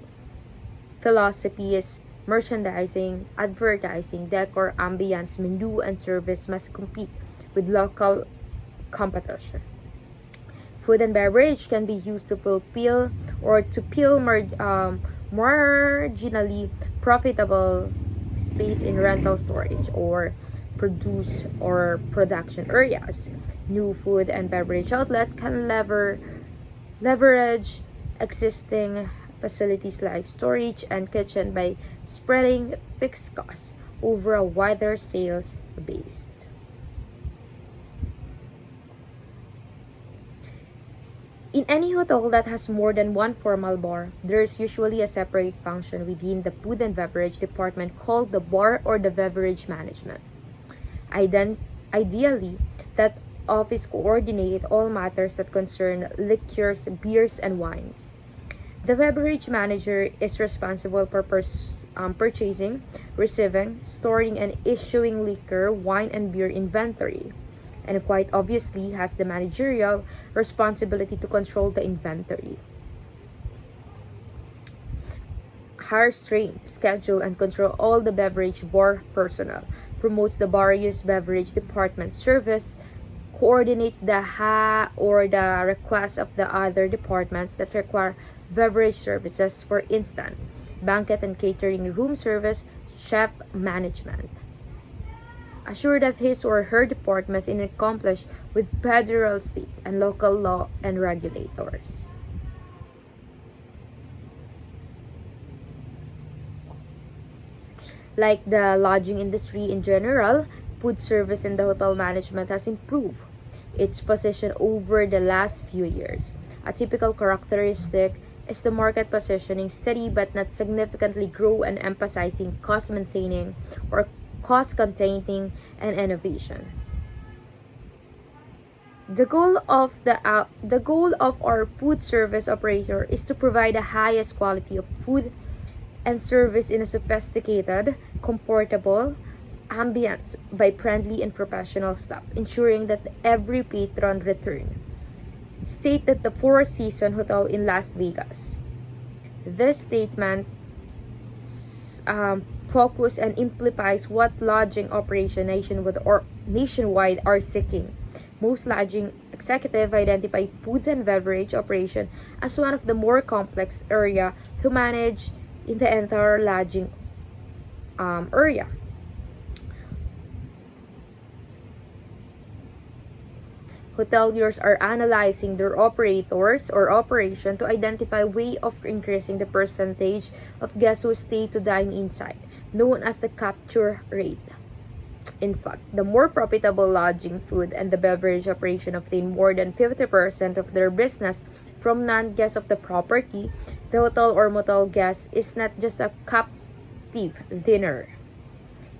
philosophies. Merchandising, advertising, decor, ambience, menu, and service must compete with local competition. Food and beverage can be used to fulfill or to fill marginally profitable space in rental storage or produce or production areas. New food and beverage outlet can leverage existing facilities like storage and kitchen by spreading fixed costs over a wider sales base. In any hotel that has more than one formal bar, there is usually a separate function within the food and beverage department called the bar or the beverage management. Ideally, that office coordinates all matters that concern liquors, beers, and wines. The beverage manager is responsible for purchasing, receiving, storing, and issuing liquor, wine, and beer inventory, and quite obviously has the managerial responsibility to control the inventory. Hires, train, schedule, and control all the beverage bar personnel, promotes the various beverage department service, coordinates the or the requests of the other departments that require beverage services, for instance, banquet and catering, room service, chef management. Assure that his or her department is accomplished with federal, state, and local law and regulators. Like the lodging industry in general, food service in the hotel management has improved its position over the last few years. A typical characteristic is the market positioning steady but not significantly grow and emphasizing cost maintaining or cost containing and innovation. The goal of our food service operator is to provide the highest quality of food and service in a sophisticated, comfortable ambience by friendly and professional staff, ensuring that every patron return. State that the Four Seasons Hotel in Las Vegas. This statement focus and amplifies what lodging operation nationwide are seeking. Most lodging executives identify food and beverage operation as one of the more complex area to manage in the entire lodging area. Hoteliers are analyzing their operators or operation to identify way of increasing the percentage of guests who stay to dine inside, known as the capture rate. In fact, the more profitable lodging, food, and the beverage operation obtain more than 50% of their business from non-guests of the property, the hotel or motel guest is not just a captive dinner.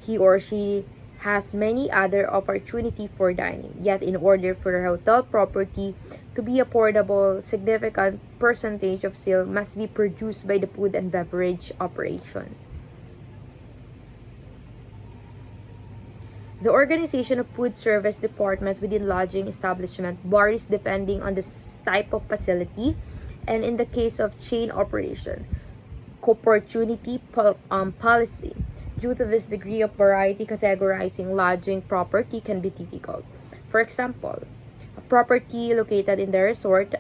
He or she has many other opportunities for dining. Yet, in order for a hotel property to be affordable, significant percentage of sale must be produced by the food and beverage operation. The organization of food service department within lodging establishment varies depending on the type of facility, and in the case of chain operation, opportunity policy. Due to this degree of variety, categorizing lodging property can be difficult. For example, a property located in the resort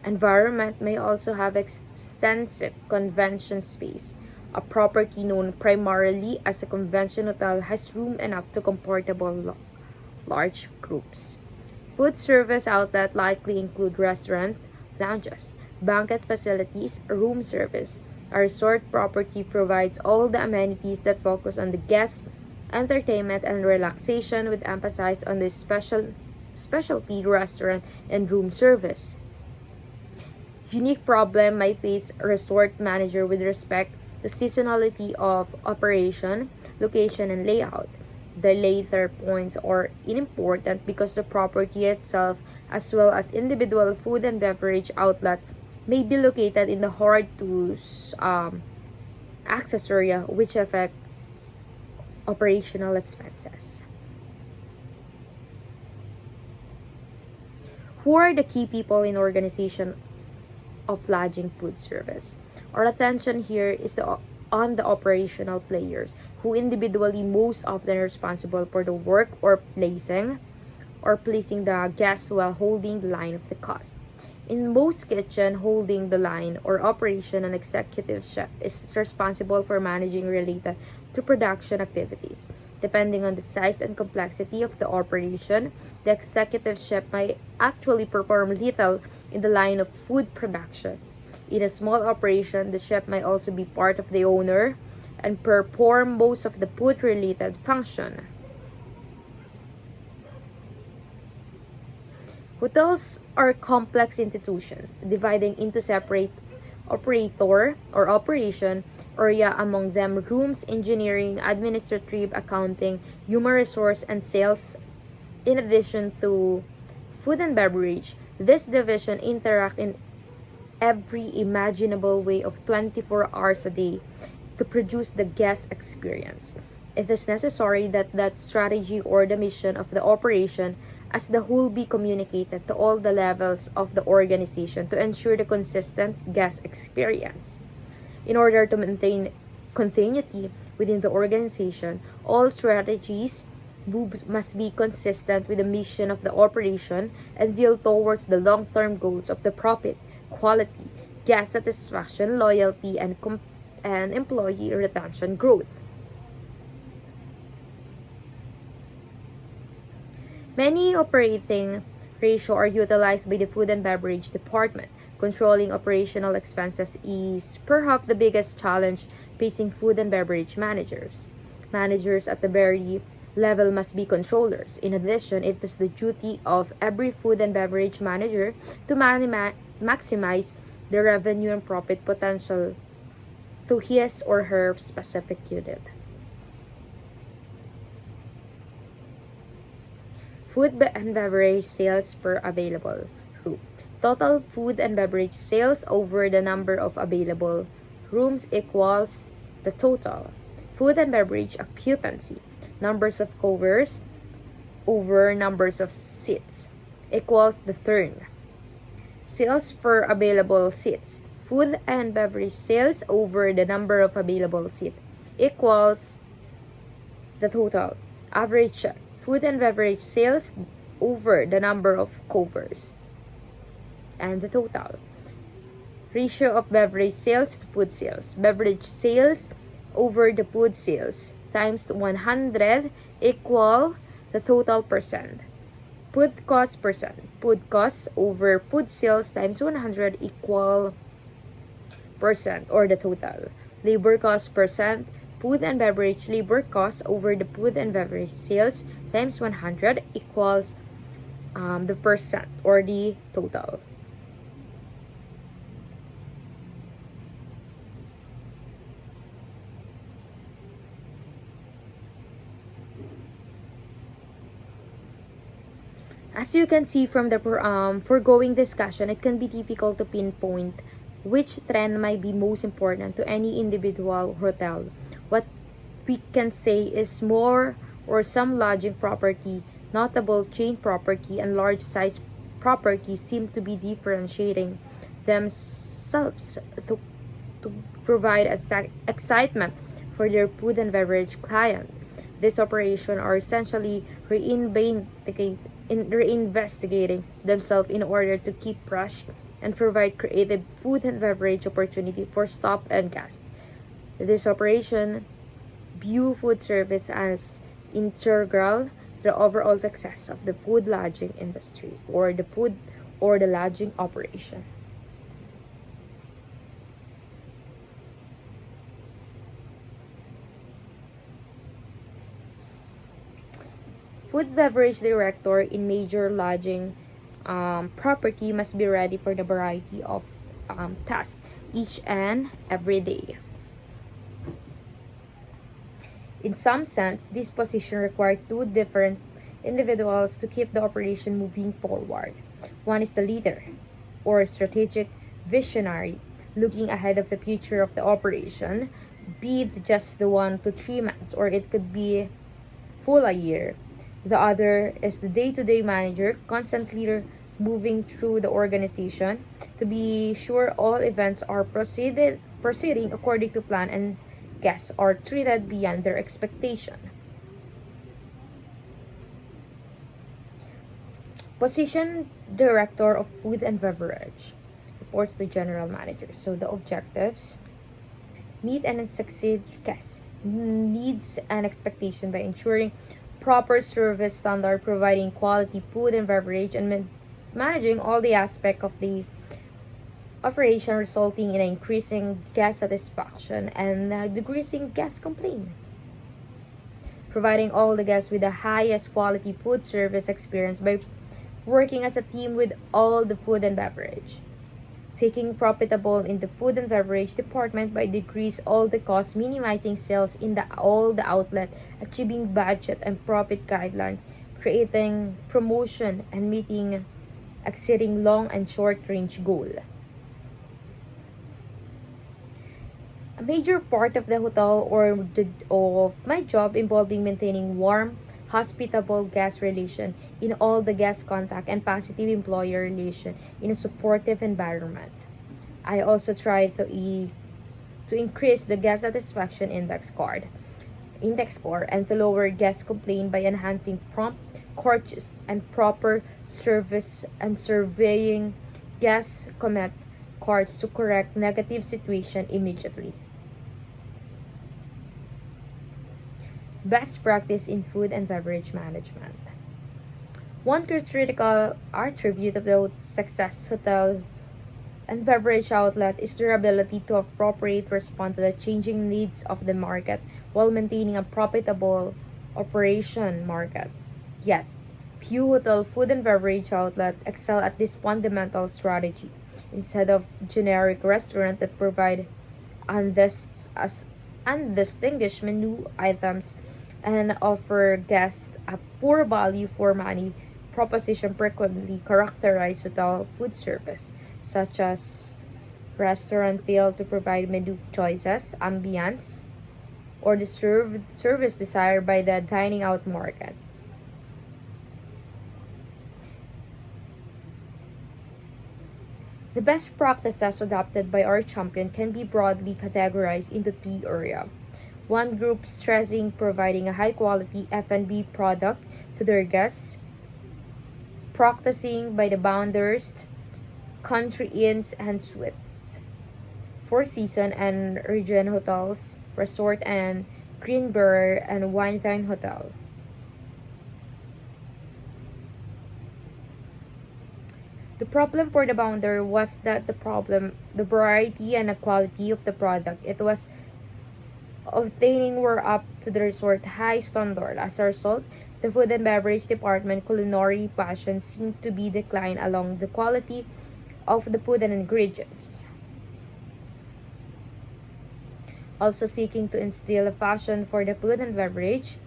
environment may also have extensive convention space. A property known primarily as a convention hotel has room enough to comfortable large groups. Food service outlet likely include restaurant, lounges, banquet facilities, room service. A resort property provides all the amenities that focus on the guest, entertainment, and relaxation with emphasis on the specialty restaurant and room service. Unique problem may face a resort manager with respect to seasonality of operation, location, and layout. The latter points are unimportant because the property itself, as well as individual food and beverage outlet, may be located in the hard to access area, which affect operational expenses. Who are the key people in organization of lodging food service? Our attention here is on the operational players, who individually most often are responsible for the work or placing the guests while holding the line of the cost. In most kitchen, holding the line or operation, an executive chef is responsible for managing related to production activities. Depending on the size and complexity of the operation, the executive chef may actually perform little in the line of food production. In a small operation, the chef may also be part of the owner and perform most of the food-related function. Hotels are complex institutions, dividing into separate operator or operation area, among them rooms, engineering, administrative, accounting, human resource, and sales. In addition to food and beverage, this division interact in every imaginable way of 24 hours a day to produce the guest experience. It is necessary that that strategy or the mission of the operation as the whole be communicated to all the levels of the organization to ensure the consistent guest experience. In order to maintain continuity within the organization, all strategies must be consistent with the mission of the operation and build towards the long-term goals of the profit, quality, guest satisfaction, loyalty, and employee retention growth. Many operating ratio are utilized by the food and beverage department. Controlling operational expenses is perhaps the biggest challenge facing food and beverage managers. Managers at the very level must be controllers. In addition, it is the duty of every food and beverage manager to maximize the revenue and profit potential to his or her specific unit. Food and beverage sales per available room. Total food and beverage sales over the number of available rooms equals the total. Food and beverage occupancy. Numbers of covers over numbers of seats equals the turn. Sales per available seats. Food and beverage sales over the number of available seats equals the total. Average check. Food and beverage sales over the number of covers and the total. Ratio of beverage sales to food sales. Beverage sales over the food sales times 100 equal the total percent. Food cost percent. Food costs over food sales times 100 equal percent or the total. Labor cost percent. Food and beverage labor cost over the food and beverage sales times 100 equals the percent or the total. As you can see from the foregoing discussion, it can be difficult to pinpoint which trend might be most important to any individual hotel. What we can say is more or some lodging property, notable chain property, and large size property seem to be differentiating themselves to provide excitement for their food and beverage client. These operations are essentially reinvestigating themselves in order to keep fresh and provide creative food and beverage opportunity for stop and guests. This operation view food service as integral to the overall success of the food lodging industry or the food or the lodging operation. Food beverage director in major lodging property must be ready for the variety of tasks each and every day. In some sense, this position requires two different individuals to keep the operation moving forward. One is the leader or strategic visionary, looking ahead of the future of the operation, be it just the 1 to 3 months or it could be full a year. The other is the day-to-day manager, constantly moving through the organization to be sure all events are proceeding according to plan and guests are treated beyond their expectation. Position director of food and beverage reports to general manager. So the objectives: meet and succeed guests needs and expectation by ensuring proper service standard, providing quality food and beverage, and managing all the aspect of the operation, resulting in increasing guest satisfaction and decreasing guest complaint. Providing all the guests with the highest quality food service experience by working as a team with all the food and beverage. Seeking profitable in the food and beverage department by decrease all the costs, minimizing sales in all the outlet, achieving budget and profit guidelines, creating promotion and meeting exceeding long and short range goal. A major part of the hotel of my job involving maintaining warm, hospitable guest relation in all the guest contact and positive employer relation in a supportive environment. I also try to increase the guest satisfaction index score and to lower guest complaint by enhancing prompt courteous and proper service and surveying guest comment cards to correct negative situation immediately. Best practice in food and beverage management. One critical attribute of the success hotel and beverage outlet is their ability to appropriately respond to the changing needs of the market while maintaining a profitable operation market. Yet, few hotel food and beverage outlet excel at this fundamental strategy. Instead of generic restaurant that provide undistinguished menu items and offer guests a poor value for money proposition frequently characterize hotel food service, such as restaurant fail to provide menu choices, ambience, or the service desired by the dining out market. The best practices adopted by our champion can be broadly categorized into three areas. One group stressing providing a high quality F&B product to their guests, practicing by the bounders, country inns and suites, Four Seasons and Regent Hotels, Resort and Greenbrier and Winetime Hotel. The problem for the bounder was that the variety and the quality of the product it was obtaining were up to the resort high standard. As a result, the food and beverage department culinary passion seemed to be declined along the quality of the food and ingredients. Also seeking to instill a passion for the food and beverage,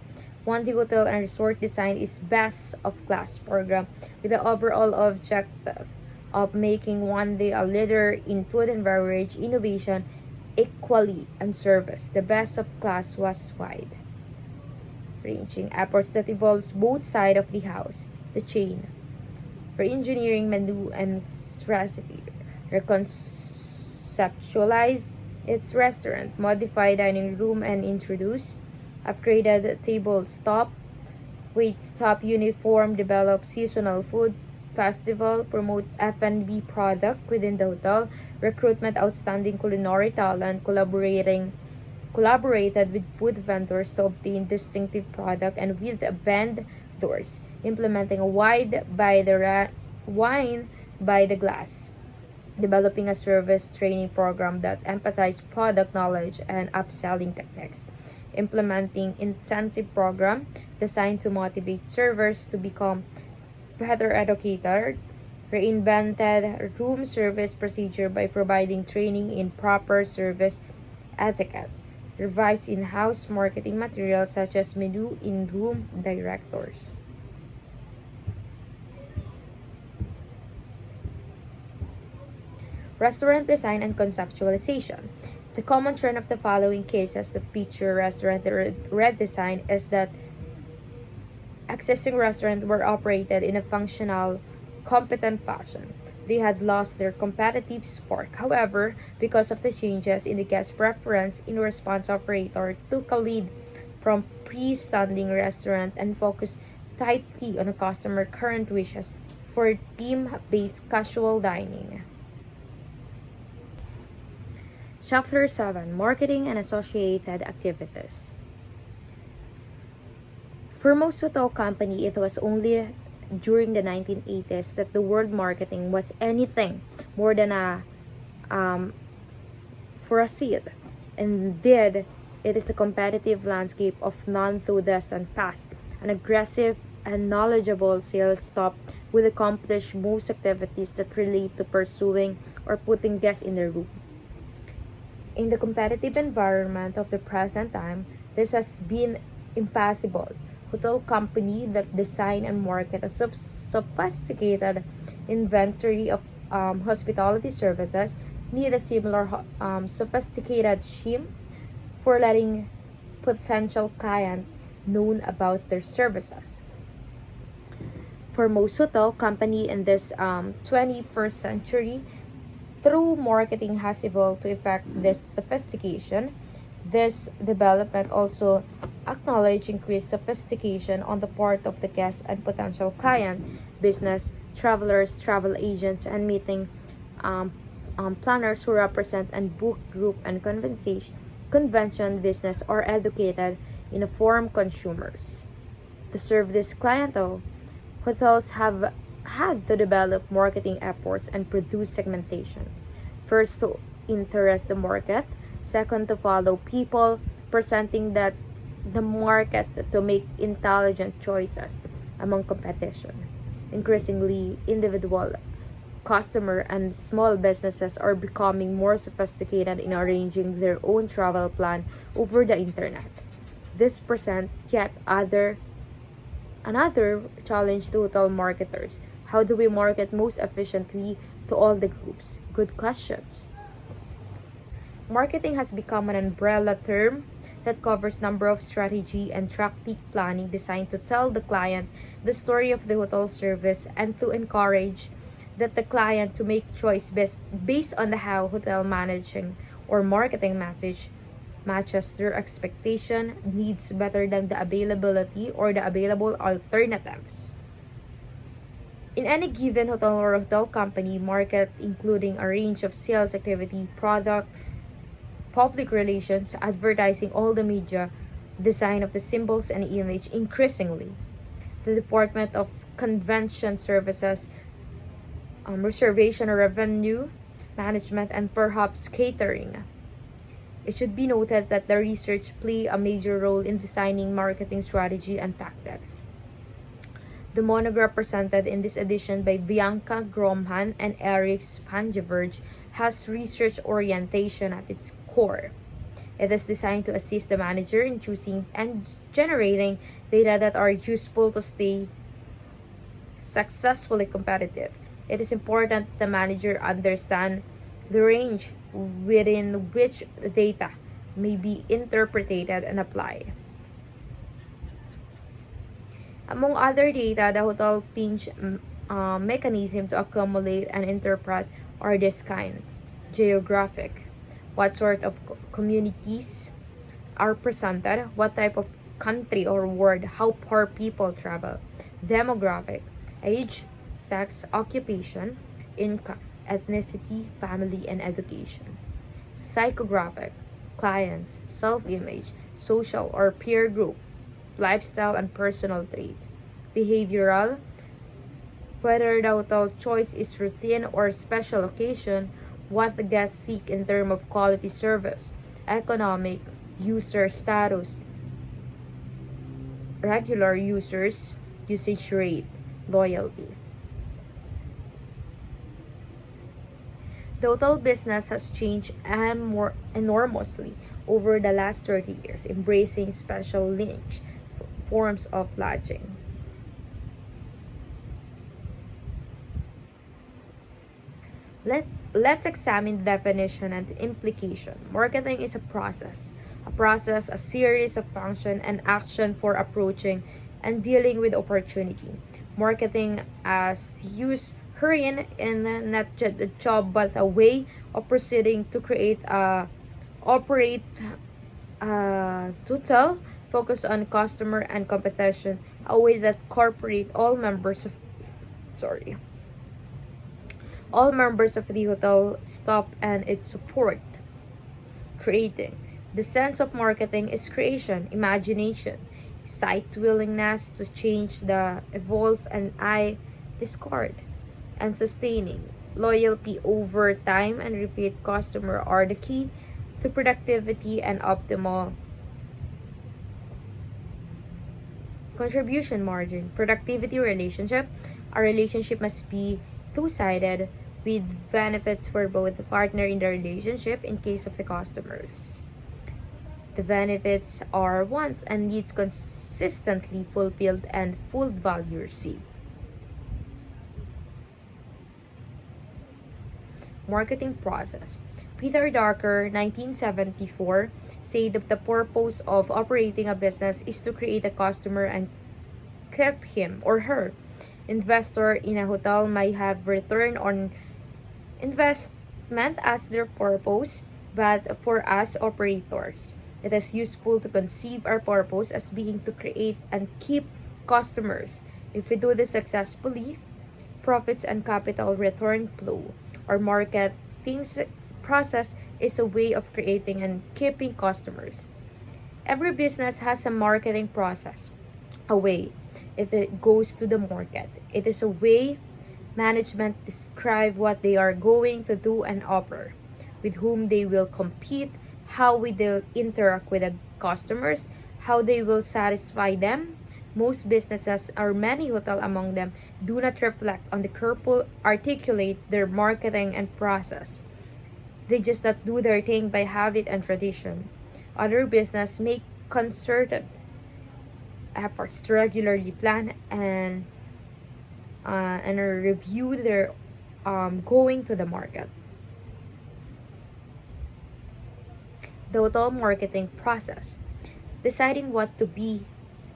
one the hotel and resort design is best of class program with the overall objective of making one day a leader in food and beverage innovation equally and service. The best of class was wide ranging efforts that involves both sides of the house, the chain, re-engineering menu and recipe, reconceptualize its restaurant, modify dining room and introduce upgraded tables top, waits top uniform, develop seasonal food festival, promote F&B product within the hotel, recruitment outstanding culinary talent, collaborated with food vendors to obtain distinctive product and with vendors, implementing a wine by the glass, developing a service training program that emphasized product knowledge and upselling techniques, implementing intensive program designed to motivate servers to become better educated, reinvented room service procedure by providing training in proper service etiquette, revised in-house marketing materials such as menu in room directors. Restaurant design and conceptualization. The common trend of the following cases that feature restaurant redesign is that existing restaurants were operated in a functional, competent fashion. They had lost their competitive spark. However, because of the changes in the guest preference, in response operator took a lead from pre-standing restaurant and focused tightly on a customer current wishes for theme-based casual dining. Chapter 7: Marketing and Associated Activities. For most hotel company, it was only during the 1980s that the word marketing was anything more than for a seat. Indeed, it is a competitive landscape of non-though distant past. An aggressive and knowledgeable sales top would accomplish most activities that relate to pursuing or putting guests in the room. In the competitive environment of the present time, this has been impossible. Hotel companies that design and market a sophisticated inventory of hospitality services need a similar sophisticated scheme for letting potential clients know about their services. For most hotel company in this 21st century, through marketing has evolved to effect this sophistication. This development also acknowledge increased sophistication on the part of the guest and potential client, business, travelers, travel agents, and meeting um, planners who represent and book group and convention business are educated in informed consumers. To serve this clientele, hotels have had to develop marketing efforts and produce segmentation. First, to interest the market. Second, to follow people, presenting that the market to make intelligent choices among competition. Increasingly, individual customer and small businesses are becoming more sophisticated in arranging their own travel plan over the internet. This presents yet another challenge to hotel marketers. How do we market most efficiently to all the groups? Good questions. Marketing has become an umbrella term that covers number of strategy and tactic planning designed to tell the client the story of the hotel service and to encourage that the client to make choice based on the how hotel managing or marketing message matches their expectation needs better than the availability or the available alternatives. In any given hotel or hotel company market, including a range of sales activity, product, public relations, advertising, all the media, design of the symbols and image increasingly. The Department of Convention Services, reservation or revenue management, and perhaps catering. It should be noted that the research play a major role in designing marketing strategy and tactics. The monograph presented in this edition by Bianca Gromhan and Eric Spangeverge has research orientation at its core. It is designed to assist the manager in choosing and generating data that are useful to stay successfully competitive. It is important the manager understand the range within which data may be interpreted and applied. Among other data, the hotel pinch mechanism to accumulate and interpret are this kind. Geographic. What sort of communities are presented? What type of country or world? How far people travel? Demographic. Age, sex, occupation, income, ethnicity, family, and education. Psychographic. Clients, self-image, social or peer group, lifestyle and personal trait. Behavioral, whether the hotel choice is routine or special occasion, what the guests seek in terms of quality service. Economic, user status, regular users, usage rate, loyalty. The hotel business has changed enormously over the last 30 years, embracing special niche forms of lodging. Let's examine the definition and implication. Marketing is a series of function and action for approaching and dealing with opportunity. Marketing as used herein in not just a job but a way of proceeding to create operate total focus on customer and competition, a way that corporate all members of the hotel stop and its support. Creating. The sense of marketing is creation, imagination, site willingness to change, the evolve and I discard, and sustaining. Loyalty over time and repeat customer are the key to productivity and optimal contribution margin. Productivity relationship. Our relationship must be two-sided with benefits for both the partner in the relationship in case of the customers. The benefits are wants and needs consistently fulfilled and full value received. Marketing process. Peter Darker, 1974, said that the purpose of operating a business is to create a customer and keep him or her. Investor in a hotel may have return on investment as their purpose, but for us operators, it is useful to conceive our purpose as being to create and keep customers. If we do this successfully, profits and capital return flow. Our marketing process is a way of creating and keeping customers. Every business has a marketing process, a way if it goes to the market. It is a way management describe what they are going to do and offer, with whom they will compete, how we will interact with the customers, how they will satisfy them. Most businesses, or many hotel among them, do not reflect on the careful articulate their marketing and process. They just not do their thing by habit and tradition. Other business make concerted efforts to regularly plan and review their going to the market. The hotel marketing process. Deciding what to be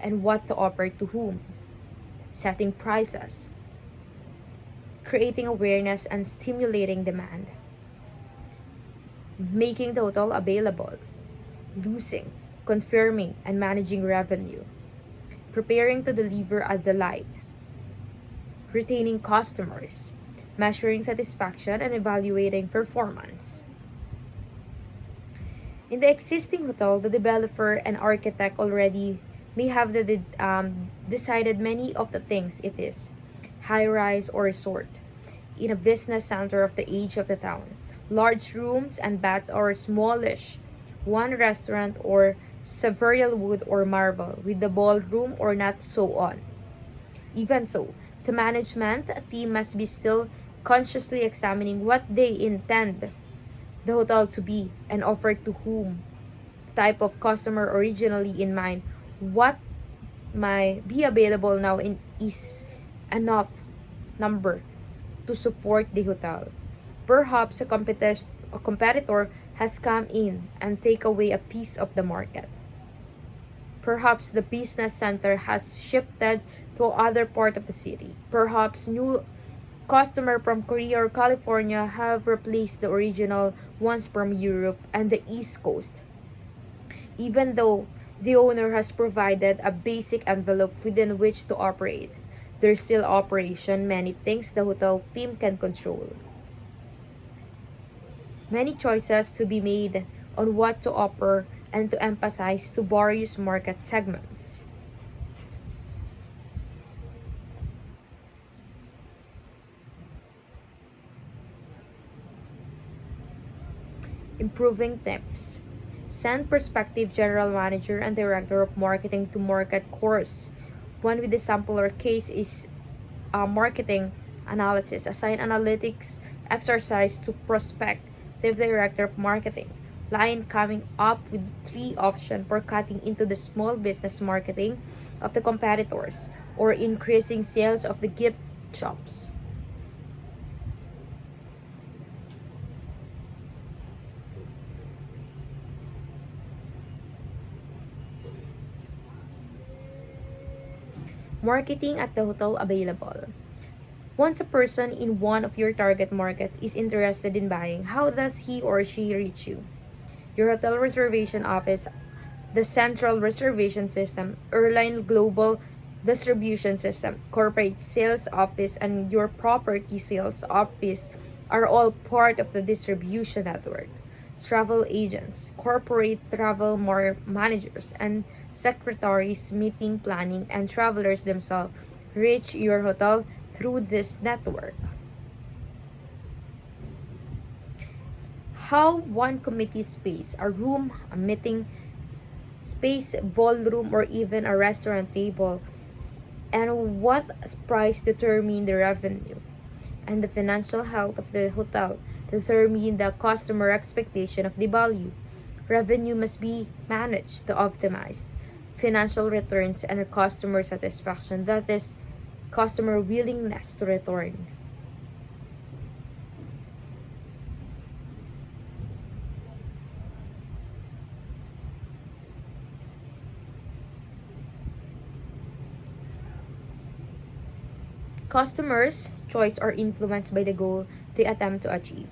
and what to offer to whom. Setting prices. Creating awareness and stimulating demand. Making the hotel available. Losing, confirming, and managing revenue. Preparing to deliver a delight. Retaining customers. Measuring satisfaction and evaluating performance. In the existing hotel, the developer and architect already may have decided many of the things it is, high-rise or resort, in a business center of the age of the town, large rooms and baths or smallish, one restaurant or several wood or marble, with the ballroom or not so on. Even so, the management team must be still consciously examining what they intend the hotel to be and offer to whom, the type of customer originally in mind, what might be available now in is enough number to support the hotel. Perhaps a competitor has come in and take away a piece of the market. Perhaps the business center has shifted to other part of the city. Perhaps new customer from Korea or California have replaced the original ones from Europe and the East Coast. Even though the owner has provided a basic envelope within which to operate, there's still operation many things the hotel team can control. Many choices to be made on what to offer and to emphasize to various market segments. Improving tips. Send prospective general manager and director of marketing to market course. One with the sample or case is marketing analysis. Assign analytics exercise to prospective director of marketing. Line coming up with 3 options for cutting into the small business marketing of the competitors or increasing sales of the gift shops. Marketing at the hotel available. Once a person in one of your target market is interested in buying, how does he or she reach you? Your hotel reservation office, the central reservation system, airline global distribution system, corporate sales office, and your property sales office are all part of the distribution network. Travel agents, corporate travel managers, and secretaries, meeting planning, and travelers themselves reach your hotel through this network. How one committee space, a room, a meeting space, ballroom, or even a restaurant table And what price determine the revenue? And the financial health of the hotel determine the customer expectation of the value. Revenue must be managed to optimize financial returns and customer satisfaction, that is, customer willingness to return. Customers' choice are influenced by the goal they attempt to achieve.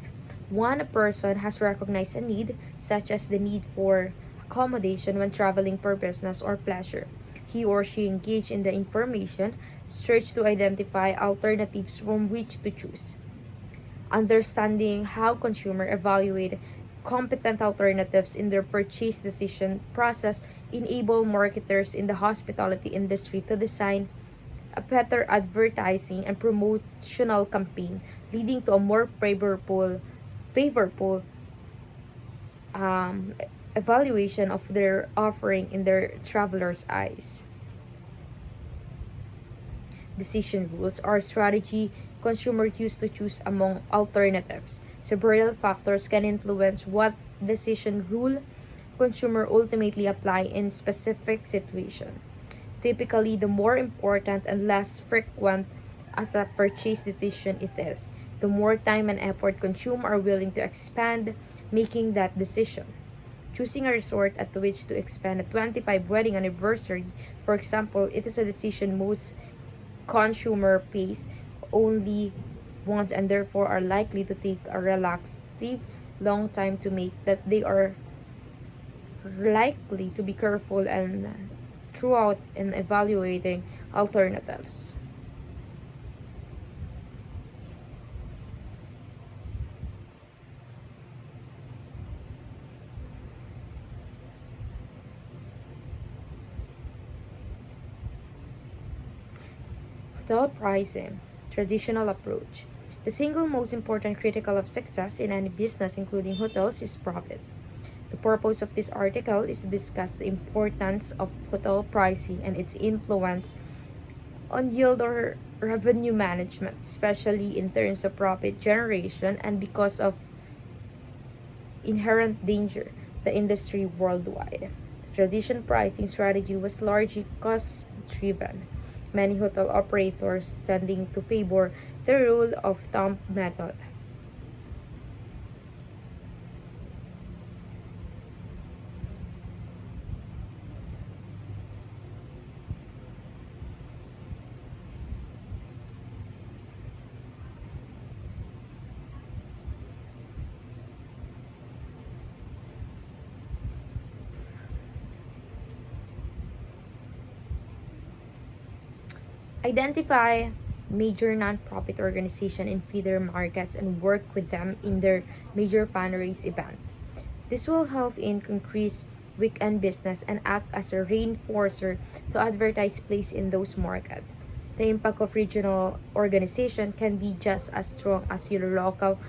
One person has recognized a need, such as the need for accommodation when traveling for business or pleasure. He or she engaged in the information search to identify alternatives from which to choose. Understanding how consumers evaluate competent alternatives in their purchase decision process enable marketers in the hospitality industry to design a better advertising and promotional campaign, leading to a more favorable um, evaluation of their offering in their travelers' eyes. Decision rules are strategy consumers use to choose among alternatives. Several factors can influence what decision rule consumer ultimately apply in specific situation. Typically, the more important and less frequent as a purchase decision it is, the more time and effort consumers are willing to expend making that decision. Choosing a resort at which to expand a 25 wedding anniversary, for example, it is a decision most consumer pays only once and therefore are likely to take a relaxative long time to make, that they are likely to be careful and throughout in evaluating alternatives. Hotel pricing, traditional approach. The single most important critical of success in any business, including hotels, is profit. The purpose of this article is to discuss the importance of hotel pricing and its influence on yield or revenue management, especially in terms of profit generation and because of inherent danger the industry worldwide. The traditional pricing strategy was largely cost driven. Many hotel operators tending to favor the rule of thumb method. Identify major nonprofit organization in feeder markets and work with them in their major fundraise event. This will help in increase weekend business and act as a reinforcer to advertise place in those markets. The impact of regional organization can be just as strong as your local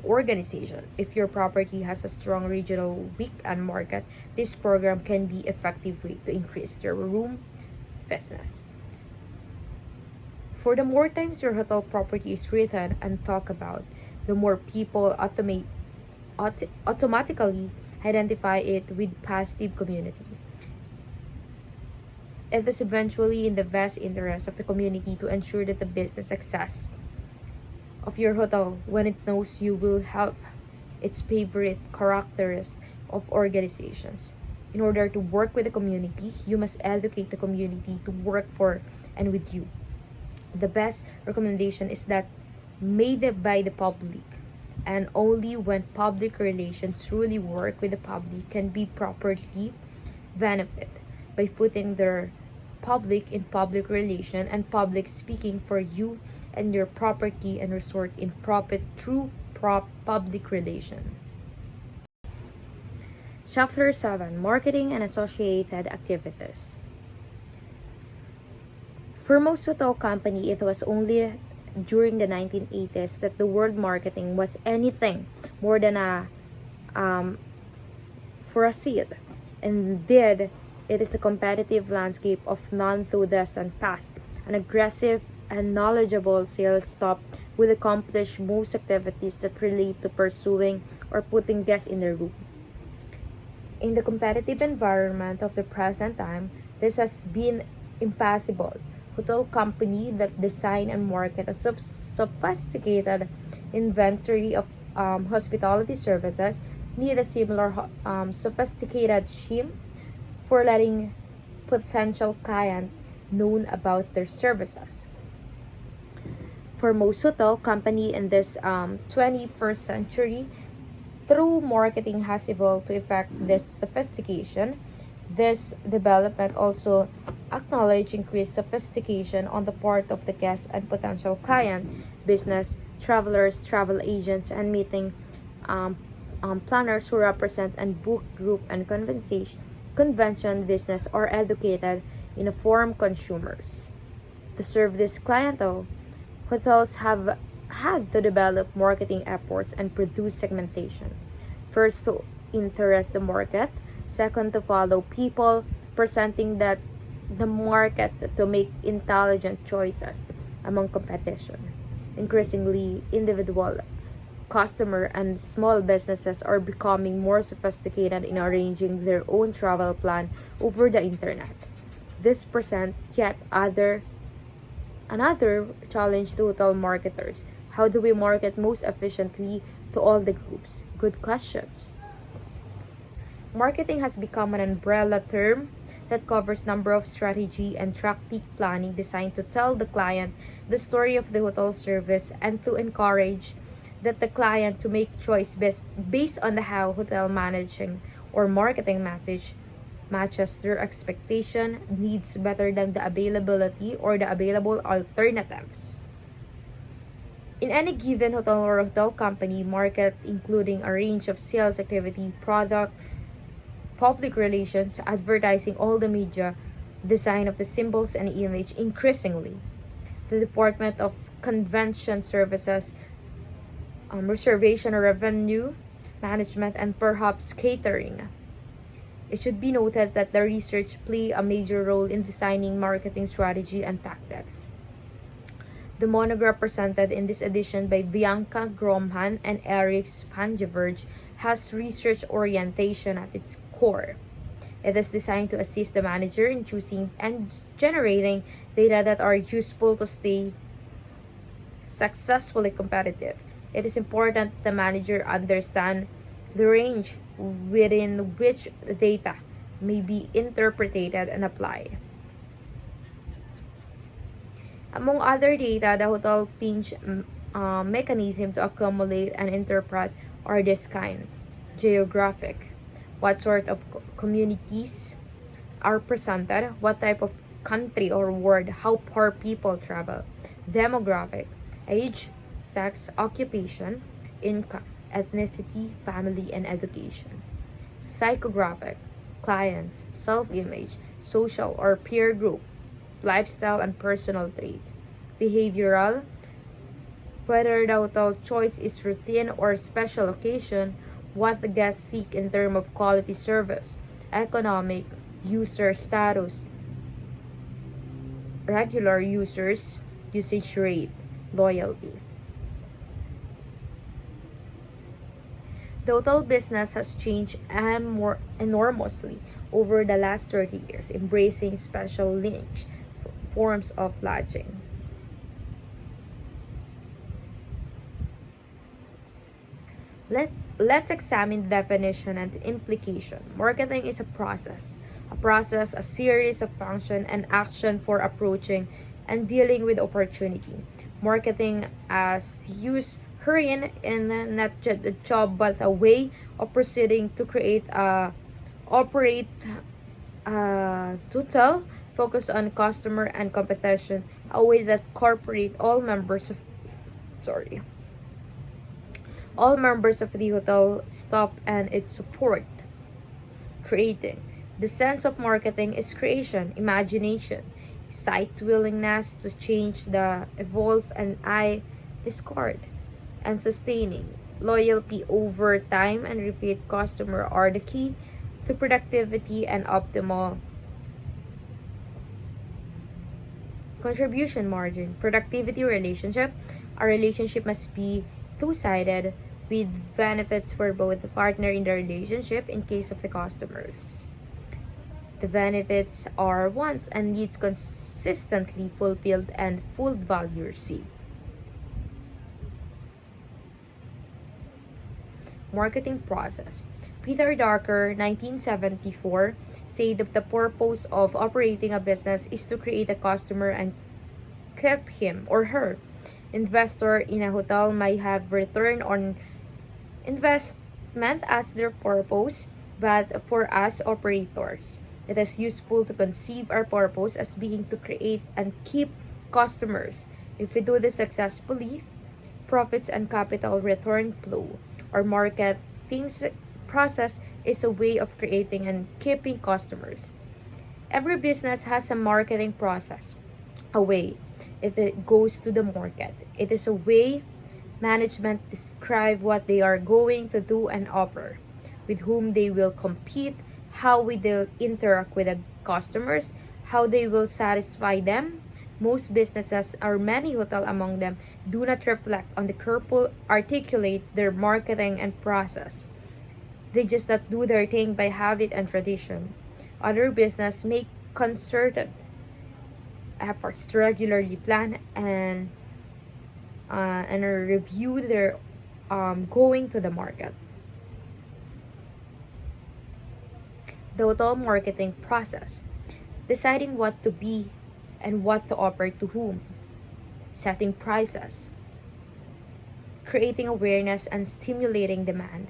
organization. If your property has a strong regional weekend market, this program can be effective way to increase their room business. For the more times your hotel property is written and talked about, the more people automatically identify it with positive community. It is eventually in the best interest of the community to ensure that the business success of your hotel when it knows you will help its favorite characteristics of organizations. In order to work with the community, you must educate the community to work for and with you. The best recommendation is that made by the public, and only when public relations truly work with the public can be properly benefit by putting their public in public relation and public speaking for you and your property and resort in profit through public relation. Chapter 7, Marketing and Associated Activities. For most hotel company, it was only during the 1980s that the word marketing was anything more than a for a seat. Indeed, it is a competitive landscape of non-through distant past An aggressive and knowledgeable sales staff will accomplish most activities that relate to pursuing or putting guests in the room. In the competitive environment of the present time, this has been impossible. Hotel companies that design and market a sophisticated inventory of hospitality services need a similar sophisticated scheme for letting potential clients know about their services. For most hotel company in this 21st century, through marketing has evolved to effect this sophistication. This development also acknowledge increased sophistication on the part of the guest and potential client, business, travelers, travel agents, and meeting um, planners who represent and book group and convention business are educated in informed consumers. To serve this clientele, hotels have had to develop marketing efforts and produce segmentation. First, to interest the market. Second, to follow people, presenting that the market to make intelligent choices among competition. Increasingly, individual customer and small businesses are becoming more sophisticated in arranging their own travel plan over the internet. This presents yet another challenge to hotel marketers. How do we market most efficiently to all the groups? Good questions. Marketing has become an umbrella term that covers number of strategy and tactic planning designed to tell the client the story of the hotel service and to encourage that the client to make choice based on the how hotel managing or marketing message matches their expectation needs better than the availability or the available alternatives. In any given hotel or hotel company market, including a range of sales activity, product, public relations, advertising, all the media, design of the symbols and image increasingly. The Department of Convention Services, reservation or revenue management, and perhaps catering. It should be noted that the research play a major role in designing marketing strategy and tactics. The monograph presented in this edition by Bianca Gromhan and Eric Spangeverge has research orientation at its core. It is designed to assist the manager in choosing and generating data that are useful to stay successfully competitive. It is important the manager understand the range within which data may be interpreted and applied. Among other data, the hotel pinch mechanism to accumulate and interpret are this kind. Geographic. What sort of communities are presented? What type of country or world? How far people travel? Demographic. Age, sex, occupation, income, ethnicity, family, and education. Psychographic. Clients, self-image, social or peer group, lifestyle and personal trait. Behavioral, whether the hotel choice is routine or special occasion, what the guests seek in terms of quality service, economic, user status, regular users, usage rate, loyalty. The hotel business has changed enormously over the last 30 years, embracing special niche forms of lodging. Let's examine the definition and implication. Marketing is a process, a series of function and action for approaching and dealing with opportunity. Marketing as used herein in not just a job but a way of proceeding to create operate total focus on customer and competition, a way that corporate all members of the hotel stop and its support. Creating. The sense of marketing is creation, imagination, site willingness to change, the evolve and I discard, and sustaining. Loyalty over time and repeat customer are the key to productivity and optimal Contribution margin, productivity relationship. A relationship must be two-sided with benefits for both the partner in the relationship in case of the customers. The benefits are wants and needs consistently fulfilled and full value received. Marketing process. Peter Drucker, 1974, said that the purpose of operating a business is to create a customer and keep him or her. Investor in a hotel might have return on investment as their purpose, but for us operators, it is useful to conceive our purpose as being to create and keep customers. If we do this successfully, profits and capital return flow. Our marketing process is a way of creating and keeping customers. Every business has a marketing process, a way if it goes to the market. It is a way management describe what they are going to do and offer, with whom they will compete, how we will interact with the customers, how they will satisfy them. Most businesses, or many hotel among them, do not reflect on the careful articulate their marketing and process. They just not do their thing by habit and tradition. Other business make concerted efforts to regularly plan and review their going to the market. The hotel marketing process. Deciding what to be and what to offer to whom. Setting prices. Creating awareness and stimulating demand.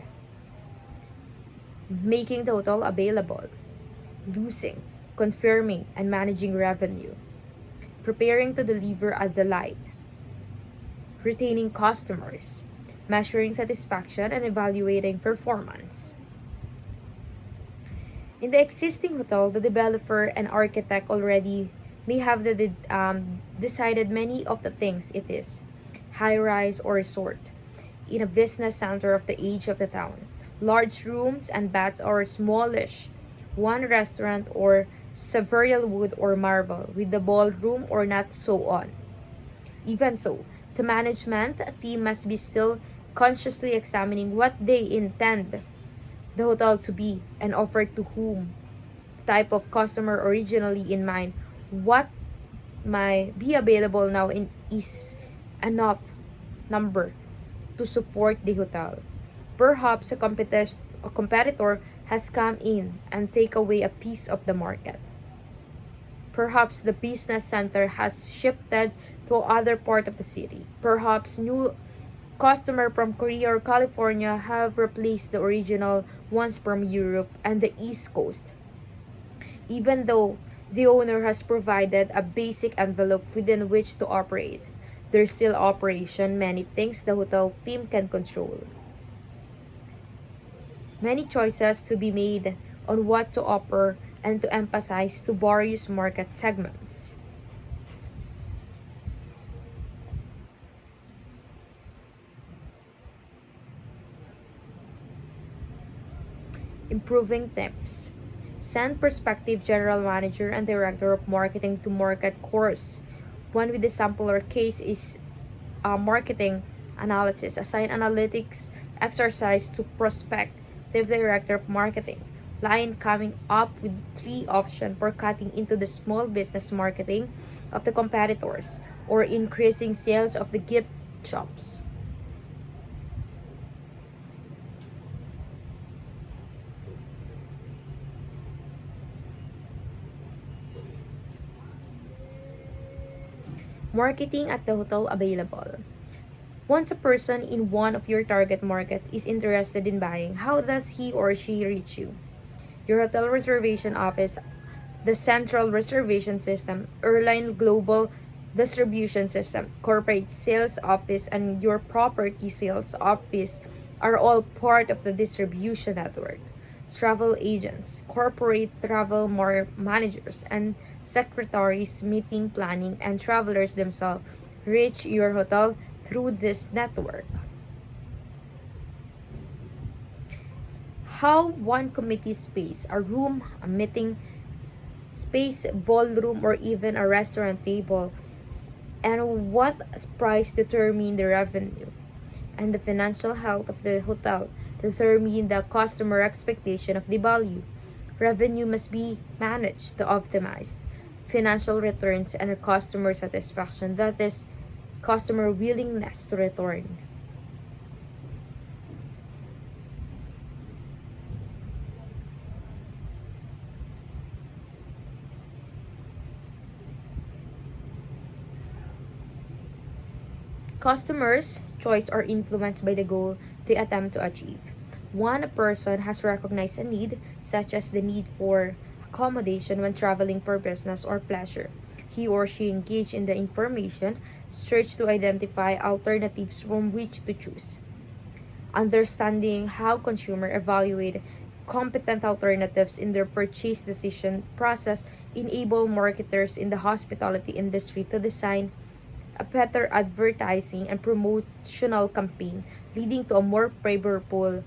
Making the hotel available. Losing, confirming, and managing revenue. Preparing to deliver a delight. Retaining customers. Measuring satisfaction and evaluating performance. In the existing hotel, the developer and architect already may have decided many of the things it is, high-rise or resort, in a business center of the age of the town, large rooms and baths or smallish, one restaurant or several wood or marble, with the ballroom or not so on. Even so, the management team must be still consciously examining what they intend the hotel to be and offer to whom, the type of customer originally in mind, what might be available now in is enough number to support the hotel. Perhaps a competitor has come in and take away a piece of the market. Perhaps the business center has shifted to other part of the city. Perhaps new customer from Korea or California have replaced the original ones from Europe and the East Coast. Even though the owner has provided a basic envelope within which to operate, there's still operation many things the hotel team can control. Many choices to be made on what to offer and to emphasize to various market segments. Improving tips. Send prospective general manager and director of marketing to market course. One with the sample or case is marketing analysis. Assign analytics exercise to prospective director of marketing. Line coming up with 3 options for cutting into the small business marketing of the competitors or increasing sales of the gift shops. Marketing at the hotel available. Once a person in one of your target market is interested in buying, how does he or she reach you? Your hotel reservation office, the central reservation system, airline global distribution system, corporate sales office, and your property sales office are all part of the distribution network. Travel agents, corporate travel managers, and secretaries, meeting planning, and travelers themselves reach your hotel through this network. How one committee space, a room, a meeting space, ballroom, or even a restaurant table. And what price determine the revenue? And the financial health of the hotel determine the customer expectation of the value. Revenue must be managed to optimize financial returns and customer satisfaction, that is, customer willingness to return. Customers' choice are influenced by the goal they attempt to achieve. One person has recognized a need, such as the need for accommodation when traveling for business or pleasure. He or she engaged in the information search to identify alternatives from which to choose. Understanding how consumers evaluate competent alternatives in their purchase decision process enable marketers in the hospitality industry to design a better advertising and promotional campaign, leading to a more favorable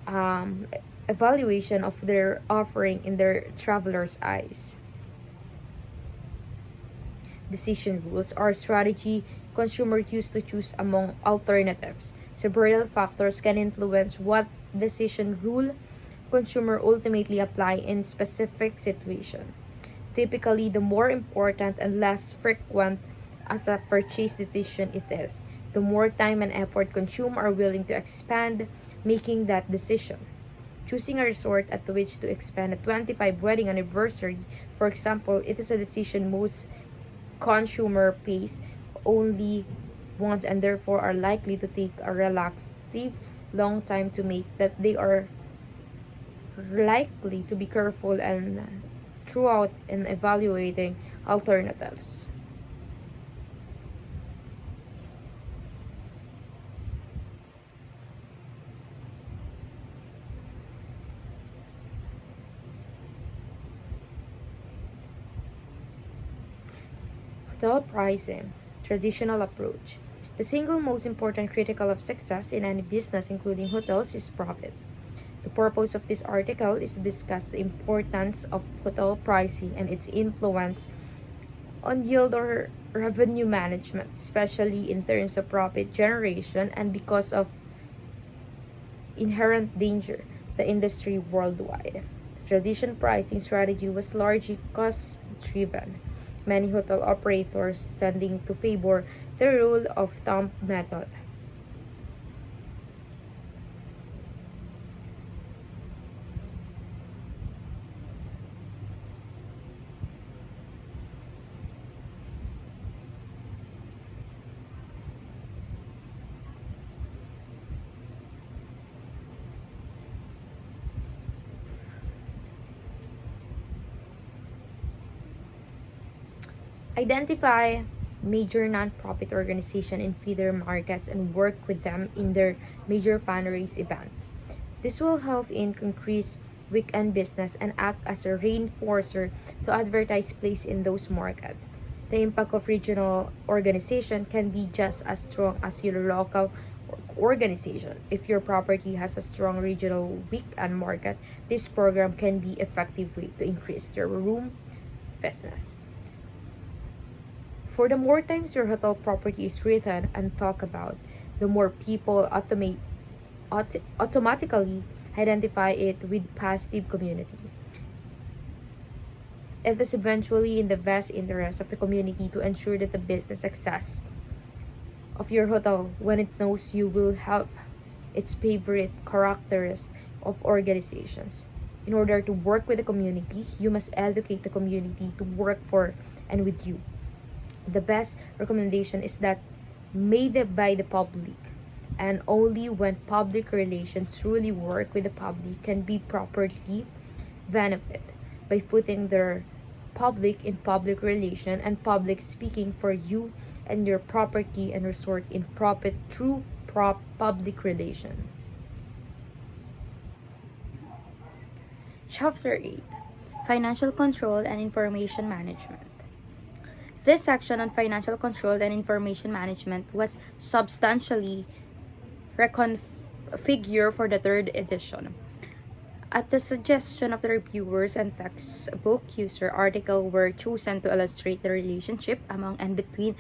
um, evaluation of their offering in their travelers' eyes. Decision rules are strategy consumers use to choose among alternatives. Several factors can influence what decision rule consumer ultimately apply in specific situation. Typically, the more important and less frequent as a purchase decision it is, the more time and effort consumers are willing to expend making that decision. Choosing a resort at which to expend a 25 wedding anniversary, for example, it is a decision most consumer pays only once and therefore are likely to take a relaxative long time to make, that they are likely to be careful and throughout in evaluating alternatives. Hotel pricing, traditional approach. The single most important critical of success in any business, including hotels, is profit. The purpose of this article is to discuss the importance of hotel pricing and its influence on yield or revenue management, especially in terms of profit generation and because of inherent danger the industry worldwide. The traditional pricing strategy was largely cost driven. Many hotel operators tending to favor the rule of thumb method. Identify major nonprofit organization in feeder markets and work with them in their major fundraise event. This will help in increase weekend business and act as a reinforcer to advertise place in those markets. The impact of regional organization can be just as strong as your local organization. If your property has a strong regional weekend market, this program can be effective way to increase their room business. For the more times your hotel property is written and talked about, the more people automatically identify it with positive community. It is eventually in the best interest of the community to ensure that the business success of your hotel when it knows you will help its favorite characteristics of organizations. In order to work with the community, you must educate the community to work for and with you. The best recommendation is that made by the public, and only when public relations truly work with the public can be properly benefit by putting their public in public relation and public speaking for you and your property and resort in profit through public relation. Chapter 8, Financial Control and Information Management. This section on financial control and information management was substantially reconfigured for the third edition. At the suggestion of the reviewers and textbook user, articles were chosen to illustrate the relationship among and between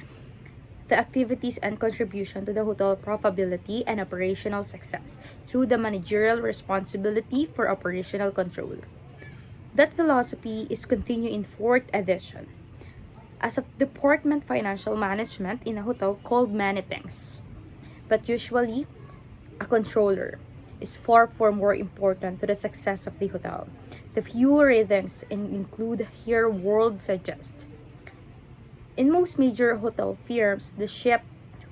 the activities and contribution to the hotel profitability and operational success through the managerial responsibility for operational control. That philosophy is continued in fourth edition as a department financial management in a hotel called many things, but usually a controller is far more important to the success of the hotel. The few readings include here world suggest. In most major hotel firms, the ship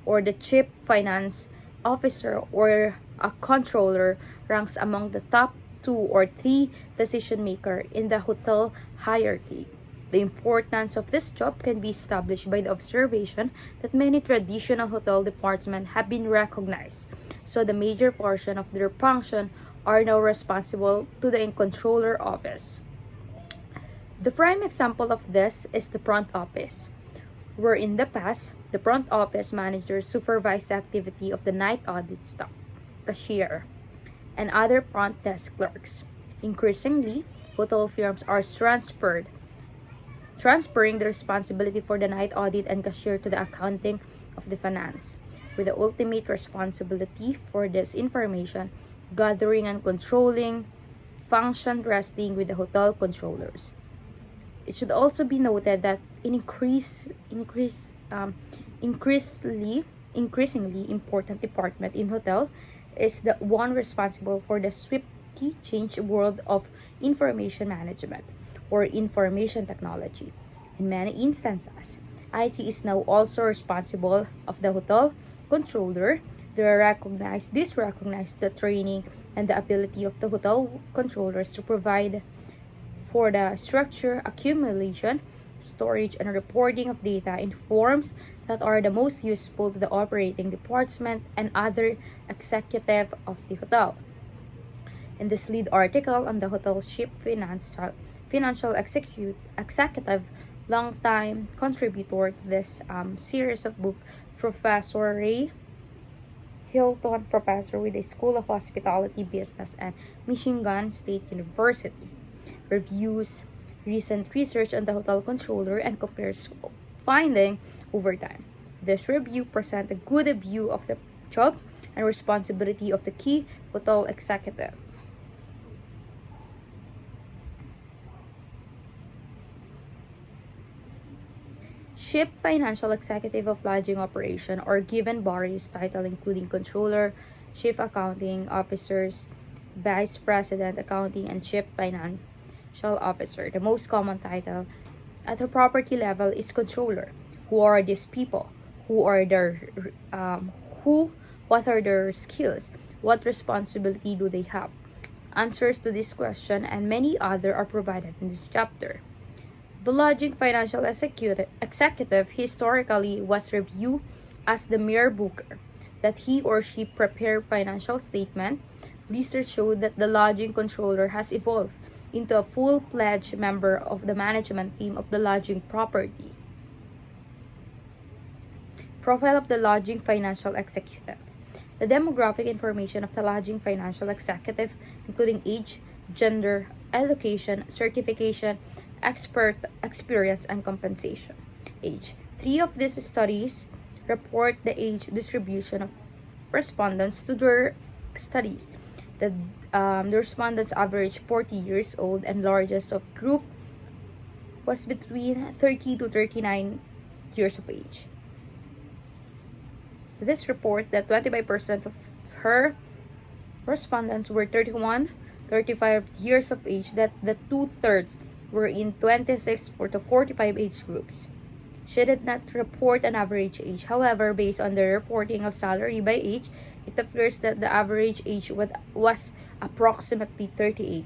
or the chief finance officer or a controller ranks among the top 2 or 3 decision maker in the hotel hierarchy. The importance of this job can be established by the observation that many traditional hotel departments have been recognized, so the major portion of their function are now responsible to the controller office. The prime example of this is the front office, where in the past, the front office managers supervised the activity of the night audit staff, cashier, and other front desk clerks. Increasingly, hotel firms are transferring the responsibility for the night audit and cashier to the accounting of the finance, with the ultimate responsibility for this information gathering and controlling function resting with the hotel controllers. It should also be noted that an increasingly important department in hotel is the one responsible for the swiftly changed world of information management or information technology. In many instances, IT is now also responsible of the hotel controller. This recognize the training and the ability of the hotel controllers to provide for the structure, accumulation, storage, and reporting of data in forms that are the most useful to the operating department and other executive of the hotel. In this lead article on the hotel ship financial executive, long-time contributor to this series of book, Professor Ray Hilton, professor with the School of Hospitality Business at Michigan State University, reviews recent research on the hotel controller and compares finding over time. This review presents a good view of the job and responsibility of the key hotel executive. Ship financial executive of lodging operation or given various titles including controller, chief accounting officers, vice president accounting, and chief financial officer. The most common title at the property level is controller. Who are these people? What are their skills? What responsibility do they have? Answers to this question and many other are provided in this chapter. The lodging financial executive historically was reviewed as the mere booker, that he or she prepared financial statement. Research showed that the lodging controller has evolved into a full-fledged member of the management team of the lodging property. Profile of the lodging financial executive. The demographic information of the lodging financial executive, including age, gender, education, certification, experience, and compensation. Age. 3 of these studies report the age distribution of respondents to their studies. The respondents average 40 years old and largest of group was between 30 to 39 years of age. This report that 25% of her respondents were 35 years of age, that the 2/3 were in 26 to 45 age groups. She did not report an average age. However, based on the reporting of salary by age, it appears that the average age was approximately 38.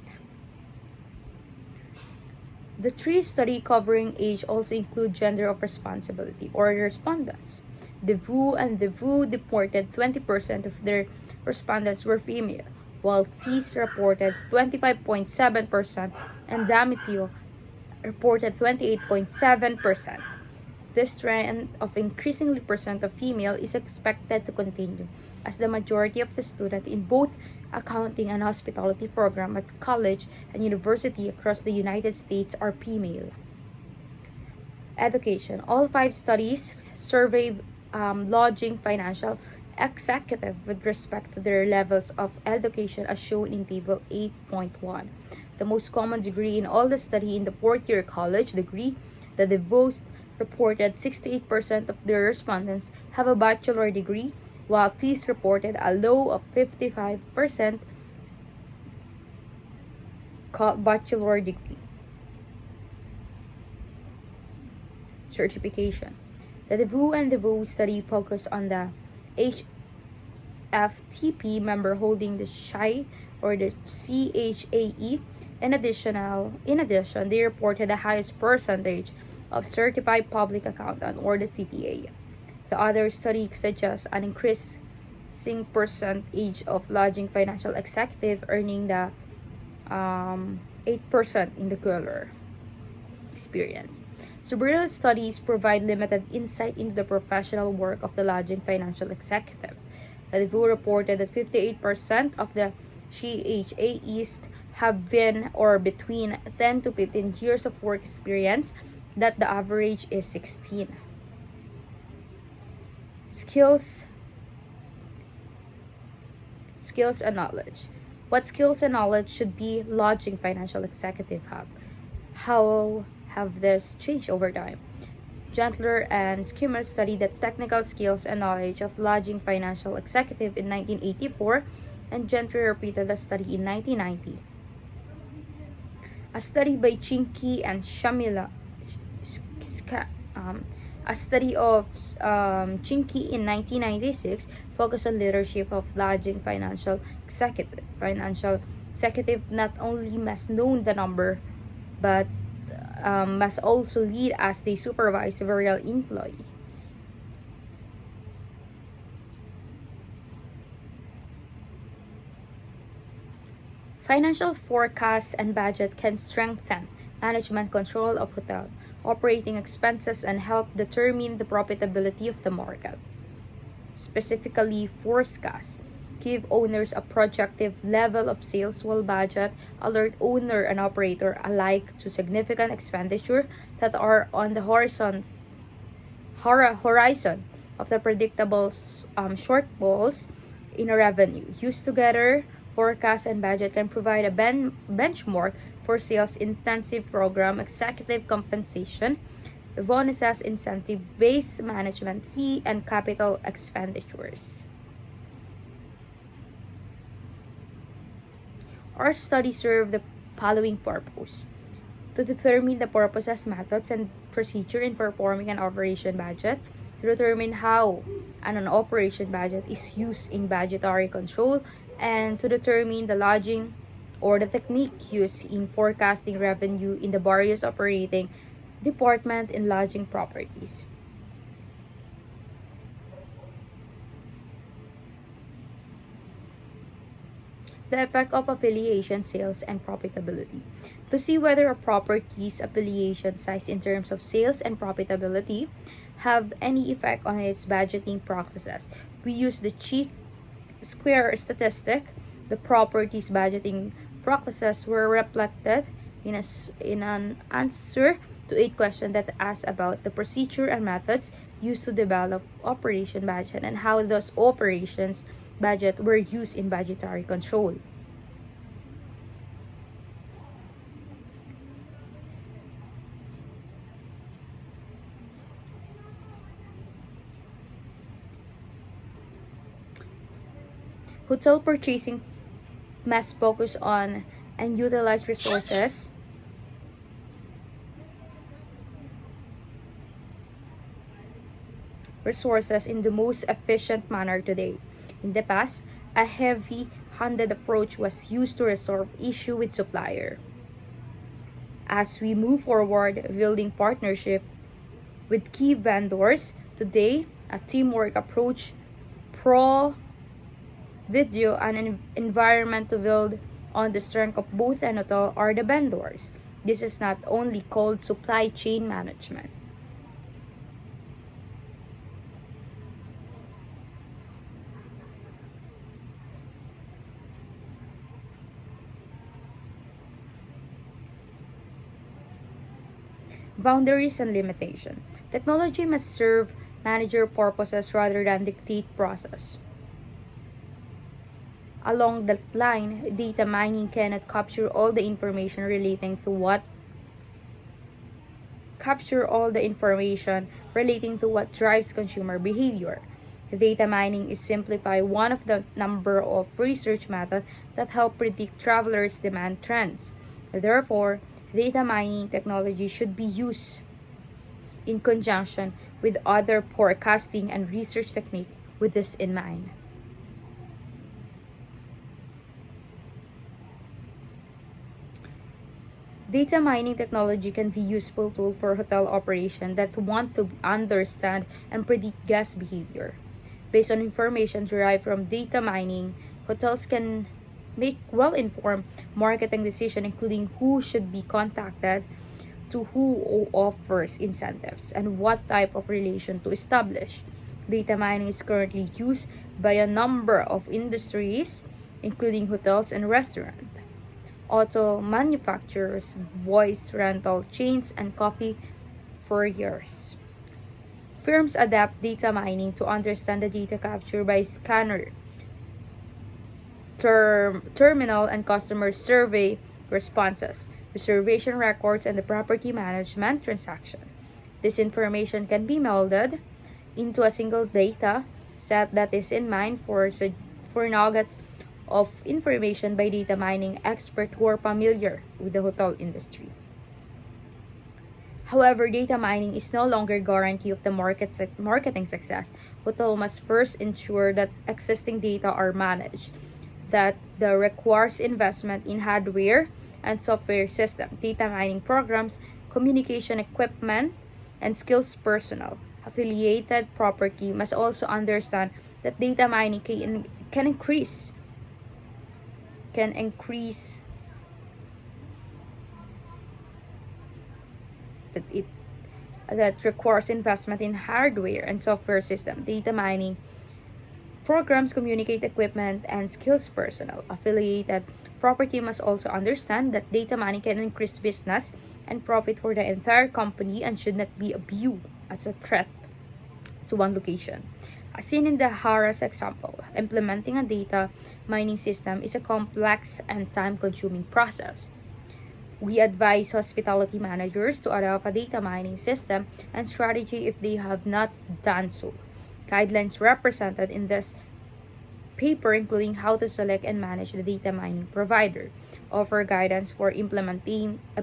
The 3 study covering age also include gender of responsibility or respondents. Devu and Devu reported 20% of their respondents were female, while Cs reported 25.7% and Damitio reported 28.7%. This trend of increasingly percent of female is expected to continue as the majority of the students in both accounting, and hospitality program at college and university across the United States are female. Education. All five studies surveyed lodging financial executive with respect to their levels of education as shown in table 8.1. The most common degree in all the study in the fourth year college degree, the most reported 68% of their respondents have a bachelor degree, while fees reported a low of 55% bachelor degree. Certification. The DeVoe and DeVoe study focus on the HFTP member holding the CHAE or the CHAE. In addition, they reported the highest percentage of certified public accountant or the CPA. The other study suggests an increasing percentage of lodging financial executive earning the 8% in the color experience. Several studies provide limited insight into the professional work of the lodging financial executive. The review reported that 58% of the CHAEs have been or between 10 to 15 years of work experience, that the average is 16. Skills and knowledge. What skills and knowledge should be lodging financial executive have? How have this changed over time? Gentler and Skimmer studied the technical skills and knowledge of lodging financial executive in 1984, and Gentler repeated the study in 1990. A study by Chinky and Shamila, a study of Chinky in 1996 focused on leadership of lodging financial executive. Financial executive not only must know the number, but must also lead as they supervise several employees. Financial forecasts and budget can strengthen management control of hotel operating expenses and help determine the profitability of the market. Specifically, forecasts give owners a projective level of sales, while budget alert owner and operator alike to significant expenditure that are on the horizon of the predictable shortfalls in revenue. Used together, forecast and budget can provide a benchmark for sales-intensive program, executive compensation, bonuses, incentive-based management fee, and capital expenditures. Our study served the following purpose: to determine the purposes, methods, and procedure in performing an operation budget, to determine how an operation budget is used in budgetary control, and to determine the lodging or the technique used in forecasting revenue in the various operating department in lodging properties. The effect of affiliation, sales, and profitability. To see whether a property's affiliation size in terms of sales and profitability have any effect on its budgeting practices, we use the square statistic. The property's budgeting practices were reflected in an answer to a question that asks about the procedure and methods used to develop operation budget and how those operations budget were used in budgetary control. Hotel purchasing must focus on and utilize resources in the most efficient manner today. In the past, a heavy-handed approach was used to resolve issue with supplier. As we move forward building partnership with key vendors, today a teamwork approach, pro video and an environment to build on the strength of both and hotel are the vendors. This is not only called supply chain management. Boundaries and limitation. Technology must serve manager purposes rather than dictate process. Along that line, data mining cannot capture all the information relating to what drives consumer behavior. Data mining is simplify one of the number of research methods that help predict travelers' demand trends. Therefore, data mining technology should be used in conjunction with other forecasting and research techniques with this in mind. Data mining technology can be a useful tool for hotel operation that want to understand and predict guest behavior. Based on information derived from data mining, hotels can make well-informed marketing decisions, including who should be contacted, to who offers incentives, and what type of relation to establish. Data mining is currently used by a number of industries, including hotels and restaurants, auto manufacturers, voice rental chains, and coffee for years. Firms adapt data mining to understand the data captured by scanner, terminal, and customer survey responses, reservation records, and the property management transaction. This information can be melded into a single data set that is in mind for nuggets of information by data mining experts who are familiar with the hotel industry. However, data mining is no longer guarantee of the marketing success. Hotel must first ensure that existing data are managed, that the requires investment in hardware and software system, data mining programs, communication equipment, and skills personnel. Affiliated property must also understand that data mining can increase that it that requires investment in hardware and software system, data mining programs, communicate equipment, and skills personnel. Affiliated property must also understand that data mining can increase business and profit for the entire company and should not be viewed as a threat to one location. As seen in the Harris example, implementing a data mining system is a complex and time-consuming process. We advise hospitality managers to adopt a data mining system and strategy if they have not done so. Guidelines represented in this paper, including how to select and manage the data mining provider, offer guidance for implementing a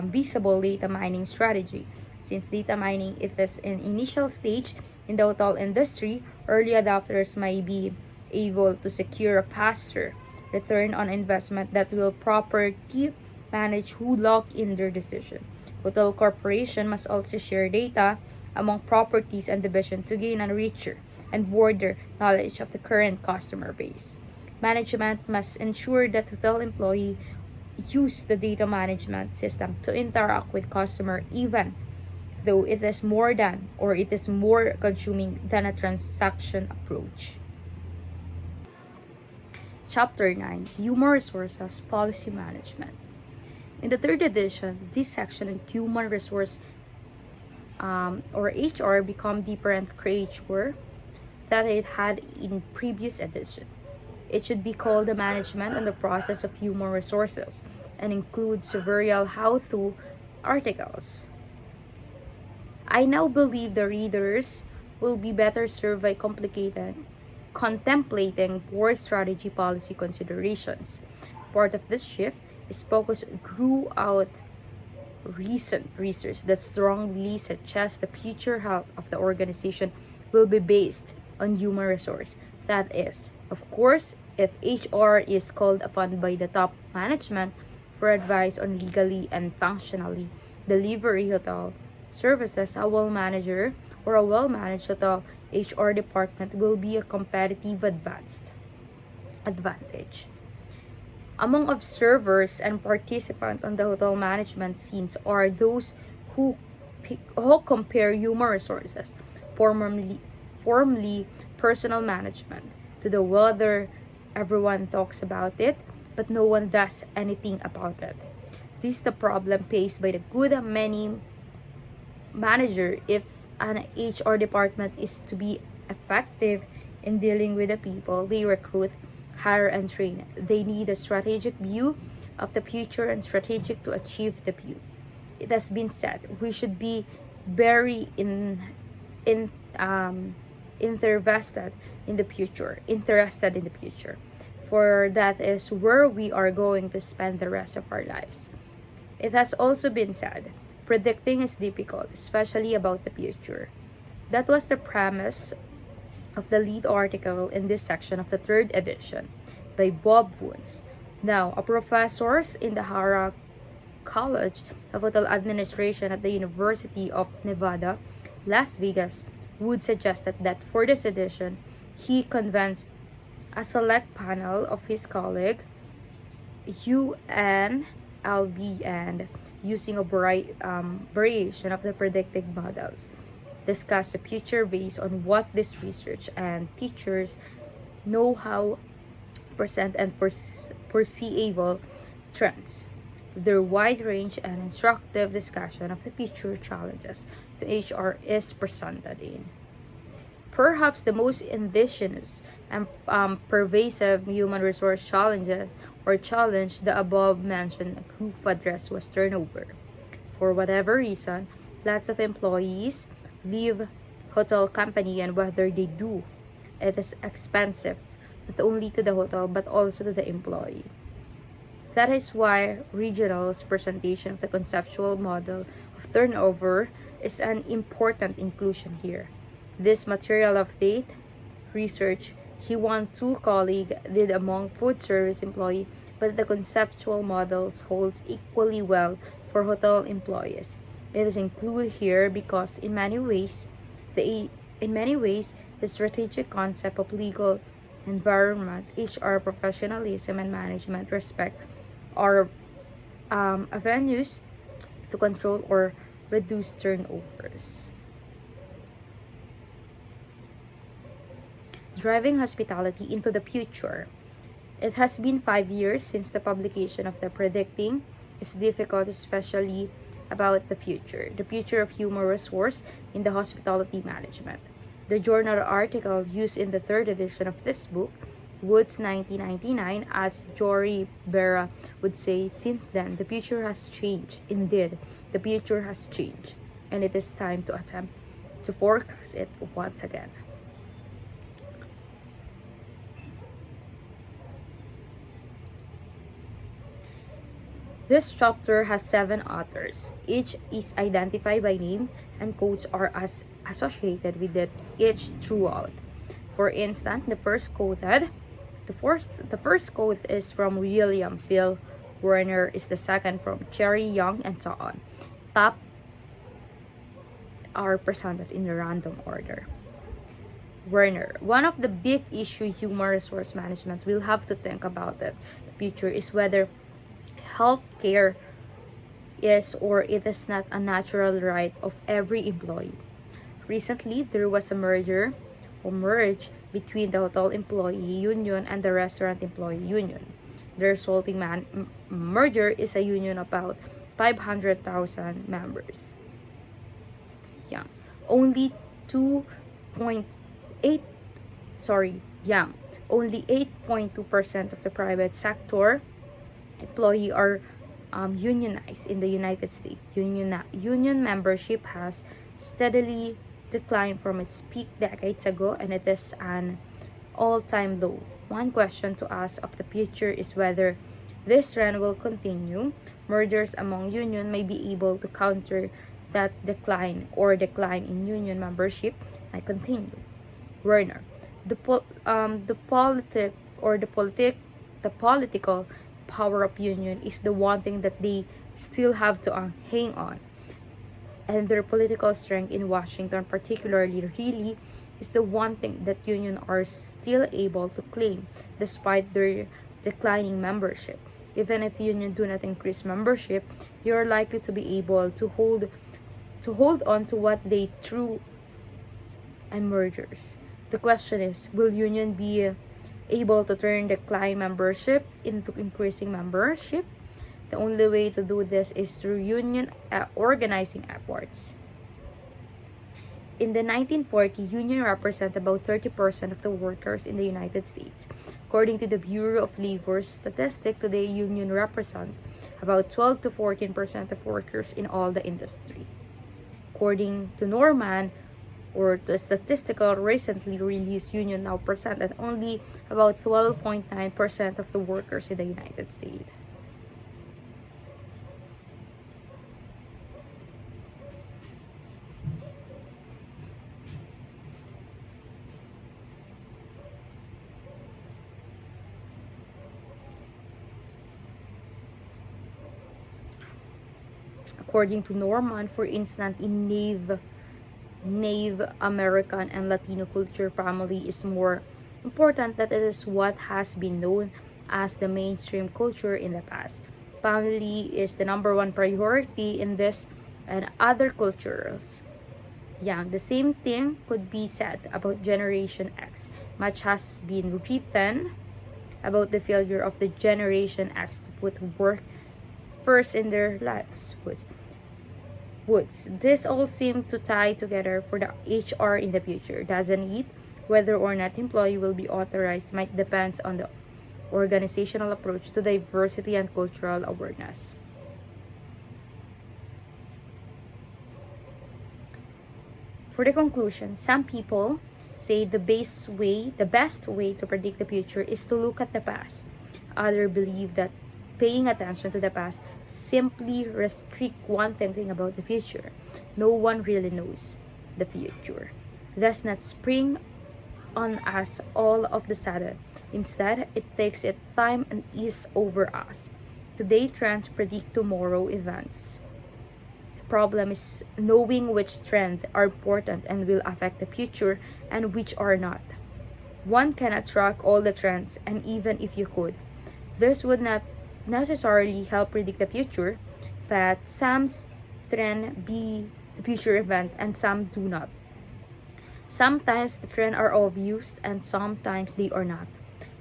visible data mining strategy. Since data mining is an initial stage in the hotel industry, early adopters may be able to secure a faster return on investment that will properly manage who lock in their decision. Hotel corporation must also share data among properties and division to gain a richer and broader knowledge of the current customer base. Management must ensure that hotel employees use the data management system to interact with customer even though it is more consuming than a transaction approach. Chapter 9, Human Resources Policy Management. In the third edition, this section on human resource or HR become deeper and creature that it had in previous edition. It should be called the management and the process of human resources and includes several how-to articles. I now believe the readers will be better served by contemplating board strategy policy considerations. Part of this shift is focused throughout recent research that strongly suggests the future health of the organization will be based on human resource. That is, of course, if HR is called upon by the top management for advice on legally and functionally delivery hotel services, a well-manager or a well-managed hotel HR department will be a competitive advantage. Among observers and participants on the hotel management scenes are those who compare human resources, formerly personal management, to the whether everyone talks about it, but no one does anything about it. This is the problem faced by the good many manager. If an HR department is to be effective in dealing with the people they recruit, hire, and train, they need a strategic view of the future and strategic to achieve the view. It has been said we should be very in interested in the future, for that is where we are going to spend the rest of our lives. It has also been said predicting is difficult, especially about the future. That was the premise of the lead article in this section of the third edition by Bob Woons, now a professor in the Hara College of Hotel Administration at the University of Nevada, Las Vegas. Wood suggested that for this edition, he convinced a select panel of his colleague, UNLV, and using a variation of the predictive models, discuss the future based on what this research and teachers know how present and foreseeable trends. Their wide range and instructive discussion of the future challenges the HR is presented in. Perhaps the most indigenous and pervasive human resource challenge the above mentioned group address was turnover. For whatever reason, lots of employees leave hotel company, and whether they do, it is expensive not only to the hotel but also to the employee. That is why Regional's presentation of the conceptual model of turnover is an important inclusion here. This material of date research he won two colleagues did among food service employee, but the conceptual models holds equally well for hotel employees. It is included here because the strategic concept of legal environment, HR professionalism, and management respect are avenues to control or reduce turnovers. Driving hospitality into the future. It has been 5 years since the publication of the Predicting is Difficult, especially about the future of human resource in the hospitality management. The journal article used in the third edition of this book, Woods 1999, as Jory Berra would say, since then, the future has changed. Indeed, the future has changed, and it is time to attempt to forecast it once again. This chapter has 7 authors. Each is identified by name, and quotes are associated with it each throughout. For instance, the first quote is from William Phil Werner, is the second from Cherry Young, and so on. Top are presented in the random order. Werner, one of the big issues human resource management will have to think about the future is whether healthcare is or it is not a natural right of every employee. Recently, there was a merge between the hotel employee union and the restaurant employee union. The resulting merger is a union of about 500,000 members. Yeah, only 2.8 only 8.2% of the private sector employee are unionized in the United States. Union membership has steadily declined from its peak decades ago, and it is an all-time low. One question to ask of the future is whether this trend will continue. Mergers among union may be able to counter that decline, or decline in union membership might continue. Werner, the political power of union is the one thing that they still have to hang on, and their political strength in Washington particularly really is the one thing that union are still able to claim despite their declining membership. Even if union do not increase membership, they are likely to be able to hold on to what they through and mergers. The question is, will union be able to turn decline membership into increasing membership? The only way to do this is through union organizing efforts. In the 1940s, unions represent about 30% of the workers in the United States. According to the Bureau of Labor Statistics, today unions represent about 12 to 14% of workers in all the industry. According to Norman, or the statistical recently released union now presented only about 12.9% of the workers in the United States. According to Norman, for instance, in Native American and Latino culture, family is more important than it is what has been known as the mainstream culture in the past. Family is the number one priority in this and other cultures. Yeah, the same thing could be said about Generation X. Much has been written about the failure of the Generation X to put work first in their lives. This all seem to tie together for the HR in the future, doesn't it? Whether or not employee will be authorized might depend on the organizational approach to diversity and cultural awareness. For the conclusion, some people say the best way to predict the future is to look at the past. Others believe that paying attention to the past simply restrict one thinking about the future. No one really knows the future. Does not spring on us all of the sudden. Instead, it takes its time and ease over us. Today trends predict tomorrow events. The problem is knowing which trends are important and will affect the future and which are not. One cannot track all the trends, and even if you could, this would not necessarily help predict the future, but some trend be the future event and some do not. Sometimes the trends are obvious and sometimes they are not.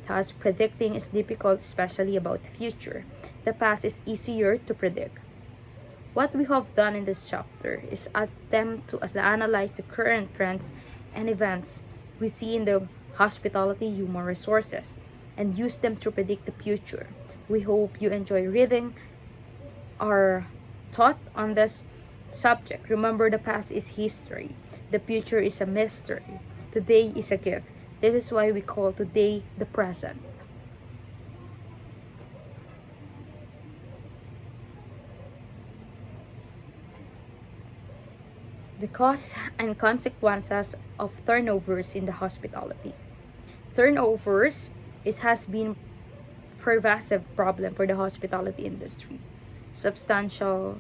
Thus, predicting is difficult, especially about the future. The past is easier to predict. What we have done in this chapter is attempt to analyze the current trends and events we see in the hospitality human resources and use them to predict the future. We hope you enjoy reading our thought on this subject. Remember, the past is history. The future is a mystery. Today is a gift. This is why we call today the present. The cause and consequences of turnovers in the hospitality. Turnovers has been pervasive problem for the hospitality industry. Substantial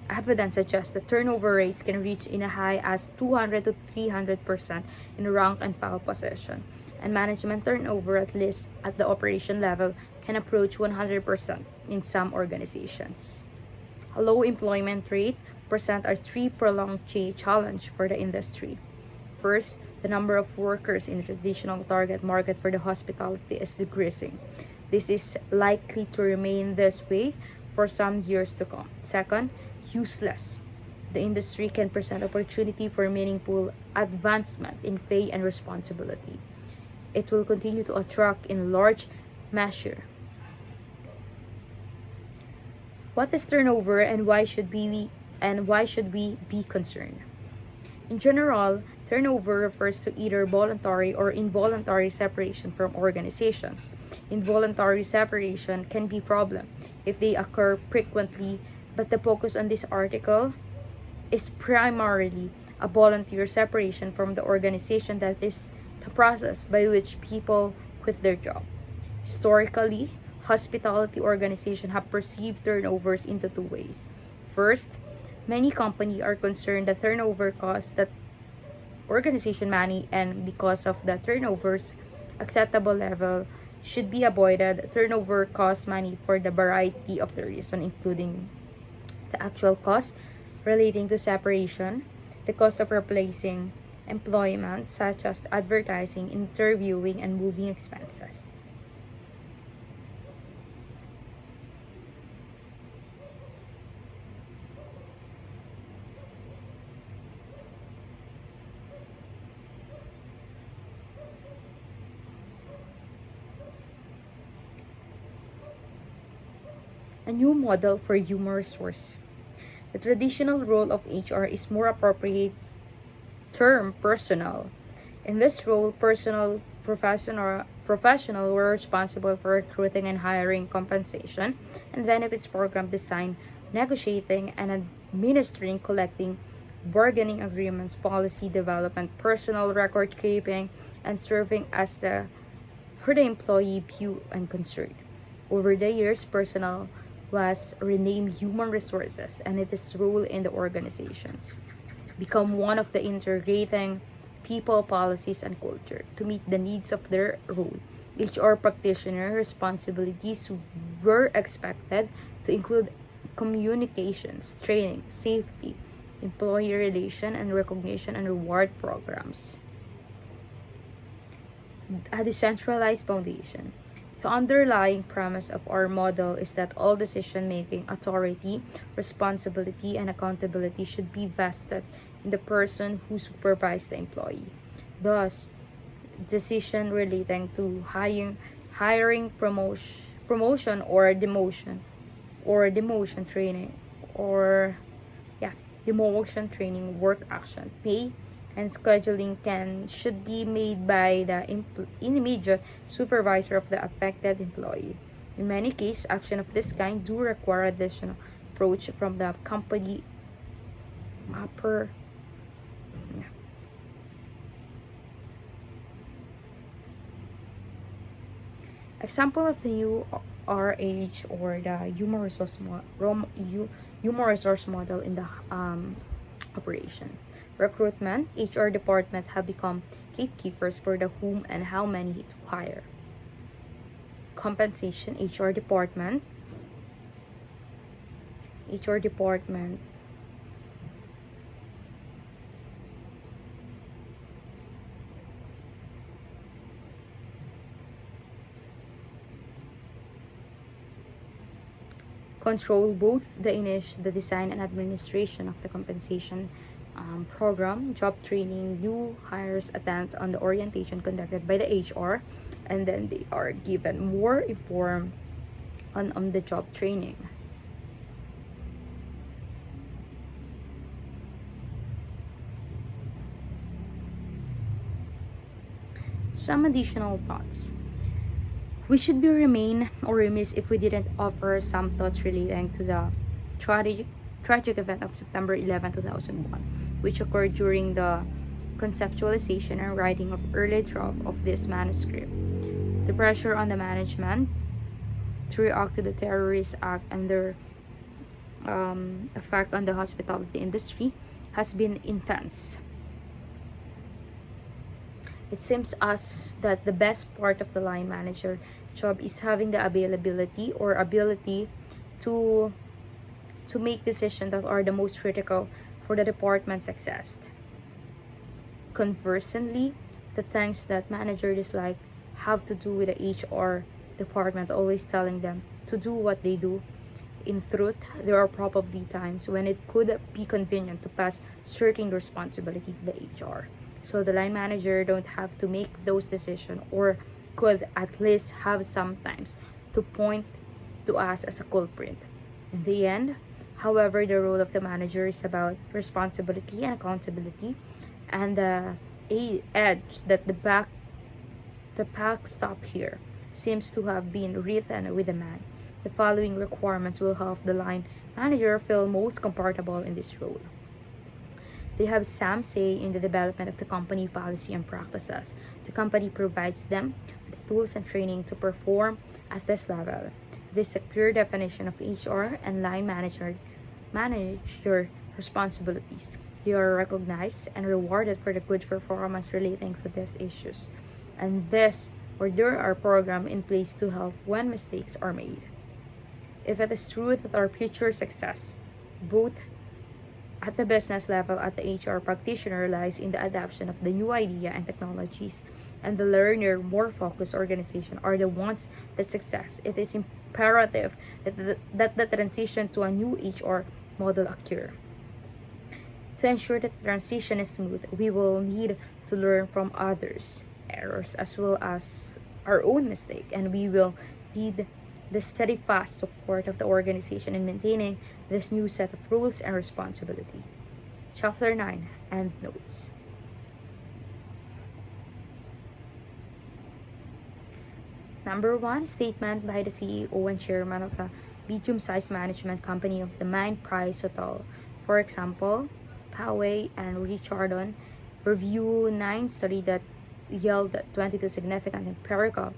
evidence suggests that turnover rates can reach in a high as 200 to 300% in rank and file position, and management turnover, at least at the operation level, can approach 100% in some organizations. A low employment rate present are three prolonged challenge for the industry. First, the number of workers in the traditional target market for the hospitality is decreasing. This is likely to remain this way for some years to come. Second, useless. The industry can present opportunity for meaningful advancement in pay and responsibility. It will continue to attract in large measure. What is turnover and why should we be concerned? In general, turnover refers to either voluntary or involuntary separation from organizations. Involuntary separation can be a problem if they occur frequently, but the focus on this article is primarily a volunteer separation from the organization, that is the process by which people quit their job. Historically, hospitality organizations have perceived turnovers into two ways. First, many companies are concerned that turnover costs that organization money, and because of the turnovers, acceptable level should be avoided. Turnover costs money for the variety of the reason, including the actual cost relating to separation, the cost of replacing employment such as advertising, interviewing, and moving expenses. a new model for human resource. The traditional role of HR is more appropriate term personal. In this role, professional were responsible for recruiting and hiring, compensation and benefits program design, negotiating and administering, collecting, bargaining agreements, policy development, personal record keeping, and serving as the for the employee view and concern. Over the years, personnel was renamed human resources and its role in the organizations become one of the integrating people, policies, and culture to meet the needs of their role. HR practitioner responsibilities were expected to include communications, training, safety, employee relation and recognition and reward programs. A decentralized foundation. The underlying premise of our model is that all decision making, authority, responsibility, and accountability should be vested in the person who supervises the employee. Thus, decision relating to promotion or demotion training, or yeah, demotion training, work action, pay, and scheduling should be made by the immediate supervisor of the affected employee. In many cases, action of this kind do require additional approach from the company upper. Example of the new RH or the human resource model in the operation. Recruitment, HR department have become gatekeepers for the whom and how many to hire. Compensation, HR department control both the design and administration of the compensation program, job training, new hires attend on the orientation conducted by the HR, and then they are given more informed on the job training. Some additional thoughts. We should be remain or remiss if we didn't offer some thoughts relating to the tragic event of September 11, 2001, which occurred during the conceptualization and writing of early draft of this manuscript. The pressure on the management to react to the terrorist act and their effect on the hospitality industry has been intense. It seems us that the best part of the line manager job is having the availability or ability to make decisions that are the most critical for the department's success. Conversely, the things that manager dislike have to do with the HR department always telling them to do what they do. In truth, there are probably times when it could be convenient to pass certain responsibility to the HR. So the line manager don't have to make those decisions, or could at least have sometimes to point to us as a culprit. In the end, however, the role of the manager is about responsibility and accountability, and the edge that the pack stop here seems to have been written with a man. The following requirements will help the line manager feel most comfortable in this role. They have some say in the development of the company policy and practices. The company provides them with the tools and training to perform at this level. This is a clear definition of HR and line manager responsibilities. They are recognized and rewarded for the good performance relating to these issues. And there are programs in place to help when mistakes are made. If it is true that our future success, both at the business level at the HR practitioner, lies in the adoption of the new idea and technologies, and the learner more focused organization are the ones that success, it is imperative that the transition to a new HR model occur. To ensure that the transition is smooth, we will need to learn from others' errors as well as our own mistake, and we will need the steadfast support of the organization in maintaining this new set of rules and responsibility. Chapter 9, Endnotes. Number 1, statement by the CEO and chairman of the medium-sized management company of the Mine Price Hotel. For example, Poway and Richardson review 9 study that yielded 22 significant empirical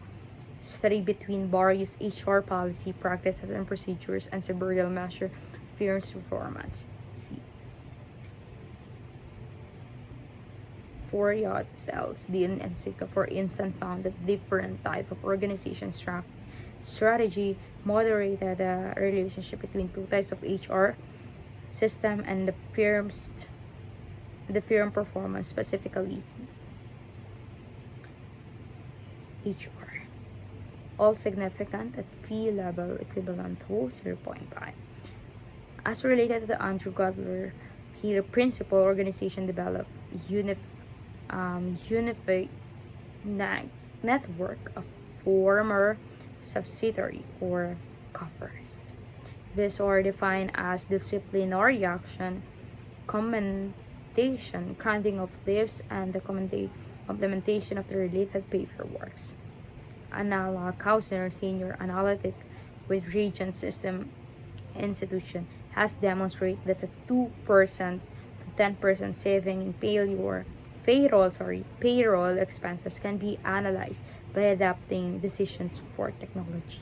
study between various HR policy practices and procedures and several measure firms' performance. C. For yacht sales, Dean and Sika, for instance, found that different type of organization strategy moderated the relationship between two types of HR system and the firm performance, specifically HR. All significant at fee level equivalent to 0.5. As related to the Andrew Gudler peer principle, organization developed unified network of former subsidiary or COFERS. These are defined as disciplinary action, commendation, granting of leaves, and the implementation of the related paperwork. Analog Kausner, senior analytic with Region System Institution, has demonstrated that a 2% to 10% saving in payroll expenses can be analyzed by adapting decision support technology.